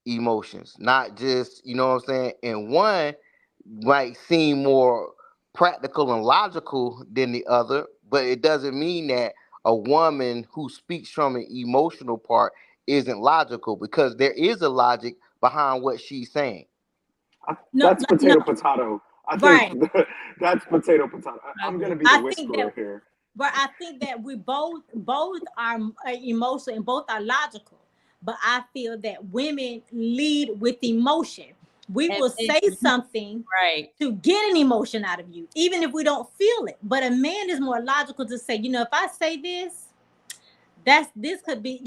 emotions, not just, you know what I'm saying? And one might seem more practical and logical than the other, but it doesn't mean that a woman who speaks from an emotional part isn't logical, because there is a logic behind what she's saying. That's potato. I think that's potato. I'm going to be the whisperer here. But I think that we both are emotional and both are logical. But I feel that women lead with emotion. We will say something to get an emotion out of you, even if we don't feel it. But a man is more logical to say, if I say this, this could be,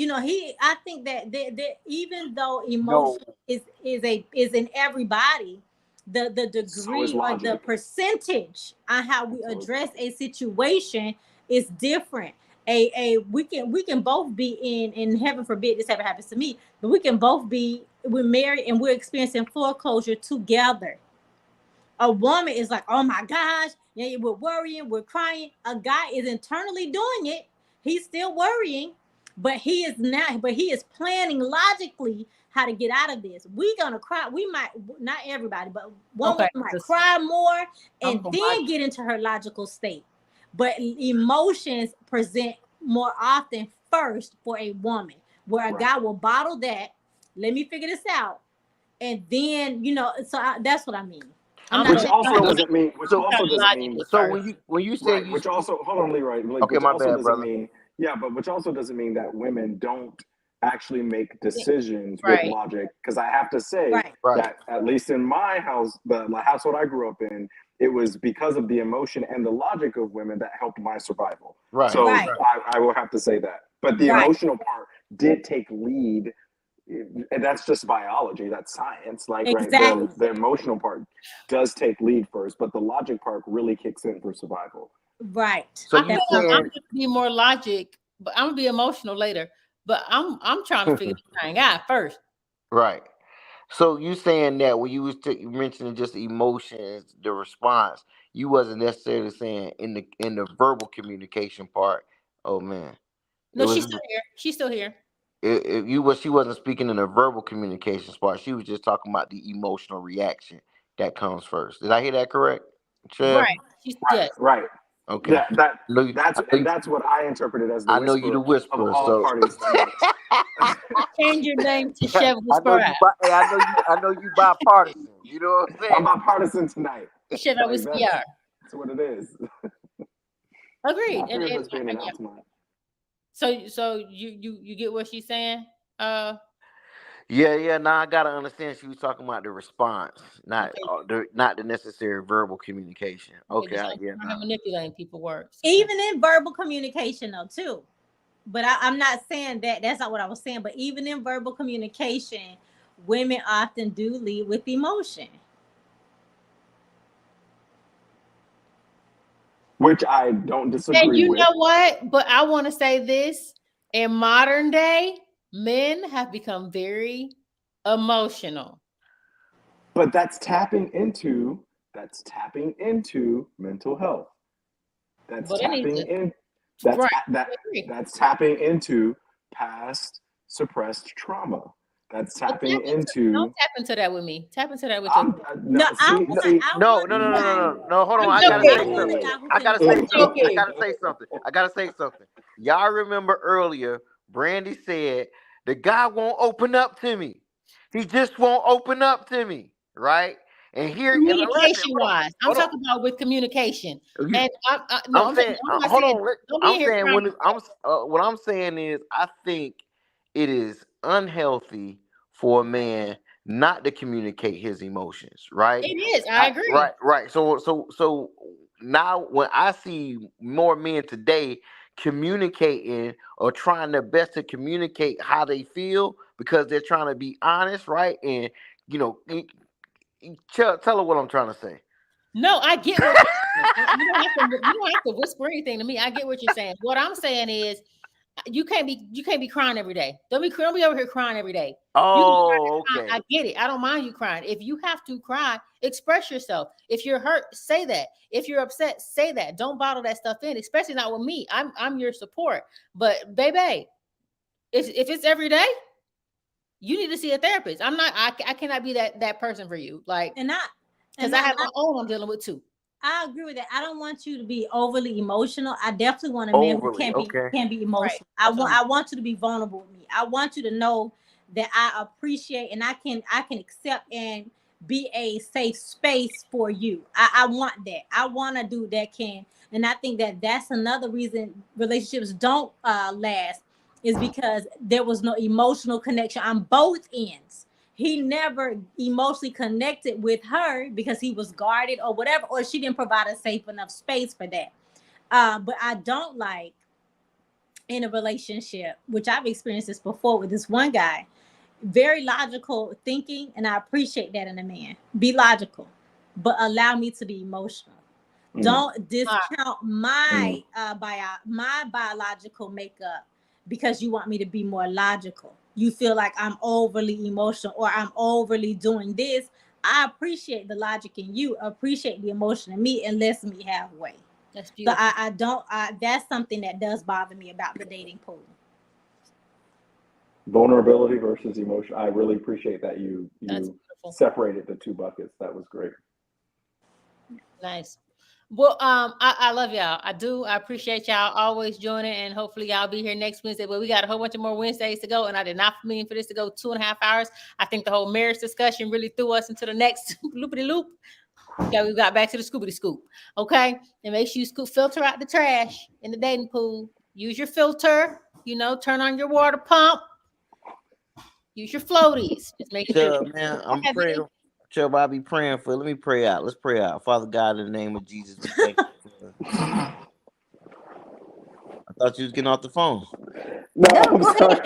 I think that even though emotion is in everybody, the degree or the percentage on how we address a situation is different. We can both be in heaven forbid this ever happens to me, but we're married and we're experiencing foreclosure together. A woman is like, oh my gosh, we're worrying, we're crying. A guy is internally doing it. He's still worrying, but he is planning logically how to get out of this. We're gonna cry. We might, not everybody, but one might cry more and then get into her logical state. But emotions present more often first for a woman, where a guy will bottle that. Let me figure this out, and then that's what I mean. Which also doesn't mean. So when you say which also, hold on, Leroy. Okay, my bad, brother. But which also doesn't mean that women don't actually make decisions with logic. Because I have to say that at least in my house, the household I grew up in, it was because of the emotion and the logic of women that helped my survival. So I will have to say that. But the emotional part did take lead. And that's just biology. That's science. The emotional part does take lead first, but the logic part really kicks in for survival. Right. So I'm gonna be more logic, but I'm gonna be emotional later. But I'm trying to figure this thing out first. Right. So you saying that when you was mentioning just emotions, the response, you wasn't necessarily saying in the verbal communication part. Oh man. No, she's still here. She's still here. She wasn't speaking in the verbal communication part. She was just talking about the emotional reaction that comes first. Did I hear that correct? Trev? Right. Okay. That's what I interpreted as the I know you the whisperer. Of all parties. Change your name to Chev Whisperer. I know you bipartisan. You know what I'm saying? I'm bipartisan tonight. Chev Whisperer. That's what it is. Agreed. So you get what she's saying? Yeah. Now I gotta understand. She was talking about the response, not the necessary verbal communication. Okay, manipulating people works. Even in verbal communication, though, too. But I'm not saying that. That's not what I was saying. But even in verbal communication, women often do lead with emotion. Which I don't disagree with. And you know what? But I want to say this. In modern day, men have become very emotional. But that's tapping into mental health. That's tapping into past suppressed trauma. That's tapping into. Don't tap into that with me. Tap into that with you. No. Hold on. I gotta say something. Y'all remember earlier Brandy said, the guy won't open up to me. He just won't open up to me, right? And here, and listen, Communication wise, I'm hold on. talking about with communication. You- And I'm saying, not hold saying, on. don't be I'm in here saying crying. what I'm saying is, I think it is unhealthy for a man not to communicate his emotions, right? It is. I agree. Right. So now when I see more men today communicating or trying their best to communicate how they feel because they're trying to be honest, right? And tell her what I'm trying to say. No, I get what you're saying. You don't have to whisper anything to me. I get what you're saying. What I'm saying is, you can't be crying every day. Don't be over here crying every day. Oh, okay. I get it. I don't mind you crying. If you have to cry, express yourself. If you're hurt, say that. If you're upset, say that. Don't bottle that stuff in, especially not with me. I'm your support. But baby, if it's every day, you need to see a therapist. I cannot be that person for you. Like, because I have my own I'm dealing with too. I agree with that. I don't want you to be overly emotional. I definitely want a man who can't be emotional. Right. I want you to be vulnerable with me. I want you to know that I appreciate and I can accept and be a safe space for you. I want that. I want a dude that can, and I think that that's another reason relationships don't last, is because there was no emotional connection on both ends. He never emotionally connected with her because he was guarded or whatever, or she didn't provide a safe enough space for that. But I don't like in a relationship, which I've experienced this before with this one guy, very logical thinking, and I appreciate that in a man. Be logical, but allow me to be emotional. Don't discount my biological makeup because you want me to be more logical. You feel like I'm overly emotional or I'm overly doing this. I appreciate the logic in you, appreciate the emotion in me, and let me halfway. That's beautiful. So I don't. That's something that does bother me about the dating pool. Vulnerability versus emotion. I really appreciate that you separated the two buckets. That was great. Nice. Well, I love y'all. I do. I appreciate y'all always joining, and hopefully y'all be here next Wednesday. But we got a whole bunch of more Wednesdays to go, and I did not mean for this to go 2.5 hours. I think the whole marriage discussion really threw us into the next loopity loop. Okay, we got back to the scoopity scoop. Okay, and make sure you filter out the trash in the dating pool. Use your filter. Turn on your water pump. Use your floaties. Just make sure. Man, I'm praying. Chubb, I'll be praying for. Let me pray out. Let's pray out. Father God, in the name of Jesus, we thank you. I thought you was getting off the phone. No, I'm sorry.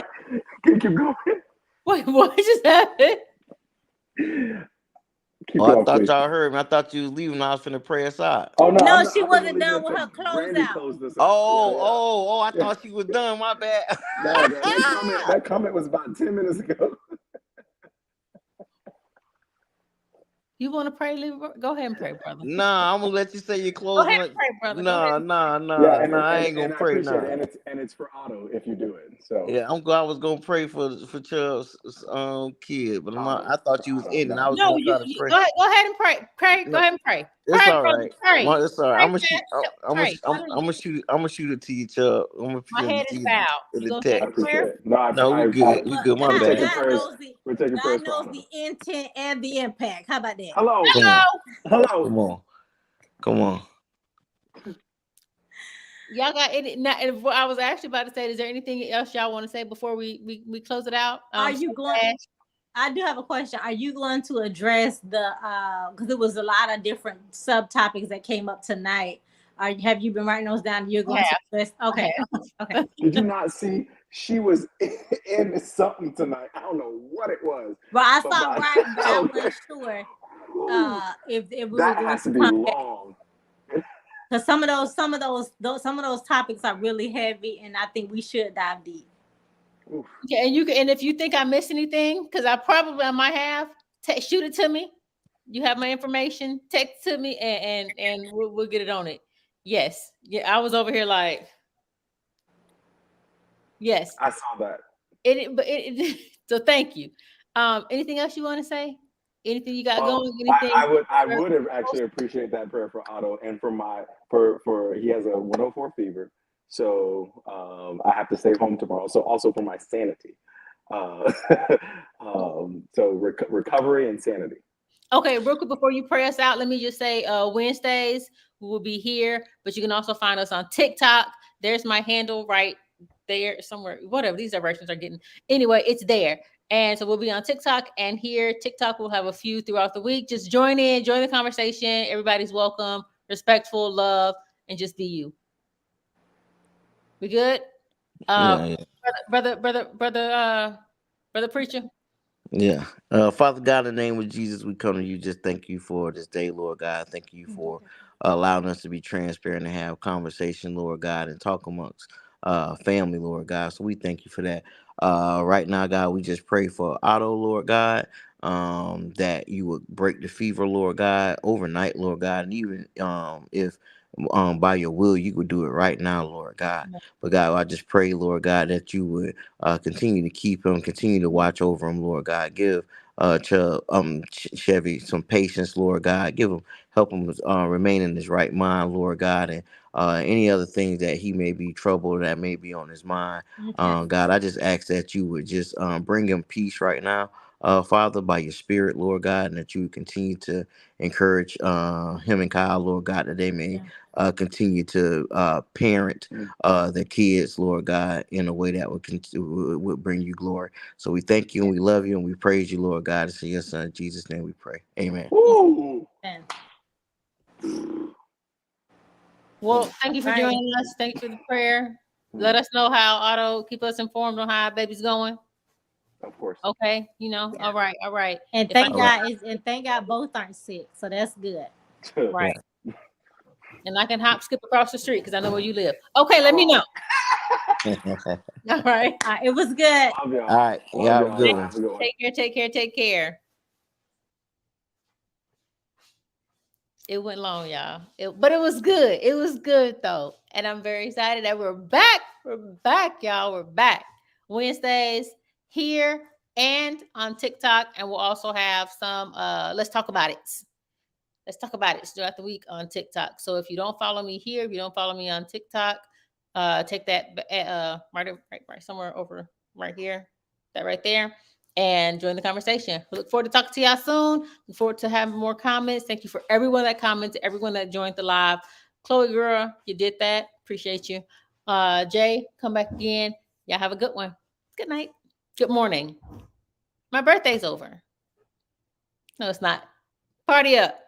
Keep going. Wait, what just happened? I thought y'all heard me. I thought you was leaving. I was finna pray us out. Oh no, she wasn't done with her close out. Oh, I thought she was done. My bad. No, that comment was about 10 minutes ago. You want to pray? Go ahead and pray, brother. Nah, I'm gonna let you say your closing. Go ahead and pray, brother. Nah, I ain't gonna pray. Nah. And it's for Otto if you do it. So yeah, I was gonna pray for Chubb's kid, but I thought you was in, and I was gonna try to pray. Go ahead and pray. Go ahead and pray. It's all right. Pray. It's all right. I'm gonna shoot it to you, Chubb. My head is bowed. You gonna say a prayer? No, we good. We good. My bad. We're taking prayers. God knows the intent and the impact. How about that? Hello. Come on. Y'all got any? I was actually about to say, is there anything else y'all want to say before we close it out? Are you going? I do have a question. Are you going to address the because there was a lot of different subtopics that came up tonight? Have you been writing those down? You're going to address? Okay. Okay. Did you not see? She was in something tonight. I don't know what it was. But I saw right, but I wasn't sure if we were going has to be long. Because some of those topics are really heavy, and I think we should dive deep. Yeah, and if you think I missed anything, because I might have, shoot it to me. You have my information. Text to me, and we'll get it on it. Yes, yeah, I was over here like, yes, I saw that. So thank you. Anything else you want to say? Anything you got going? Anything? I would have actually appreciate that prayer for Otto and for he has a 104 fever. So I have to stay home tomorrow. So also for my sanity. Recovery and sanity. Okay, real quick before you pray us out, let me just say Wednesdays we will be here, but you can also find us on TikTok. There's my handle right there somewhere. Whatever, these directions are getting. Anyway, it's there. And so we'll be on TikTok and here. TikTok will have a few throughout the week. Just join in, join the conversation. Everybody's welcome, respectful, love, and just be you. We good? Yeah. Brother preacher. Yeah. Father God, in the name of Jesus, we come to you. Just thank you for this day, Lord God. Thank you for allowing us to be transparent and have conversation, Lord God, and talk amongst family, Lord God. So we thank you for that. Right now, God, we just pray for Otto, Lord God, that you would break the fever, Lord God, overnight, Lord God, and even if by your will you would do it right now, Lord God. But God, I just pray, Lord God, that you would continue to keep him, continue to watch over him, Lord God. Give Chevy some patience, Lord God. Help him remain in his right mind, Lord God, and any other things that he may be troubled that may be on his mind. God, I just ask that you would just bring him peace right now, Father, by your Spirit, Lord God, and that you would continue to encourage him and Kyle, Lord God, that they may continue to parent their kids, Lord God, in a way that would bring you glory. So we thank you and we love you and we praise you, Lord God. It's in your son, Jesus' name we pray. Amen. Woo! Well, thank you for joining us. Thank you for the prayer. Let us know how Otto, keep us informed on how our baby's going. Of course. Okay, all right. And thank God both aren't sick, so that's good. Right. And I can hop, skip across the street because I know where you live. Okay, let me know. All right. It was good. Love y'all. All right. Love Y'all y'all. good. Take care. It went long, y'all. But it was good. It was good though. And I'm very excited that we're back. We're back, y'all. We're back. Wednesdays here and on TikTok. And we'll also have some let's talk about it. Let's talk about it throughout the week on TikTok. So if you don't follow me here, if you don't follow me on TikTok, take that right somewhere over right here, that right there, and join the conversation. We look forward to talking to y'all soon. Look forward to having more comments. Thank you for everyone that commented, everyone that joined the live. Chloe, girl, you did that. Appreciate you. Jay, come back again. Y'all have a good one. Good night. Good morning. My birthday's over. No, it's not. Party up.